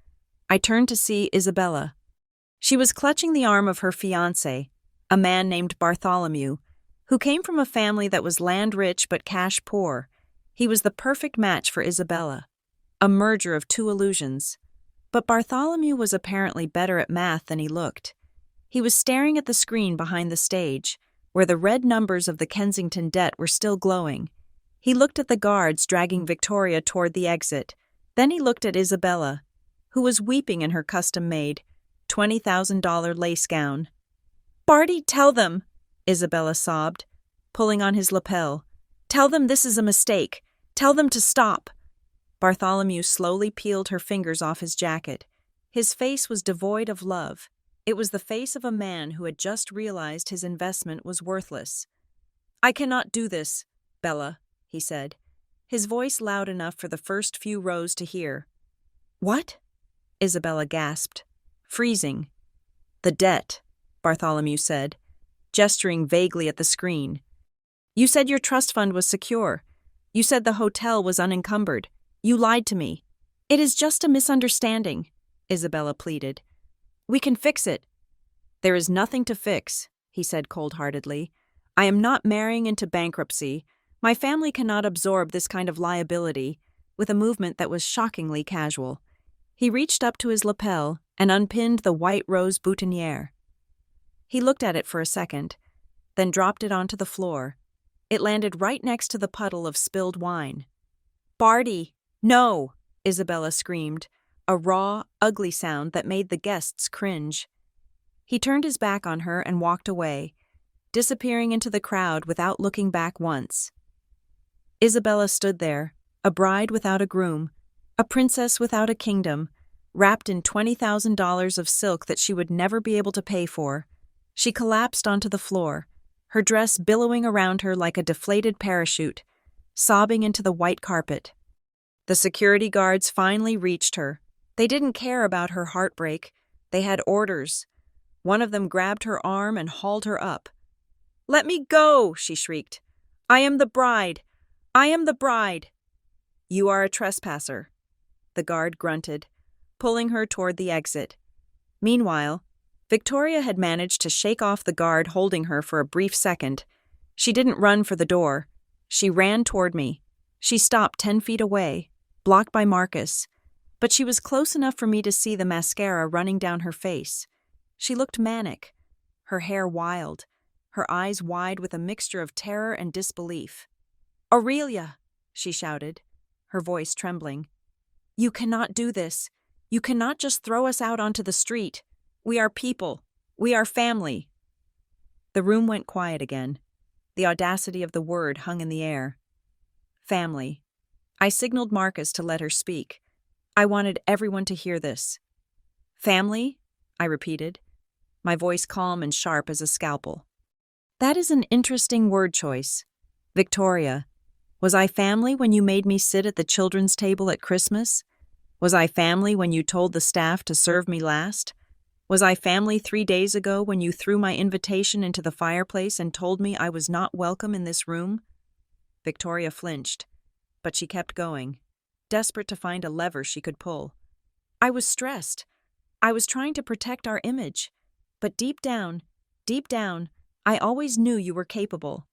I turned to see Isabella. She was clutching the arm of her fiancé, a man named Bartholomew, who came from a family that was land-rich but cash-poor. He was the perfect match for Isabella, a merger of two illusions. But Bartholomew was apparently better at math than he looked. He was staring at the screen behind the stage, where the red numbers of the Kensington debt were still glowing. He looked at the guards dragging Victoria toward the exit. Then he looked at Isabella, who was weeping in her custom-made, $20,000 lace gown. "Barty, tell them," Isabella sobbed, pulling on his lapel. "Tell them this is a mistake. Tell them to stop." Bartholomew slowly peeled her fingers off his jacket. His face was devoid of love. It was the face of a man who had just realized his investment was worthless. "I cannot do this, Bella," he said, his voice loud enough for the first few rows to hear. "What?" Isabella gasped, freezing. "The debt," Bartholomew said. gesturing vaguely at the screen. You said your trust fund was secure. You said the hotel was unencumbered. You lied to me. It is just a misunderstanding, Isabella pleaded. We can fix it. There is nothing to fix, he said cold-heartedly. I am not marrying into bankruptcy. My family cannot absorb this kind of liability, with a movement that was shockingly casual. He reached up to his lapel and unpinned the white rose boutonniere. He looked at it for a second, then dropped it onto the floor. It landed right next to the puddle of spilled wine. Barty, no! Isabella screamed, a raw, ugly sound that made the guests cringe. He turned his back on her and walked away, disappearing into the crowd without looking back once. Isabella stood there, a bride without a groom, a princess without a kingdom, wrapped in $20,000 of silk that she would never be able to pay for. She collapsed onto the floor, her dress billowing around her like a deflated parachute, sobbing into the white carpet. The security guards finally reached her. They didn't care about her heartbreak. They had orders. One of them grabbed her arm and hauled her up. "Let me go!" she shrieked. "I am the bride! I am the bride!" "You are a trespasser," the guard grunted, pulling her toward the exit. Meanwhile, Victoria had managed to shake off the guard holding her for a brief second. She didn't run for the door. She ran toward me. She stopped 10 feet away, blocked by Marcus, but she was close enough for me to see the mascara running down her face. She looked manic, her hair wild, her eyes wide with a mixture of terror and disbelief. "Aurelia!" she shouted, her voice trembling. "You cannot do this. You cannot just throw us out onto the street. We are people. We are family." The room went quiet again. The audacity of the word hung in the air. Family. I signaled Marcus to let her speak. I wanted everyone to hear this. "Family?" I repeated, my voice calm and sharp as a scalpel. "That is an interesting word choice. Victoria, was I family when you made me sit at the children's table at Christmas? Was I family when you told the staff to serve me last? Was I family 3 days ago when you threw my invitation into the fireplace and told me I was not welcome in this room?" Victoria flinched, but she kept going, desperate to find a lever she could pull. I was stressed. I was trying to protect our image. But deep down, I always knew you were capable.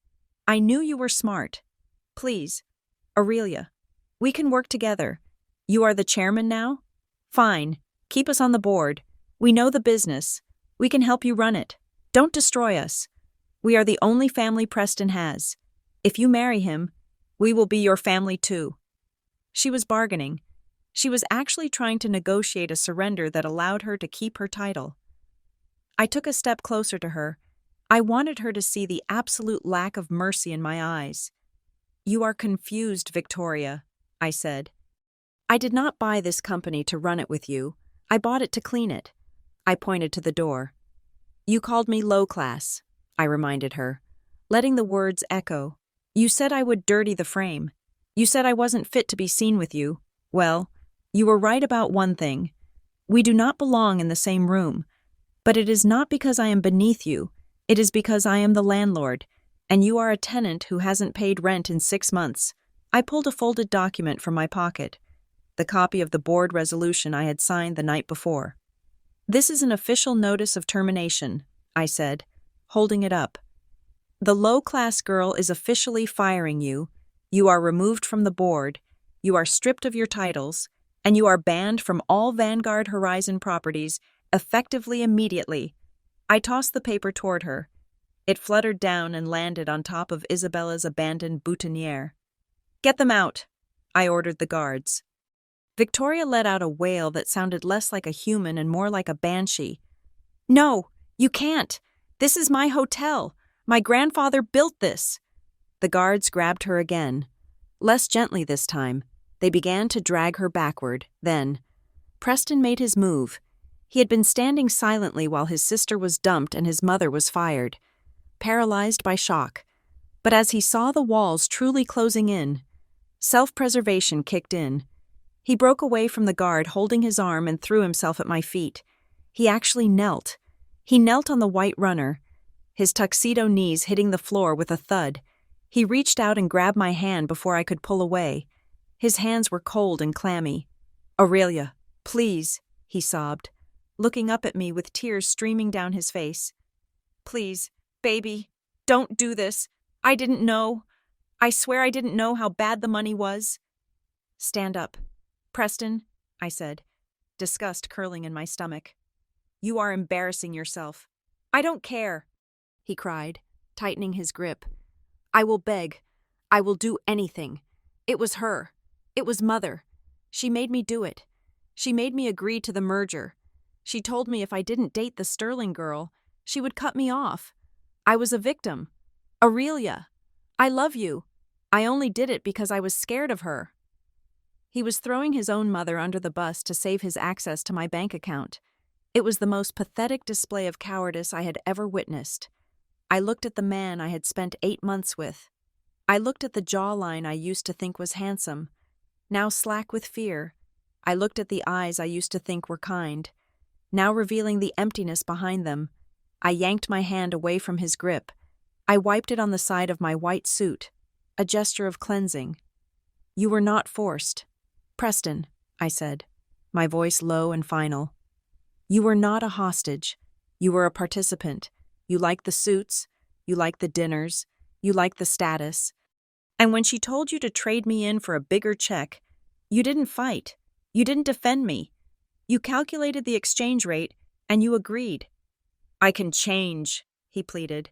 I knew you were smart. Please, Aurelia, we can work together. You are the chairman now? Fine, keep us on the board. We know the business. We can help you run it. Don't destroy us. We are the only family Preston has. If you marry him, we will be your family too. She was bargaining. She was actually trying to negotiate a surrender that allowed her to keep her title. I took a step closer to her. I wanted her to see the absolute lack of mercy in my eyes. "You are confused, Victoria," I said. "I did not buy this company to run it with you. I bought it to clean it." I pointed to the door. "You called me low class," I reminded her, letting the words echo. "You said I would dirty the frame. You said I wasn't fit to be seen with you. Well, you were right about one thing. We do not belong in the same room. But it is not because I am beneath you. It is because I am the landlord, and you are a tenant who hasn't paid rent in 6 months. I pulled a folded document from my pocket, the copy of the board resolution I had signed the night before. "This is an official notice of termination," I said, holding it up. "The low-class girl is officially firing you. You are removed from the board. You are stripped of your titles, and you are banned from all Vanguard Horizon properties effectively immediately." I tossed the paper toward her. It fluttered down and landed on top of Isabella's abandoned boutonniere. "Get them out," I ordered the guards. Victoria let out a wail that sounded less like a human and more like a banshee. "No, you can't. This is my hotel. My grandfather built this." The guards grabbed her again. Less gently this time. They began to drag her backward. Then Preston made his move. He had been standing silently while his sister was dumped and his mother was fired, paralyzed by shock. But as he saw the walls truly closing in, self-preservation kicked in. He broke away from the guard holding his arm and threw himself at my feet. He actually knelt. He knelt on the white runner. his tuxedo knees hitting the floor with a thud. He reached out and grabbed my hand before I could pull away. His hands were cold and clammy. "Aurelia, please," he sobbed, looking up at me with tears streaming down his face. "Please, baby, don't do this. I didn't know. I swear I didn't know how bad the money was." "Stand up. Preston," I said, disgust curling in my stomach. "You are embarrassing yourself." "I don't care," he cried, tightening his grip. "I will beg. I will do anything. It was her. It was Mother. She made me do it. She made me agree to the merger. She told me if I didn't date the Sterling girl, she would cut me off. I was a victim. Aurelia, I love you. I only did it because I was scared of her." He was throwing his own mother under the bus to save his access to my bank account. It was the most pathetic display of cowardice I had ever witnessed. I looked at the man I had spent 8 months with. I looked at the jawline I used to think was handsome, now slack with fear. I looked at the eyes I used to think were kind, now revealing the emptiness behind them. I yanked my hand away from his grip. I wiped it on the side of my white suit, a gesture of cleansing. "You were not forced. Preston," I said, my voice low and final. "You were not a hostage. You were a participant. You liked the suits. You liked the dinners. You liked the status. And when she told you to trade me in for a bigger check, you didn't fight. You didn't defend me. You calculated the exchange rate, and you agreed." "I can change," he pleaded,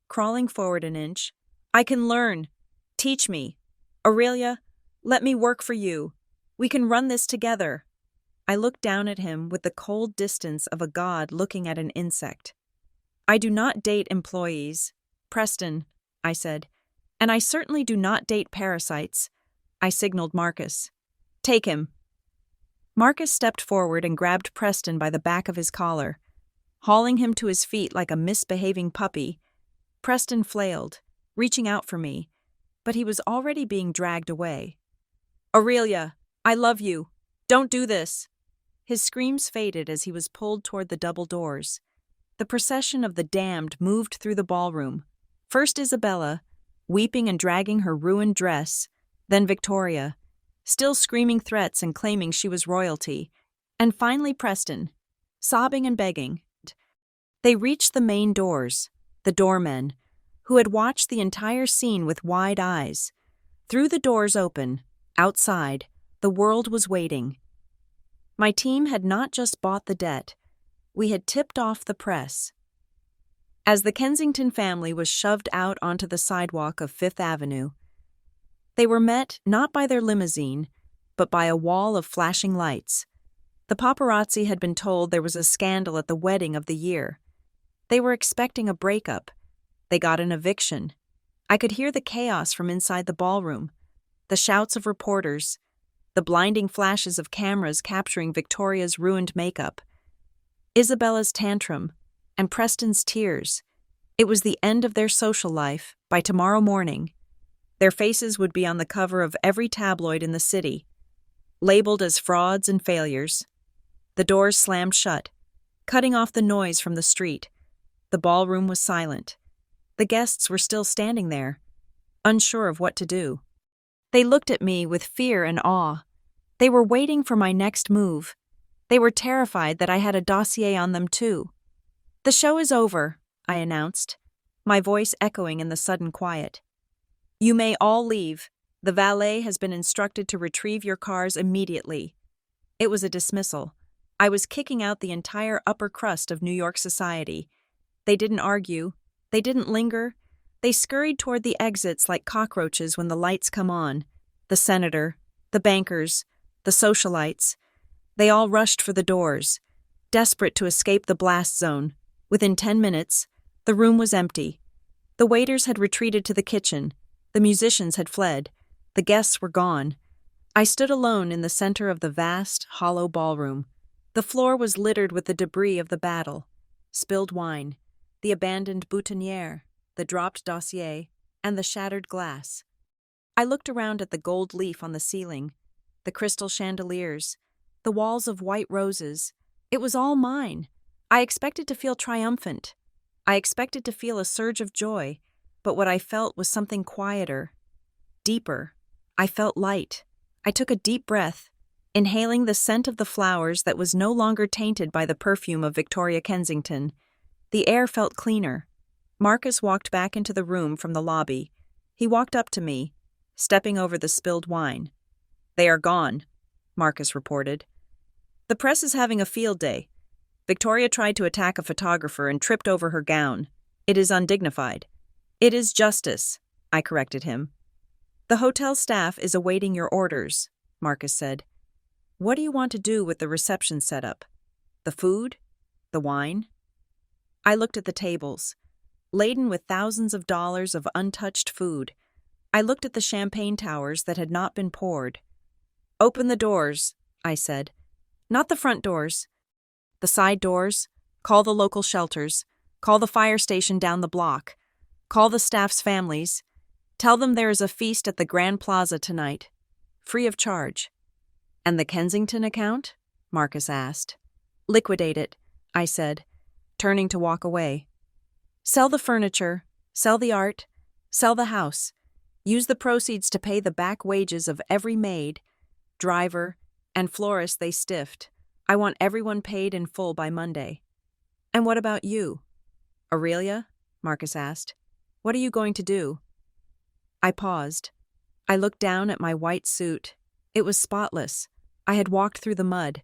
crawling forward an inch. "I can learn. Teach me. Aurelia, let me work for you. We can run this together." I looked down at him with the cold distance of a god looking at an insect. "I do not date employees, Preston," I said, "and I certainly do not date parasites." I signaled Marcus. "Take him." Marcus stepped forward and grabbed Preston by the back of his collar. Hauling him to his feet like a misbehaving puppy, Preston flailed, reaching out for me, but he was already being dragged away. "Aurelia, I love you. Don't do this." His screams faded as he was pulled toward the double doors. The procession of the damned moved through the ballroom. First Isabella, weeping and dragging her ruined dress, then Victoria, still screaming threats and claiming she was royalty, and finally Preston, sobbing and begging. They reached the main doors, the doormen, who had watched the entire scene with wide eyes. Through the doors open, outside, the world was waiting. My team had not just bought the debt, we had tipped off the press. As the Kensington family was shoved out onto the sidewalk of Fifth Avenue, they were met not by their limousine, but by a wall of flashing lights. The paparazzi had been told there was a scandal at the wedding of the year. They were expecting a breakup. They got an eviction. I could hear the chaos from inside the ballroom, the shouts of reporters, the blinding flashes of cameras capturing Victoria's ruined makeup, Isabella's tantrum, and Preston's tears. It was the end of their social life. By tomorrow morning, their faces would be on the cover of every tabloid in the city, labeled as frauds and failures. The doors slammed shut, cutting off the noise from the street. The ballroom was silent. The guests were still standing there, unsure of what to do. They looked at me with fear and awe. They were waiting for my next move. They were terrified that I had a dossier on them too. "The show is over," I announced, my voice echoing in the sudden quiet. "You may all leave. The valet has been instructed to retrieve your cars immediately." It was a dismissal. I was kicking out the entire upper crust of New York society. They didn't argue. They didn't linger. They scurried toward the exits like cockroaches when the lights come on. The senator, the bankers, the socialites. They all rushed for the doors, desperate to escape the blast zone. Within 10 minutes, the room was empty. The waiters had retreated to the kitchen. The musicians had fled. The guests were gone. I stood alone in the center of the vast, hollow ballroom. The floor was littered with the debris of the battle: spilled wine, the abandoned boutonniere, the dropped dossier, and the shattered glass. I looked around at the gold leaf on the ceiling, the crystal chandeliers, the walls of white roses. It was all mine. I expected to feel triumphant. I expected to feel a surge of joy, but what I felt was something quieter, deeper. I felt light. I took a deep breath, inhaling the scent of the flowers that was no longer tainted by the perfume of Victoria Kensington. The air felt cleaner. Marcus walked back into the room from the lobby. He walked up to me, stepping over the spilled wine. "They are gone," Marcus reported. "The press is having a field day. Victoria tried to attack a photographer and tripped over her gown. It is undignified." "It is justice," I corrected him. "The hotel staff is awaiting your orders," Marcus said. "What do you want to do with the reception setup? The food? The wine?" I looked at the tables, laden with thousands of dollars of untouched food. I looked at the champagne towers that had not been poured. "Open the doors," I said. "Not the front doors. The side doors. Call the local shelters. Call the fire station down the block. Call the staff's families. Tell them there is a feast at the Grand Plaza tonight. Free of charge." "And the Kensington account?" Marcus asked. "Liquidate it," I said, turning to walk away. "Sell the furniture, sell the art, sell the house. Use the proceeds to pay the back wages of every maid, driver, and florist they stiffed. I want everyone paid in full by Monday." "And what about you?" "Aurelia?" Marcus asked. "What are you going to do?" I paused. I looked down at my white suit. It was spotless. I had walked through the mud,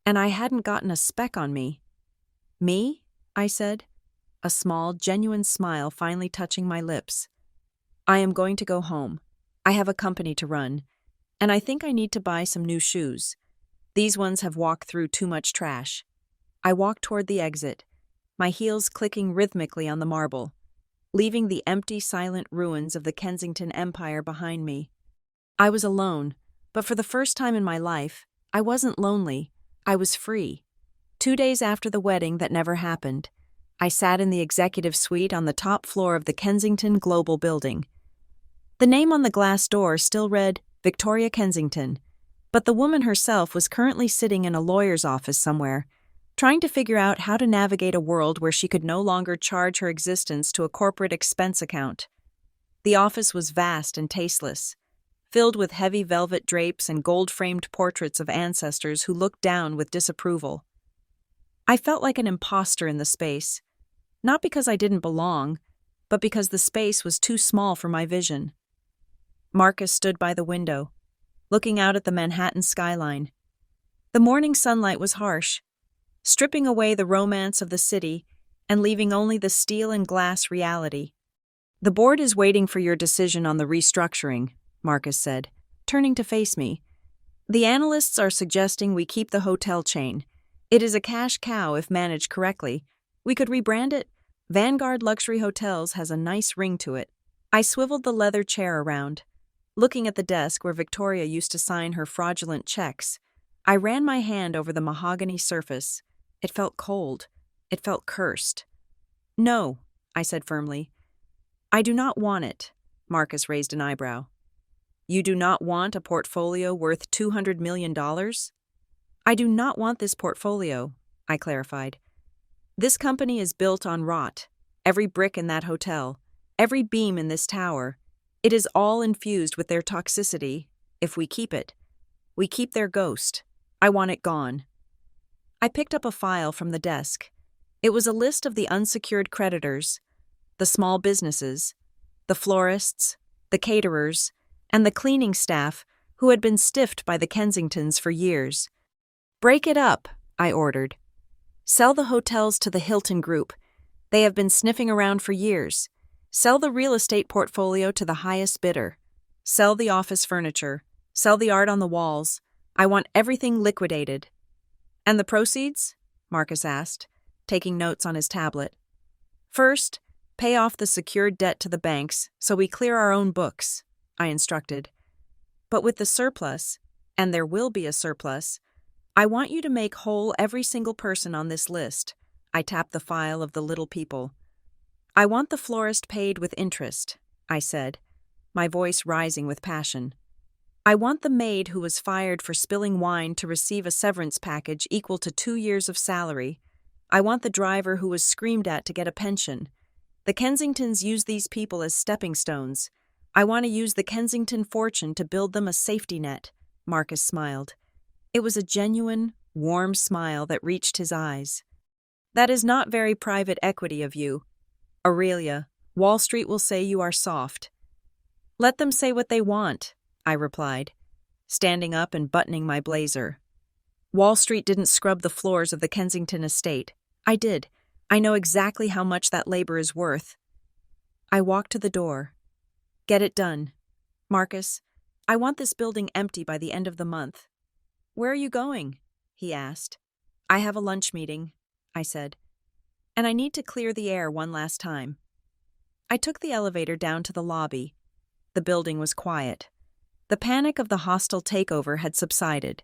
and I hadn't gotten a speck on me. "Me?" I said, a small, genuine smile finally touching my lips. "I am going to go home. I have a company to run, and I think I need to buy some new shoes. These ones have walked through too much trash." I walked toward the exit, my heels clicking rhythmically on the marble, leaving the empty, silent ruins of the Kensington Empire behind me. I was alone, but for the first time in my life, I wasn't lonely. I was free. 2 days after the wedding that never happened, I sat in the executive suite on the top floor of the Kensington Global Building. The name on the glass door still read Victoria Kensington, but the woman herself was currently sitting in a lawyer's office somewhere, trying to figure out how to navigate a world where she could no longer charge her existence to a corporate expense account. The office was vast and tasteless, filled with heavy velvet drapes and gold-framed portraits of ancestors who looked down with disapproval. I felt like an imposter in the space, not because I didn't belong, but because the space was too small for my vision. Marcus stood by the window, looking out at the Manhattan skyline. The morning sunlight was harsh, stripping away the romance of the city and leaving only the steel and glass reality. "The board is waiting for your decision on the restructuring," Marcus said, turning to face me. "The analysts are suggesting we keep the hotel chain. It is a cash cow if managed correctly. We could rebrand it. Vanguard Luxury Hotels has a nice ring to it." I swiveled the leather chair around, looking at the desk where Victoria used to sign her fraudulent checks. I ran my hand over the mahogany surface. It felt cold. It felt cursed. "No," I said firmly. "I do not want it." Marcus raised an eyebrow. "You do not want a portfolio worth $200 million? "I do not want this portfolio," I clarified. "This company is built on rot. Every brick in that hotel, every beam in this tower. It is all infused with their toxicity. If we keep it, we keep their ghost. I want it gone." I picked up a file from the desk. It was a list of the unsecured creditors, the small businesses, the florists, the caterers, and the cleaning staff who had been stiffed by the Kensingtons for years. "Break it up," I ordered. "Sell the hotels to the Hilton Group. They have been sniffing around for years. Sell the real estate portfolio to the highest bidder. Sell the office furniture. Sell the art on the walls. I want everything liquidated." "And the proceeds?" Marcus asked, taking notes on his tablet. "First, pay off the secured debt to the banks so we clear our own books," I instructed. "But with the surplus, and there will be a surplus, I want you to make whole every single person on this list." I tapped the file of the little people. "I want the florist paid with interest," I said, my voice rising with passion. "I want the maid who was fired for spilling wine to receive a severance package equal to 2 years of salary. I want the driver who was screamed at to get a pension. The Kensingtons use these people as stepping stones. I want to use the Kensington fortune to build them a safety net." Marcus smiled. It was a genuine, warm smile that reached his eyes. "That is not very private equity of you. Aurelia, Wall Street will say you are soft." "Let them say what they want," I replied, standing up and buttoning my blazer. "Wall Street didn't scrub the floors of the Kensington estate. I did. I know exactly how much that labor is worth." I walked to the door. "Get it done. Marcus, I want this building empty by the end of the month." "Where are you going?" he asked. "I have a lunch meeting," I said. "And I need to clear the air one last time." I took the elevator down to the lobby. The building was quiet. The panic of the hostile takeover had subsided,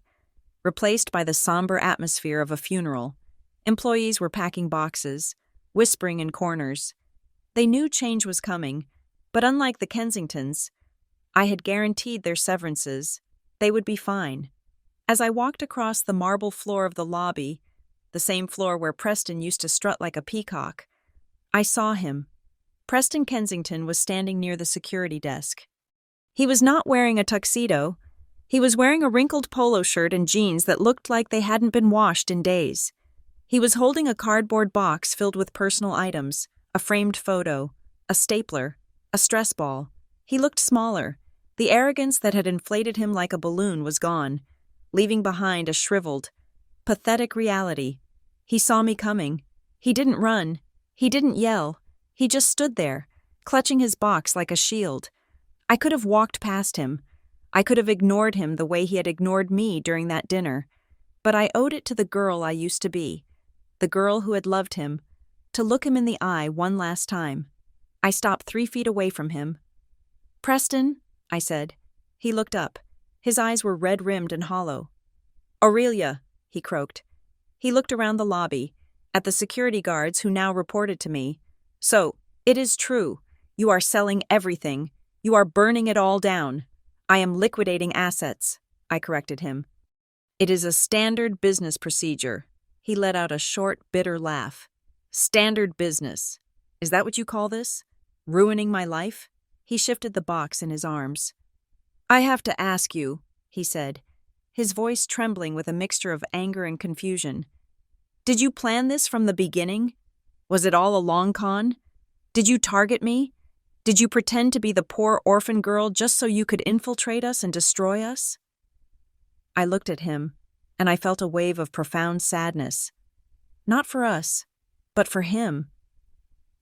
replaced by the somber atmosphere of a funeral. Employees were packing boxes, whispering in corners. They knew change was coming, but unlike the Kensingtons, I had guaranteed their severances. They would be fine. As I walked across the marble floor of the lobby, the same floor where Preston used to strut like a peacock, I saw him. Preston Kensington was standing near the security desk. He was not wearing a tuxedo. He was wearing a wrinkled polo shirt and jeans that looked like they hadn't been washed in days. He was holding a cardboard box filled with personal items, a framed photo, a stapler, a stress ball. He looked smaller. The arrogance that had inflated him like a balloon was gone, leaving behind a shriveled, pathetic reality. He saw me coming. He didn't run. He didn't yell. He just stood there, clutching his box like a shield. I could have walked past him. I could have ignored him the way he had ignored me during that dinner. But I owed it to the girl I used to be, the girl who had loved him, to look him in the eye one last time. I stopped 3 feet away from him. "Preston," I said. He looked up. His eyes were red-rimmed and hollow. "Aurelia," he croaked. He looked around the lobby, at the security guards who now reported to me. "So, it is true. You are selling everything. You are burning it all down." "I am liquidating assets," I corrected him. "It is a standard business procedure." He let out a short, bitter laugh. "Standard business. Is that what you call this? Ruining my life?" He shifted the box in his arms. "I have to ask you," he said, his voice trembling with a mixture of anger and confusion. "Did you plan this from the beginning? Was it all a long con? Did you target me? Did you pretend to be the poor orphan girl just so you could infiltrate us and destroy us?" I looked at him, and I felt a wave of profound sadness. Not for us, but for him.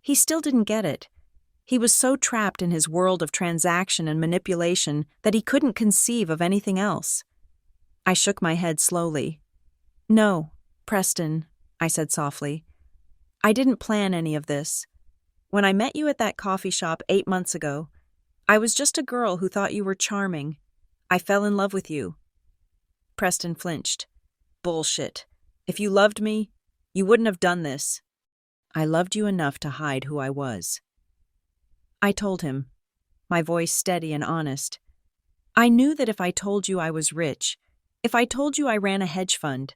He still didn't get it. He was so trapped in his world of transaction and manipulation that he couldn't conceive of anything else. I shook my head slowly. "No, Preston," I said softly. "I didn't plan any of this. When I met you at that coffee shop 8 months ago, I was just a girl who thought you were charming. I fell in love with you." Preston flinched. "Bullshit. If you loved me, you wouldn't have done this." "I loved you enough to hide who I was." I told him, my voice steady and honest. "I knew that if I told you I was rich, if I told you I ran a hedge fund,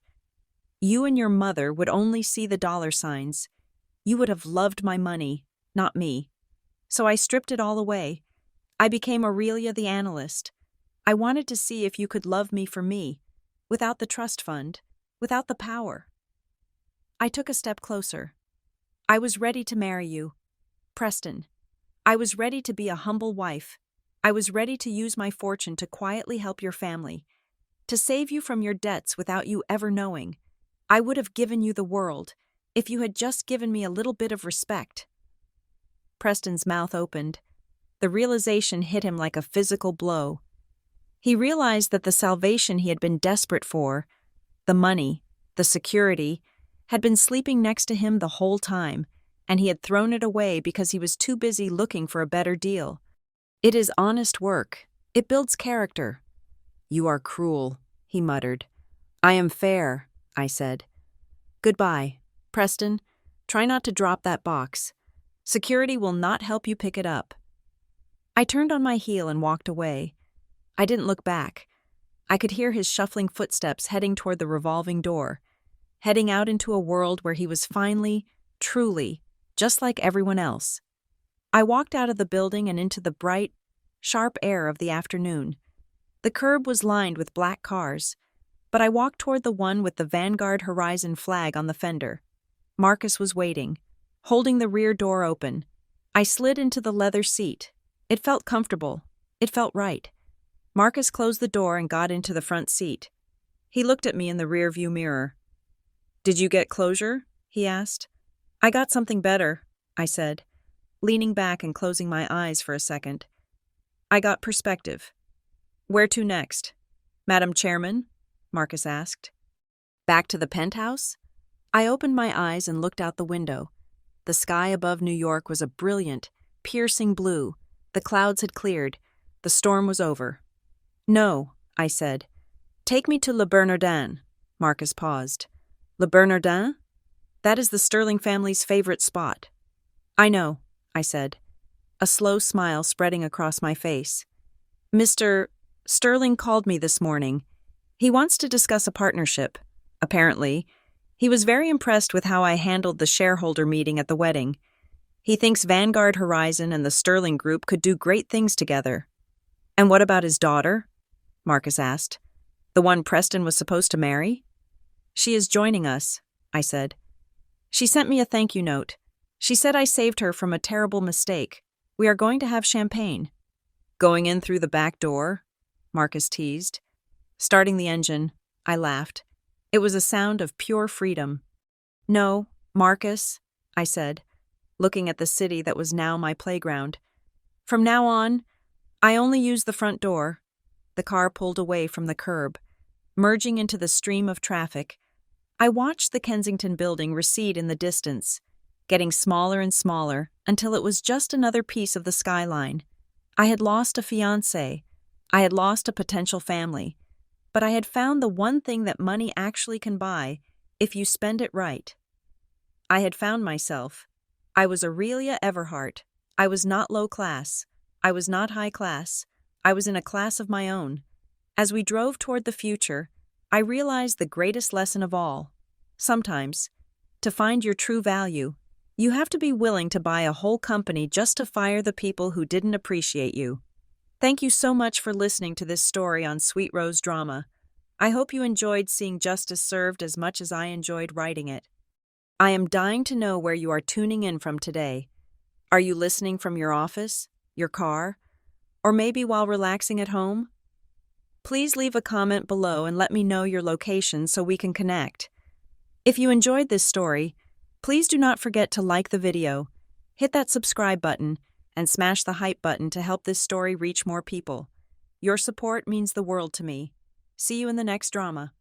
you and your mother would only see the dollar signs. You would have loved my money, not me. So I stripped it all away. I became Aurelia the analyst. I wanted to see if you could love me for me, without the trust fund, without the power." I took a step closer. "I was ready to marry you, Preston. I was ready to be a humble wife. I was ready to use my fortune to quietly help your family, to save you from your debts without you ever knowing. I would have given you the world, if you had just given me a little bit of respect." Preston's mouth opened. The realization hit him like a physical blow. He realized that the salvation he had been desperate for, the money, the security, had been sleeping next to him the whole time, and he had thrown it away because he was too busy looking for a better deal. "It is honest work. It builds character." "You are cruel," he muttered. "I am fair," I said. "Goodbye, Preston. Try not to drop that box. Security will not help you pick it up." I turned on my heel and walked away. I didn't look back. I could hear his shuffling footsteps heading toward the revolving door. heading out into a world where he was finally, truly, just like everyone else. I walked out of the building and into the bright, sharp air of the afternoon. The curb was lined with black cars, but I walked toward the one with the Vanguard Horizon flag on the fender. Marcus was waiting, holding the rear door open. I slid into the leather seat. It felt comfortable. It felt right. Marcus closed the door and got into the front seat. He looked at me in the rearview mirror. "Did you get closure?" he asked. "I got something better," I said, leaning back and closing my eyes for a second. "I got perspective." "Where to next?" "Madam Chairman?" Marcus asked. "Back to the penthouse?" I opened my eyes and looked out the window. The sky above New York was a brilliant, piercing blue. The clouds had cleared. The storm was over. "No," I said. "Take me to Le Bernardin." Marcus paused. "Le Bernardin? That is the Sterling family's favorite spot." "I know," I said, a slow smile spreading across my face. "Mr. Sterling called me this morning. He wants to discuss a partnership. Apparently, he was very impressed with how I handled the shareholder meeting at the wedding. He thinks Vanguard Horizon and the Sterling Group could do great things together." "And what about his daughter?" Marcus asked. "The one Preston was supposed to marry?" "She is joining us," I said. "She sent me a thank you note. She said I saved her from a terrible mistake. We are going to have champagne." "Going in through the back door?" Marcus teased. Starting the engine, I laughed. It was a sound of pure freedom. "No, Marcus," I said, looking at the city that was now my playground. "From now on, I only use the front door." The car pulled away from the curb, merging into the stream of traffic. I watched the Kensington building recede in the distance, getting smaller and smaller until it was just another piece of the skyline. I had lost a fiancé. I had lost a potential family. But I had found the one thing that money actually can buy if you spend it right. I had found myself. I was Aurelia Everhart. I was not low class. I was not high class. I was in a class of my own. As we drove toward the future, I realized the greatest lesson of all. Sometimes, to find your true value, you have to be willing to buy a whole company just to fire the people who didn't appreciate you. Thank you so much for listening to this story on Sweet Rose Drama. I hope you enjoyed seeing justice served as much as I enjoyed writing it. I am dying to know where you are tuning in from today. Are you listening from your office, your car, or maybe while relaxing at home? Please leave a comment below and let me know your location so we can connect. If you enjoyed this story, please do not forget to like the video, hit that subscribe button, and smash the hype button to help this story reach more people. Your support means the world to me. See you in the next drama.